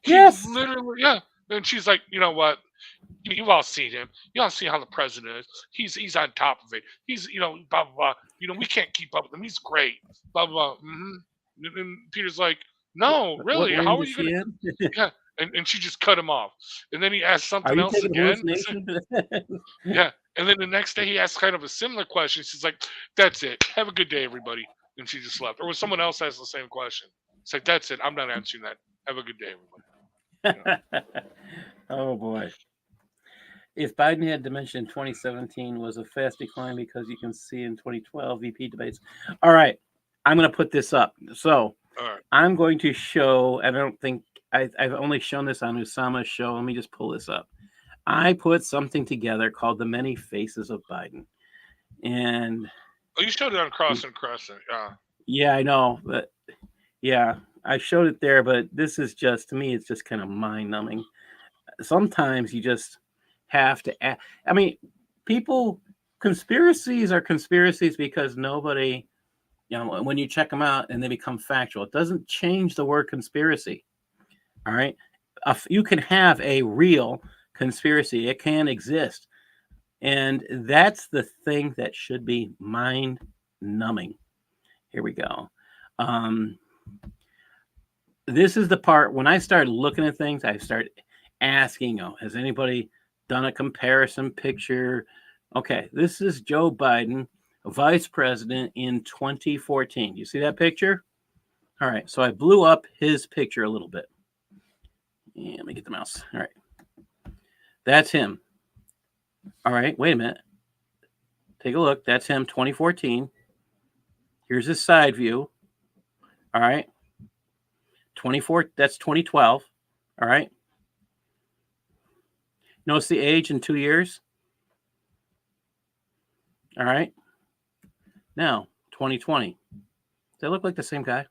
Yes. Literally, yeah. And she's like, you know what? You all seen him. You all see how the president is. He's on top of it. He's, blah, blah, blah. We can't keep up with him. He's great. Blah, blah, blah. Mm-hmm. And Peter's like, no, really? How are you going to? Yeah. And she just cut him off. And then he asked something else again. Yeah. And then the next day he asked kind of a similar question. She's like, that's it. Have a good day, everybody. And she just left. Or when someone else asked the same question, it's like, that's it. I'm not answering that. Have a good day, everybody. Oh, boy. If Biden had dementia in 2017 was a fast decline because you can see in 2012 VP debates. All right. I'm going to put this up. So I'm going to show, I don't think, I've only shown this on Usama's show. Let me just pull this up. I put something together called The Many Faces of Biden. And you showed it on Cross and Crescent, yeah. Yeah, I know. But yeah, I showed it there, but this is just, to me, it's just kind of mind-numbing. Sometimes you just have to conspiracies are conspiracies because nobody, when you check them out and they become factual, it doesn't change the word conspiracy. All right. You can have a real conspiracy. It can exist. And that's the thing that should be mind numbing. Here we go. This is the part when I started looking at things, I started asking, has anybody done a comparison picture? Okay, this is Joe Biden vice president in 2014. You see that picture? All right, so I blew up his picture a little bit. Yeah, let me get the mouse. All right. That's him. All right, wait a minute. Take a look. That's him, 2014. Here's his side view. All right. 24, that's 2012. All right. Notice the age in 2 years. All right. Now, 2020. Does that look like the same guy?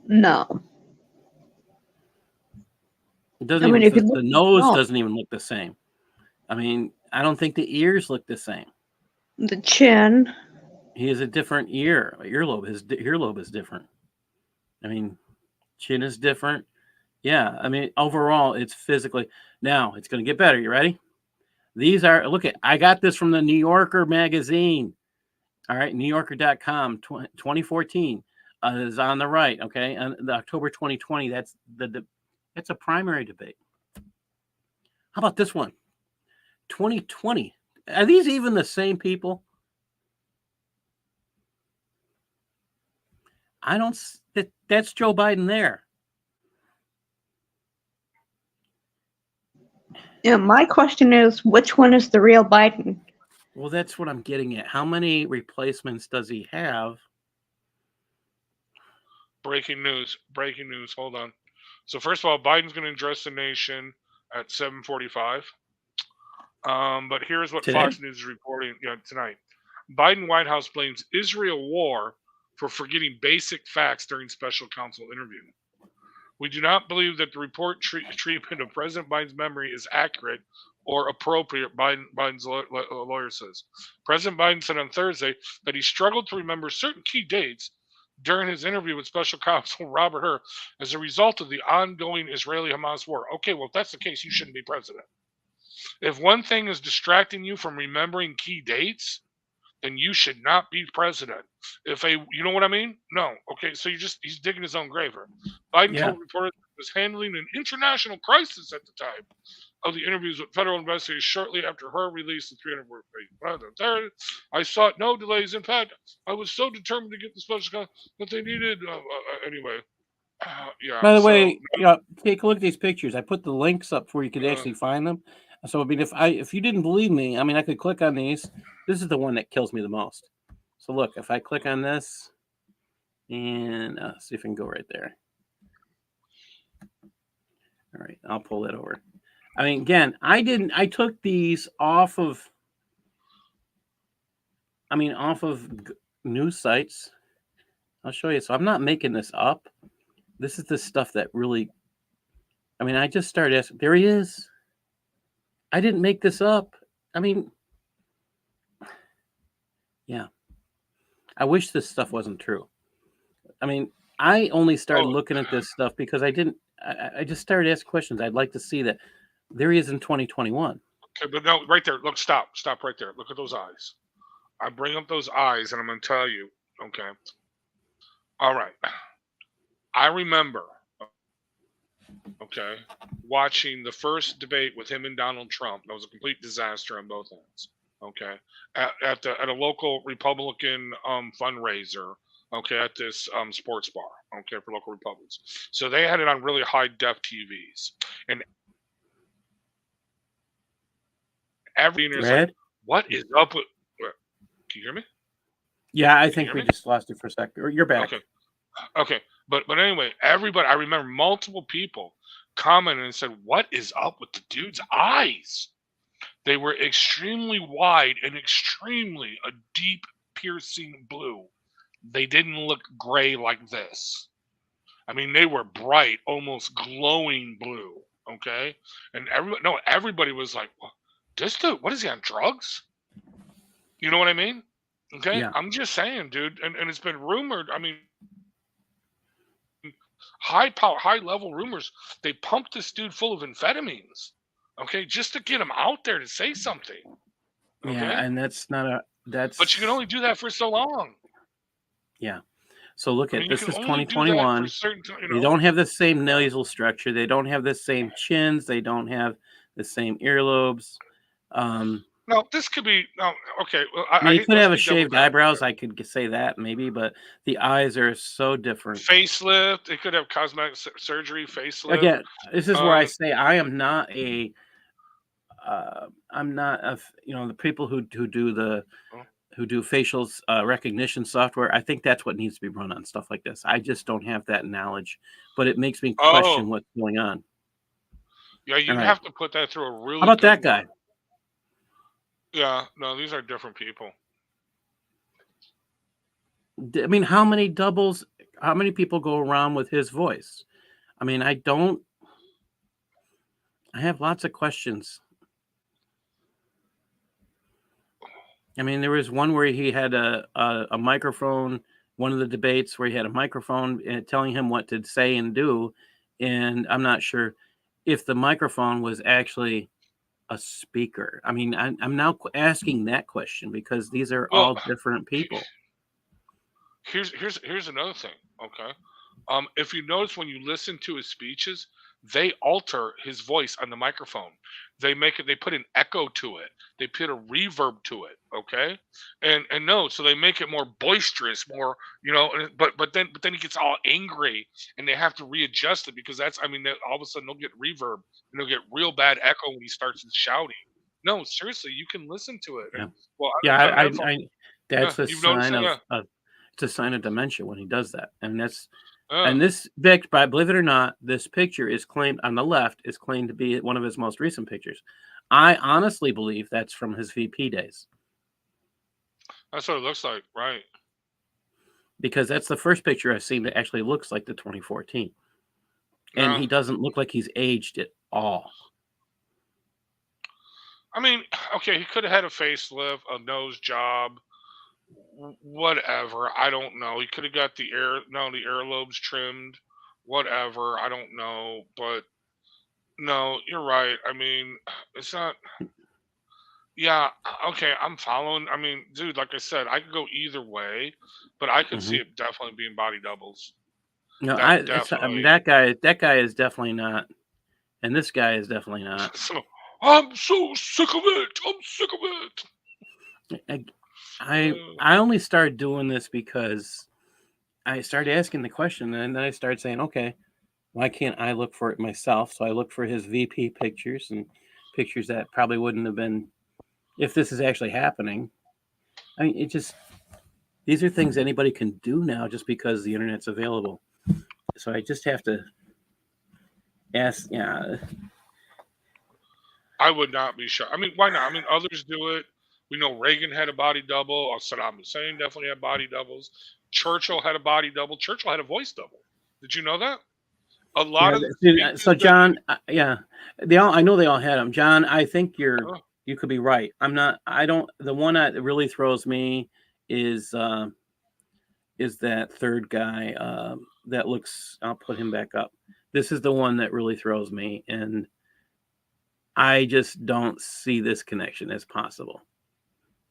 No. It doesn't I mean, even, if you the look, nose no, doesn't even look the same. I mean, I don't think the ears look the same. the chin. He has a different earlobe. His earlobe is different. I mean, chin is different. Yeah, I mean, overall, it's physically. Now, it's going to get better. You ready? These are, look at, I got this from the New Yorker magazine. All right, NewYorker.com, 2014 is on the right. Okay, and the October 2020. That's that's a primary debate. How about this one? 2020. Are these even the same people? I don't. That's Joe Biden there. Yeah, my question is, which one is the real Biden? Well, that's what I'm getting at. How many replacements does he have? Breaking news. Breaking news. Hold on. So first of all, Biden's going to address the nation at 7:45. But here's what Today? Fox News is reporting tonight. Biden White House blames Israel war for forgetting basic facts during special counsel interview. We do not believe that the report treatment of President Biden's memory is accurate or appropriate, Biden's lawyer says. President Biden said on Thursday that he struggled to remember certain key dates during his interview with special counsel Robert Hur as a result of the ongoing Israeli-Hamas war. Okay, well, if that's the case, you shouldn't be president. If one thing is distracting you from remembering key dates, then you should not be president. You know what I mean? No. Okay, so he's digging his own grave. Biden told reporters he was handling an international crisis at the time of the interviews with federal investigators shortly after her release the 300-word page. I sought no delays. In fact, I was so determined to get the special that they needed. Anyway. Yeah. By the way, take a look at these pictures. I put the links up where you could actually find them. So I mean, if you didn't believe me, I mean, I could click on these. This is the one that kills me the most. So look, if I click on this, and see if I can go right there. All right, I'll pull that over. I mean, again, I took these off of news sites. I'll show you. So I'm not making this up. This is the stuff that really, I mean, I just started asking. There he is. I didn't make this up. I mean, yeah. I wish this stuff wasn't true. I mean, I only started looking at this stuff because I just started asking questions. I'd like to see that. There he is in 2021. Okay, but no, right there. Look, stop right there. Look at those eyes. I bring up those eyes and I'm going to tell you, okay? All right. I remember, okay, watching the first debate with him and Donald Trump. That was a complete disaster on both ends. Okay, at a local Republican fundraiser. Okay, at this sports bar. Okay, for local Republicans. So they had it on really high def TVs, and everyone is like, "What is up with?" Can you hear me? Yeah, I think we just lost you for a second. You're back. Okay. But anyway, everybody, I remember multiple people commented and said, "What is up with the dude's eyes? They were extremely wide and extremely a deep, piercing blue. They didn't look gray like this. I mean, they were bright, almost glowing blue. Okay, and everybody was like, "This dude, what is he on drugs?" You know what I mean? Okay, yeah. I'm just saying, dude, and it's been rumored. I mean, high level rumors. They pumped this dude full of amphetamines, okay, just to get him out there to say something. Okay? Yeah, and that's. But you can only do that for so long. Yeah. So look at this is 2021. They don't have the same nasal structure. They don't have the same chins. They don't have the same earlobes. No, this could be no. Okay, well, I mean, he could let's have a be devil's shaved eyebrows. I could say that maybe, but the eyes are so different. facelift. It could have cosmetic surgery, facelift. Again, this is where I Um, say I am not a. I'm not a. The people who do the oh, who do facial recognition software. I think that's what needs to be run on stuff like this. I just don't have that knowledge, but it makes me question oh, what's going on. yeah, All you'd right, have to put that through a how really about good that guy? one. Yeah, no, these are different people. I mean, how many doubles? How many people go around with his voice? I mean, I don't. I have lots of questions. I mean, there was one where he had a microphone, one of the debates where he had a microphone telling him what to say and do. And I'm not sure if the microphone was actually a speaker. I mean, I'm now asking that question because these are Well, all different people. here's another thing. Okay, if you notice when you listen to his speeches, they alter his voice on the microphone. They put an echo to it. They put a reverb to it. Okay, and no, so they make it more boisterous, more but then he gets all angry, and they have to readjust it because that's I mean all of a sudden they'll get reverb and they'll get real bad echo when he starts shouting. No, seriously, you can listen to it. Yeah, And well, yeah. I don't know. That's a You've noticed sign that, yeah. of it's a sign of dementia when he does that, and that's Yeah. and this Vic, but believe it or not, this picture is claimed on the left is claimed to be one of his most recent pictures. I honestly believe that's from his VP days That's what it looks like, right? because that's the first picture I've seen that actually looks like the 2014, and Yeah. he doesn't look like he's aged at all. I mean, okay, he could have had a facelift, a nose job, whatever. I don't know. He could have got the earlobes trimmed, whatever. I don't know, but no, you're right. I mean, it's not. Yeah, okay, I'm following. I mean, dude, like I said, I could go either way, but I could see Hmm. it definitely being body doubles. No, That I mean, definitely. that guy is definitely not, and this guy is definitely not. So I'm so sick of it. I'm sick of it. I I, Uh, I only started doing this because I started asking the question, and then I started saying, okay, why can't I look for it myself? So I looked for his VP pictures and pictures that probably wouldn't have been if this is actually happening. I mean, these are things anybody can do now just because the internet's available. So I just have to ask. Yeah, I would not be shocked. I mean, why not? I mean, others do it. We know Reagan had a body double. Saddam Hussein definitely had body doubles. Churchill had a body double. Churchill had a voice double. Did you know that? A lot yeah. of the So speeches that John, yeah, they all. I know they all had them. John, I think uh, you could be right. I'm not. I don't. The one that really throws me is that third guy that looks. I'll put him back up. This is the one that really throws me, and I just don't see this connection as possible.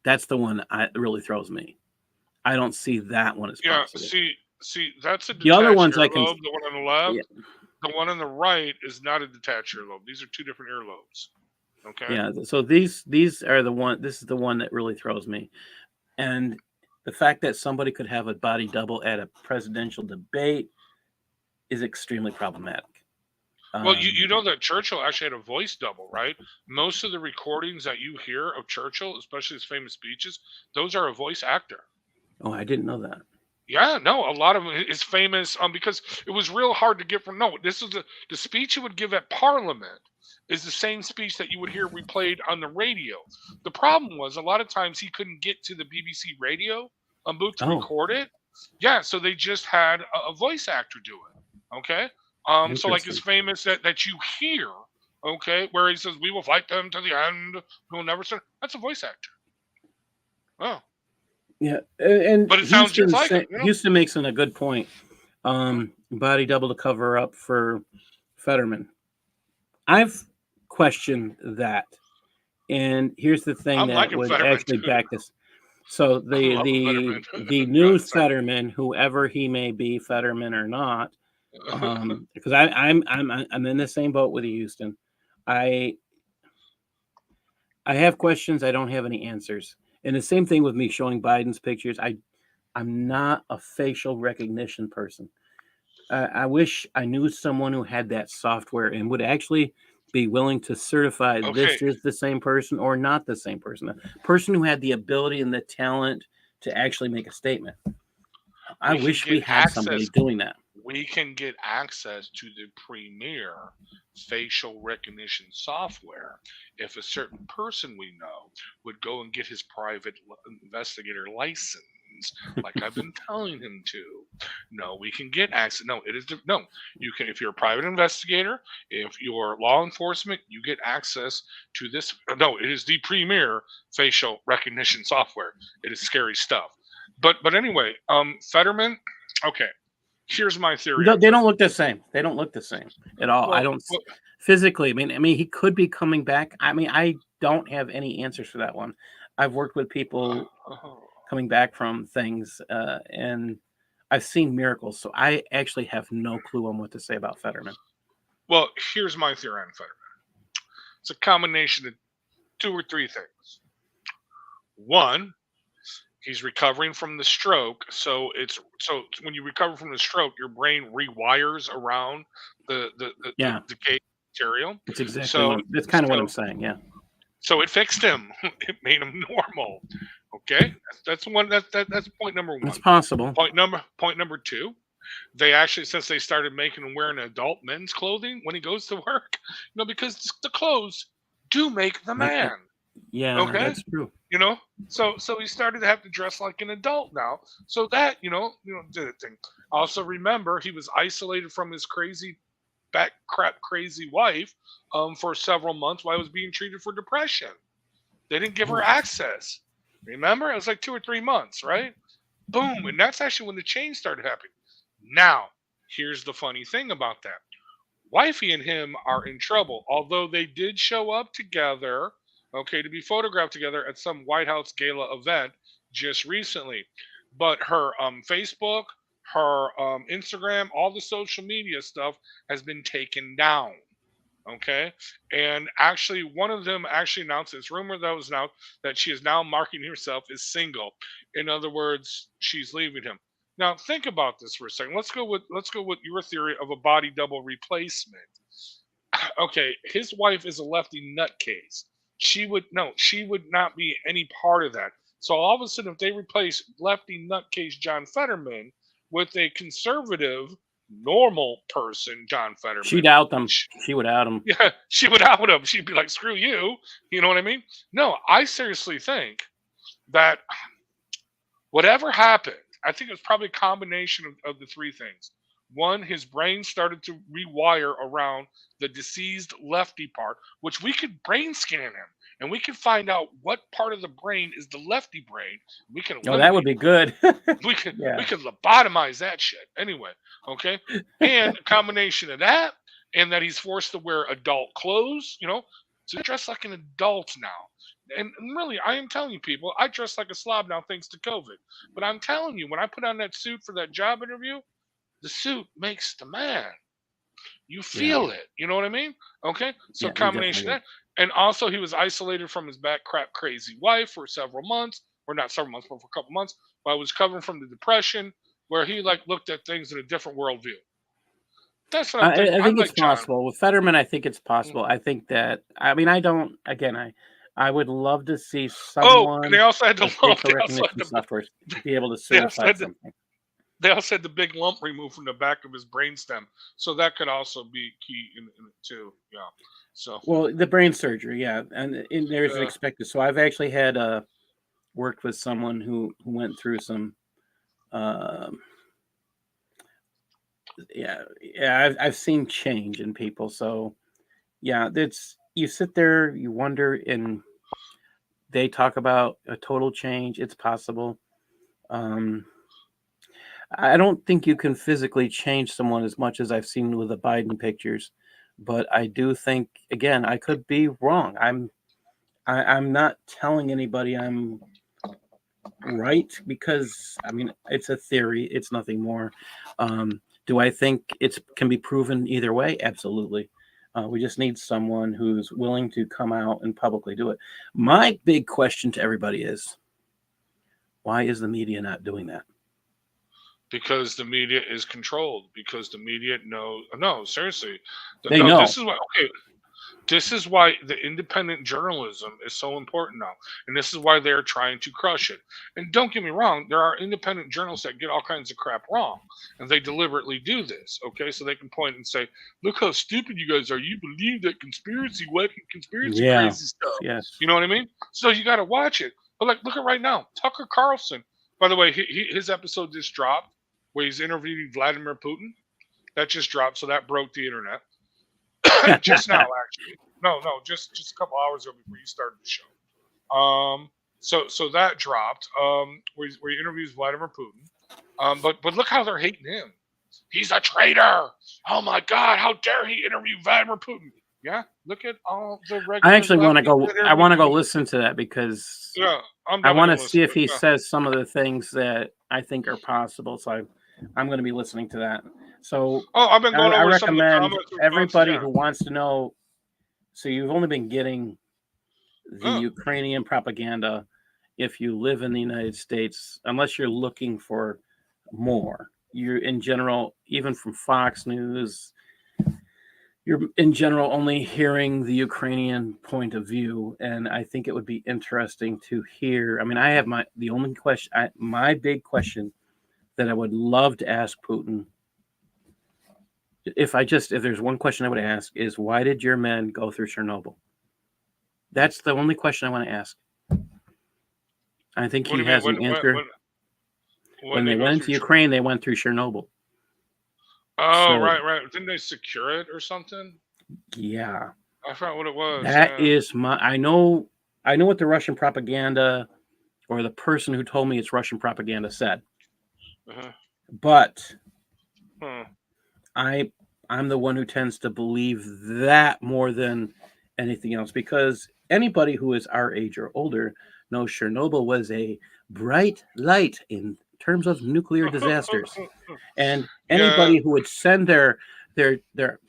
That's the one that really throws me. I don't see that one as yeah, possible. see, that's a The other detached ones I can. earlobe. The one on the Yeah, left, the one on the right is not a detached earlobe. These are two different earlobes. Okay. yeah. So these are the one. This is the one that really throws me, and the fact that somebody could have a body double at a presidential debate is extremely problematic. Well, you Um, know that Churchill actually had a voice double, right? Most of the recordings that you hear of Churchill, especially his famous speeches, those are a voice actor. oh, I didn't know that. Yeah, no, a lot of it is famous because it was real hard to get from. No, this is the speech he would give at Parliament is the same speech that you would hear replayed on the radio. The problem was a lot of times he couldn't get to the BBC radio booth to Oh, record it. Yeah, so they just had a voice actor do it. Okay, so like it's interesting. famous that you hear. Okay, where he says, "We will fight them to the end. We will never surrender." That's a voice actor. Oh, Yeah, and but it sounds just like him. Houston makes a good point. Body double to cover up for Fetterman. I've questioned that, and here's the thing I'm that liking would Fetterman actually too. back this. So I the love the Fetterman. the Go new ahead, sorry. Fetterman, whoever he may be, Fetterman or not, because I'm in the same boat with you, Houston. I I have questions. I don't have any answers. And the same thing with me showing Biden's pictures. I'm not a facial recognition person. I wish I knew someone who had that software and would actually be willing to certify Okay, this is the same person or not the same person. A person who had the ability and the talent to actually make a statement. I we can wish we get had somebody access. doing that. We can get access to the premier facial recognition software if a certain person we know would go and get his private investigator license, like I've been telling him to. No, we can get access. No, it is no. You can, if you're a private investigator, if you're law enforcement, you get access to this. No, it is the premier facial recognition software. It is scary stuff. But anyway, Fetterman. Okay, here's my theory. They don't look the same. They don't look the same at all. I Well, don't physically. I mean, he could be coming back. I mean, I don't have any answers for that one. I've worked with people coming back from things, and I've seen miracles. So I actually have no clue on what to say about Fetterman. well, here's my theory on Fetterman. It's a combination of 2 or 3 things. One, he's recovering from the stroke, so when you recover from the stroke, your brain rewires around the Yeah, decayed material. it's exactly So that's kind of what so I'm saying. Yeah, so it fixed him. It made him normal. Okay, that's one. That's point number it's one. possible. Point number 2. They actually, since they started making him wearing adult men's clothing when he goes to work, because the clothes do make the man. Yeah, Okay, that's true. so he started to have to dress like an adult now. So that did a thing. Also, remember, he was isolated from his crazy wife for several months while he was being treated for depression. They didn't give her access. Remember, it was like 2 or 3 months, right? Boom, and that's actually when the change started happening. Now, here's the funny thing about that. Wifey and him are in trouble, although they did show up together, okay, to be photographed together at some White House gala event just recently. But her Facebook, her Instagram, all the social media stuff has been taken down. Okay, and actually, one of them actually announced this rumor that was announced that she is now marking herself as single. In other words, she's leaving him. Now, think about this for a second. Let's go with your theory of a body double replacement. Okay, his wife is a lefty nutcase. She would not be any part of that. So all of a sudden, if they replace lefty nutcase John Fetterman with a conservative, normal person, John Fetterman, She'd out them. She would out him. yeah, she would out him. She'd be like, "Screw you." You know what I mean? No, I seriously think that whatever happened, I think it was probably a combination of the 3 things. One, his brain started to rewire around the deceased lefty part, which we could brain scan him and we can find out what part of the brain is the lefty brain. We can Oh, that would be good. we can Yeah. we can lobotomize that shit. Anyway, okay? And a combination of that and that he's forced to wear adult clothes, to dress like an adult now. And really, I am telling you, people, I dress like a slob now thanks to COVID. But I'm telling you, when I put on that suit for that job interview, the suit makes the man. You feel it. You know what I mean? Okay. So Yeah, combination of that. And also he was isolated from his back crap crazy wife for several months, or not several months, but for a couple months, while he was covering from the depression, where he looked at things in a different worldview. That's what I'm thinking. I think it's John. possible with Fetterman. I think it's possible. I think that. I mean, I don't. Again, I would love to see someone. And they also had the with lump. facial recognition software to be able to certify something. They also had the big lump removed from the back of his brainstem, so that could also be key in it too. Yeah. So. Well, the brain surgery, yeah, and there's an expected. So I've actually had worked with someone who went through some. I've seen change in people. So, yeah, you sit there, you wonder, and they talk about a total change. It's possible. I don't think you can physically change someone as much as I've seen with the Biden pictures, but I do think, again, I could be wrong. I'm not telling anybody I'm right because, I mean, it's a theory. It's nothing more. Do I think it can be proven either way? Absolutely. We just need someone who's willing to come out and publicly do it. My big question to everybody is, why is the media not doing that? Because the media is controlled. Because the media knows. No, seriously. They No, know. this is why. Okay, this is why the independent journalism is so important now, and this is why they're trying to crush it. And don't get me wrong, there are independent journalists that get all kinds of crap wrong, and they deliberately do this. Okay, so they can point and say, "Look how stupid you guys are! You believe that conspiracy, wacky conspiracy, Yeah. crazy stuff." Yes. You know what I mean? So you got to watch it. But like, look at right now, Tucker Carlson. By the way, his episode just dropped where he's interviewing Vladimir Putin. That just dropped, so that broke the internet. Just now, actually. No, just a couple hours ago before you started the show. So that dropped. Where he interviews Vladimir Putin. But look how they're hating him. He's a traitor. Oh my God! How dare he interview Vladimir Putin? Yeah, look at all the regular. I actually want to go. I want to go Putin. listen to that because Yeah, I want to to see if he says some of the things that I think are possible. So I'm going to be listening to that. So I've been going I over some of the recommend comments. everybody who wants to know. So you've only been getting the Ukrainian propaganda if you live in the United States, unless you're looking for more. You're in general, even from Fox News, you're in general only hearing the Ukrainian point of view. And I think it would be interesting to hear. I mean, I have my big question that I would love to ask Putin. If there's one question I would ask is, why did your men go through Chernobyl? That's the only question I want to ask. I think he has an answer. When they went into Ukraine, they went through Chernobyl. Oh, right. Didn't they secure it or something? Yeah. I forgot what it was. That is I know what the Russian propaganda or the person who told me it's Russian propaganda said. But I'm the one who tends to believe that more than anything else, because anybody who is our age or older knows Chernobyl was a bright light in terms of nuclear disasters. And anybody who would send their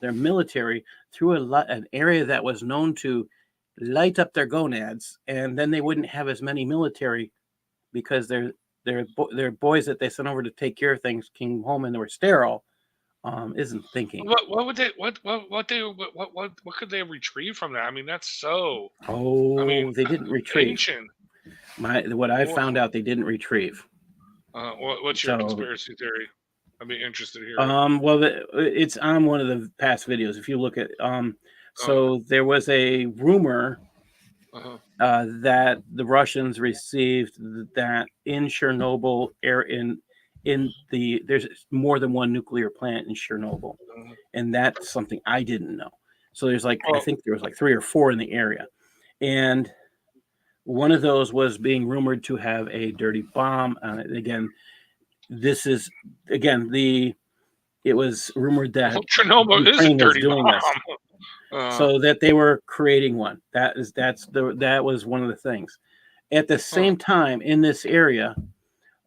military through an area that was known to light up their gonads, and then they wouldn't have as many military because their boys that they sent over to take care of things came home and they were sterile. Isn't thinking. What could they retrieve from that? I mean, that's so. They didn't retrieve. Ancient. What I found out, they didn't retrieve. What's your conspiracy theory? I'd be interested to hear. Well, it's on one of the past videos. If you look at, so there was a rumor that the Russians received that in Chernobyl, there's more than one nuclear plant in Chernobyl, and that's something I didn't know. So there's I think there was 3 or 4 in the area, and one of those was being rumored to have a dirty bomb on it. Again, it was rumored that Chernobyl is a dirty bomb. So that they were creating one. That was one of the things. At the same time, in this area,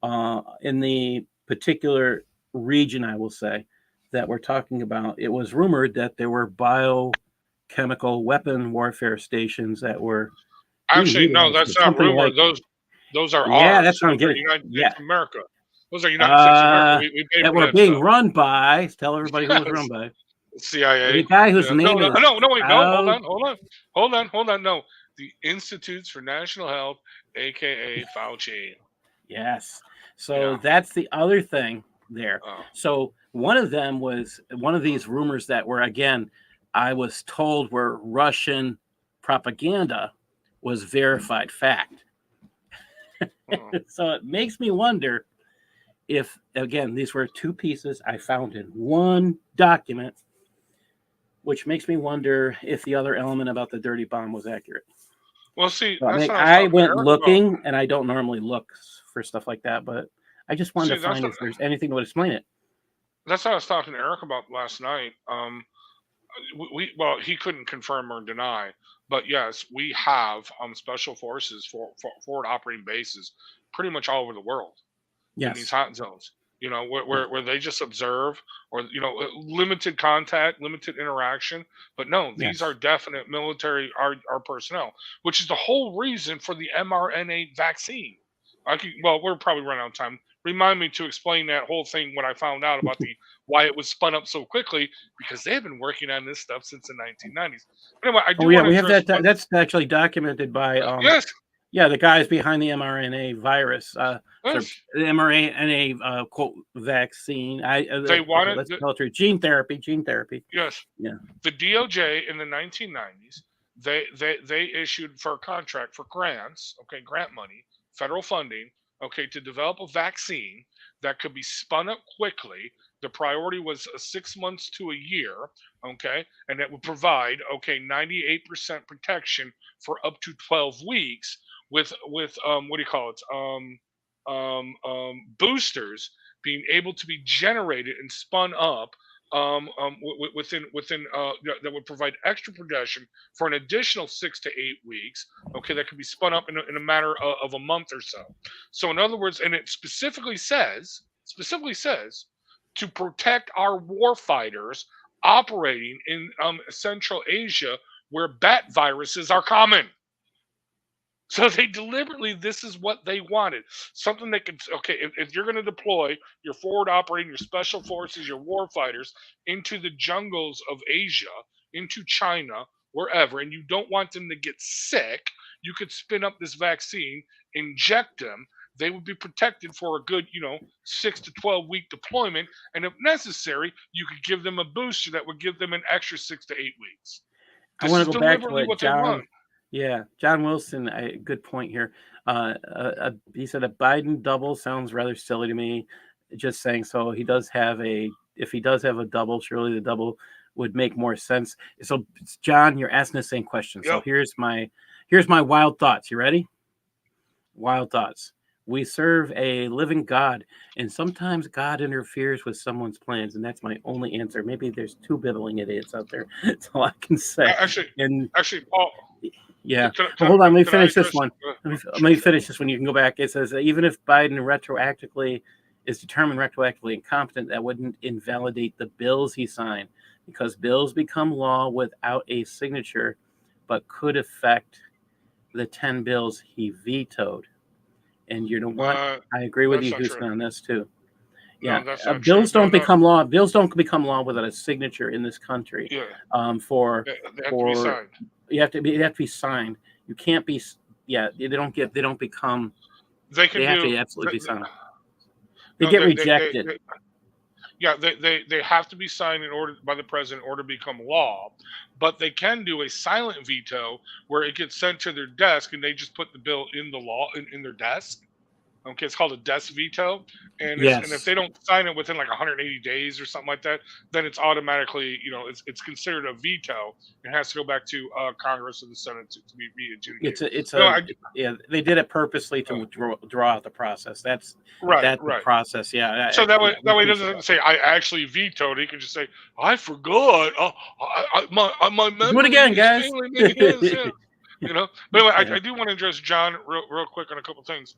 in the particular region, I will say, that we're talking about, it was rumored that there were biochemical weapon warfare stations that were. Actually, no, that's not rumor. Those are ours. Yeah, that's what I'm getting. United States of America. Those are United States of America. We that were being run by. Tell everybody who was run by. CIA. The guy whose name is. No, wait, hold on. No, the Institutes for National Health, aka Fauci. Yes. So that's the other thing there. So one of them was one of these rumors that were, again, I was told were Russian propaganda, was verified fact. So it makes me wonder if, again, these were 2 pieces I found in one document, which makes me wonder if the other element about the dirty bomb was accurate. Well, see, I went looking, and I don't normally look for stuff like that, but I just wanted to find if there's anything that would explain it. That's what I was talking to Eric about last night. He couldn't confirm or deny, but yes, we have special forces for forward operating bases pretty much all over the world. Yes. In these hot zones. where they just observe, or limited contact, limited interaction. But no, these are Yes. definite military, our personnel, which is the whole reason for the mRNA vaccine. Well, we're probably running out of time. Remind me to explain that whole thing when I found out about why it was spun up so quickly, because they've been working on this stuff since the 1990s. But anyway, I do Oh yeah, want to we have address that. one. That's actually documented by Yes, yeah, the guys behind the mRNA virus, yes, the mRNA quote vaccine. they Okay, wanted. let's go through gene therapy. Gene therapy. Yes, Yeah. the DOJ in the 1990s, they issued for a contract for grants, okay, grant money, federal funding, okay, to develop a vaccine that could be spun up quickly. The priority was 6 months to a year, okay, and that would provide, okay, 98% protection for up to 12 weeks with what do you call it, boosters being able to be generated and spun up that would provide extra protection for an additional 6 to 8 weeks. Okay, that could be spun up in a matter of a month or so. So, in other words, and it specifically says to protect our war fighters operating in Central Asia, where bat viruses are common. So they deliberately, this is what they wanted. Something that could, okay, if you're going to deploy your forward operating, your special forces, your war fighters into the jungles of Asia, into China, wherever, and you don't want them to get sick, you could spin up this vaccine, inject them. They would be protected for a good, 6 to 12 week deployment. And if necessary, you could give them a booster that would give them an extra 6 to 8 weeks. I This want is to go back to deliberately it, what they John. want. Yeah, John Wilson. Good point here. He said a Biden double sounds rather silly to me. Just saying. So he does have a. If he does have a double, surely the double would make more sense. So, John, you're asking the same question. So Yep. here's my wild thoughts. You ready? Wild thoughts. We serve a living God, and sometimes God interferes with someone's plans, and that's my only answer. Maybe there's two bibbling idiots out there. That's all I can say. Actually, And Paul, yeah. can, Well, can, hold on. Let me can I finish this address? one. Let Sure, me sure. finish this one. You can go back. It says even if Biden retroactively is determined retroactively incompetent, that wouldn't invalidate the bills he signed, because bills become law without a signature, but could affect the 10 bills he vetoed. And you know what? Uh, I agree with that's you, not true. Houston, on this too. No, Yeah, that's not true. bills No, don't no. become law. Bills don't become law without a signature in this country. Yeah, For they have to be for signed. you have to be signed. You can't be. Yeah, they don't become. They They can have do. to absolutely be signed. They No, get rejected. yeah, they have to be signed in order by the president in order to become law. But they can do a silent veto where it gets sent to their desk and they just put the bill in the law in their desk. Okay, it's called a desk veto, and if Yes, they don't sign it within like 180 days or something like that, then it's automatically, it's considered a veto. It has to go back to Congress or the Senate to be adjudicated. it's No, a yeah. They did it purposely uh, to draw out the process. That's right, the right. process. Yeah, So that way, yeah. We he appreciate doesn't that. say I actually vetoed. He can just say I forgot. My Do it memory again, is guys. failing me. Yes, yes. But anyway, Yeah. I do want to address John real quick on a couple things,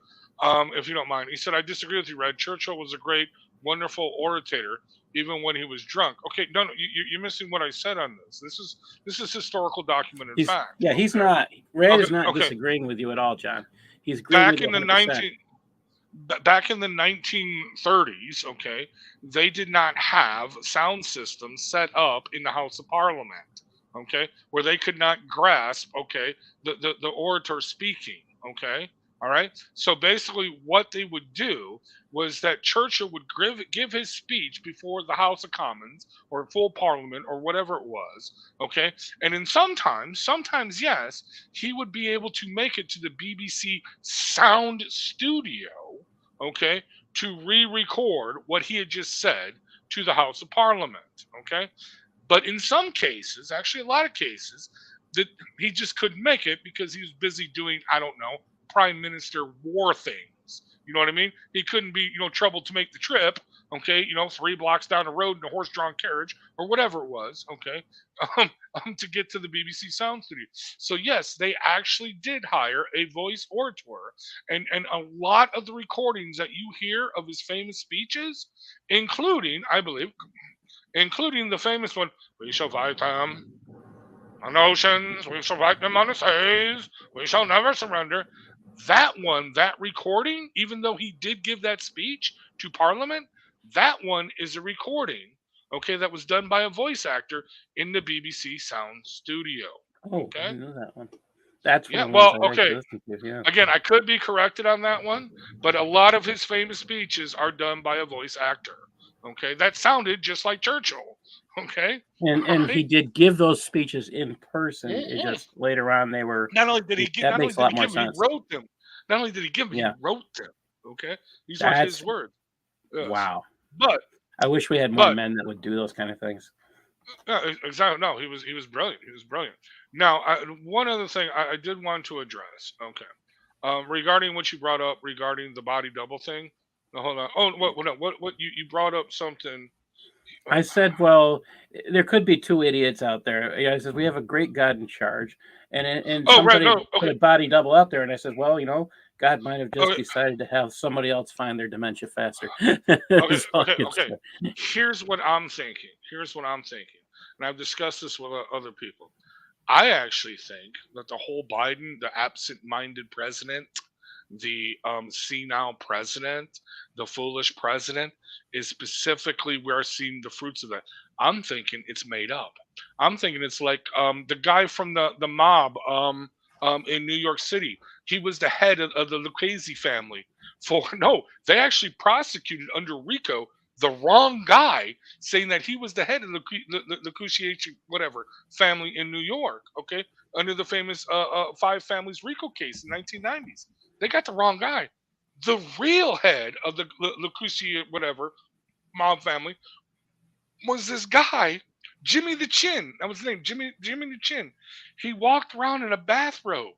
if you don't mind. He said, I disagree with you, Red. Churchill was a great, wonderful orator, even when he was drunk. Okay, no, you're missing what I said on this. This is historical documented fact. He's Okay, not. Red okay, is not okay. disagreeing with you at all, John. He's agreeing with Back you in the 100%. back in the 1930s, okay, they did not have sound systems set up in the House of Parliament, okay, where they could not grasp, okay, the orator speaking, okay, all right. So basically, what they would do was that Churchill would give his speech before the House of Commons or full Parliament or whatever it was, okay, and then sometimes yes, he would be able to make it to the BBC sound studio, okay, to re-record what he had just said to the House of Parliament, okay. But in some cases, actually a lot of cases, that he just couldn't make it because he was busy doing, I don't know, prime minister war things. You know what I mean? He couldn't be, troubled to make the trip. okay, 3 blocks down the road in a horse-drawn carriage or whatever it was, okay, to get to the BBC Sound Studio. So yes, they actually did hire a voice orator, and a lot of the recordings that you hear of his famous speeches, including, I believe, the famous one, "We shall fight them on the oceans, we shall fight them on the seas, we shall never surrender." That one, that recording, even though he did give that speech to Parliament, that one is a recording, okay, that was done by a voice actor in the BBC Sound Studio. Oh, I Okay? didn't know that one. That's one Yeah, of the ones well, I like to okay. listen to. Yeah. Again, I could be corrected on that one, but a lot of his famous speeches are done by a voice actor. Okay, that sounded just like Churchill. Okay, And he right? did give those speeches in person. It Mhm. just later on they were. Not only did he That not only makes a did lot he more give them, he sense. wrote them. Not only did he give them, he Yeah, wrote them. Okay, these were his that's words. Yes, wow. but I wish we had more but men that would do those kind of things. exactly. No, he was brilliant. He was brilliant. Now, one other thing I did want to address. Okay, regarding what you brought up regarding the body double thing. No, hold on. Oh, what you brought up something. I said, well, there could be two idiots out there. I said we have a great God in charge, and Oh, right. somebody No. put Okay. a body double out there, and I said, well, God might have just Okay. decided to have somebody else find their dementia faster. Okay. That's all I Okay. can Okay. say. Here's what I'm thinking. And I've discussed this with other people. I actually think that the whole Biden, the absent-minded president, the senile president, the foolish president, is specifically where seeing the fruits of that. I'm thinking it's made up. I'm thinking it's like the guy from the mob in New York City. He was the head of the Lucchese family. For no, they actually prosecuted under RICO the wrong guy, saying that he was the head of the Lucchese whatever family in New York. Okay, under the famous Five Families RICO case in 1990s. They got the wrong guy. The real head of the Lucchese whatever mob family was this guy, Jimmy the Chin. That was his name, Jimmy the Chin. He walked around in a bathrobe,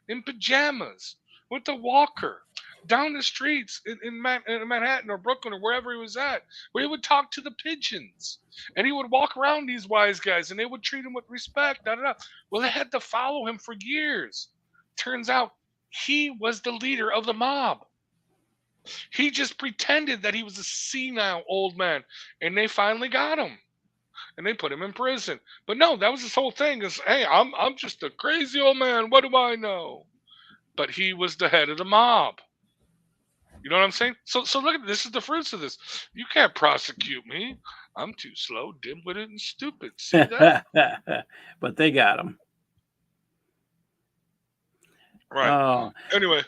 in pajamas, with a walker, down the streets in Manhattan or Brooklyn or wherever he was at, where he would talk to the pigeons. And he would walk around these wise guys and they would treat him with respect. Da, da, da. Well, they had to follow him for years. Turns out he was the leader of the mob. He just pretended that he was a senile old man, and they finally got him, and they put him in prison. But no, that was his whole thing. Is hey, I'm just a crazy old man. What do I know? But he was the head of the mob. You know what I'm saying? So look at this. Is the fruits of this. You can't prosecute me. I'm too slow, dim-witted, and stupid. See that? But they got him. Right. Oh, Anyway,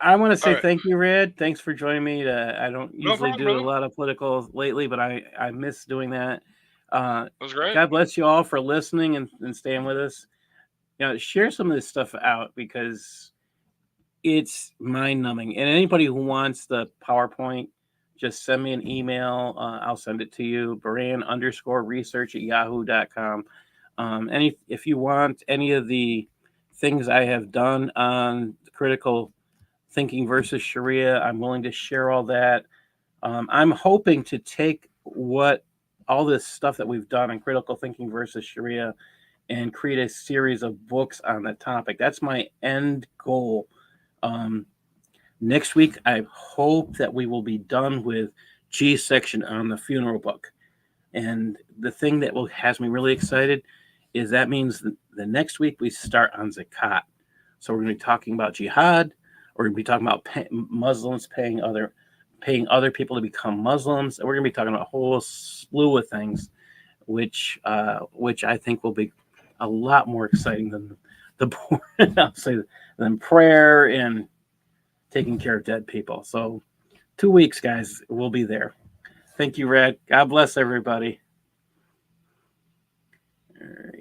I want to all say right. thank you, Red. Thanks for joining me. I don't No usually problem, do a brother. lot of political lately, but I miss doing that. That was great. God bless you all for listening and staying with us. Share some of this stuff out because it's mind numbing. And anybody who wants the PowerPoint, just send me an email. I'll send it to you, Baran_research@yahoo.com. If you want any of the things I have done on critical thinking versus Shariah, I'm willing to share all that. I'm hoping to take all this stuff that we've done on critical thinking versus Shariah and create a series of books on the topic. That's my end goal. Next week, I hope that we will be done with G section on the funeral book. And the thing that has me really excited is that means the next week we start on Zakat. So we're going to be talking about jihad. We're going to be talking about Muslims paying other people to become Muslims. And we're going to be talking about a whole slew of things, which I think will be a lot more exciting than I'll say than prayer and taking care of dead people. So 2 weeks, guys, we'll be there. Thank you, Red. God bless everybody. All right.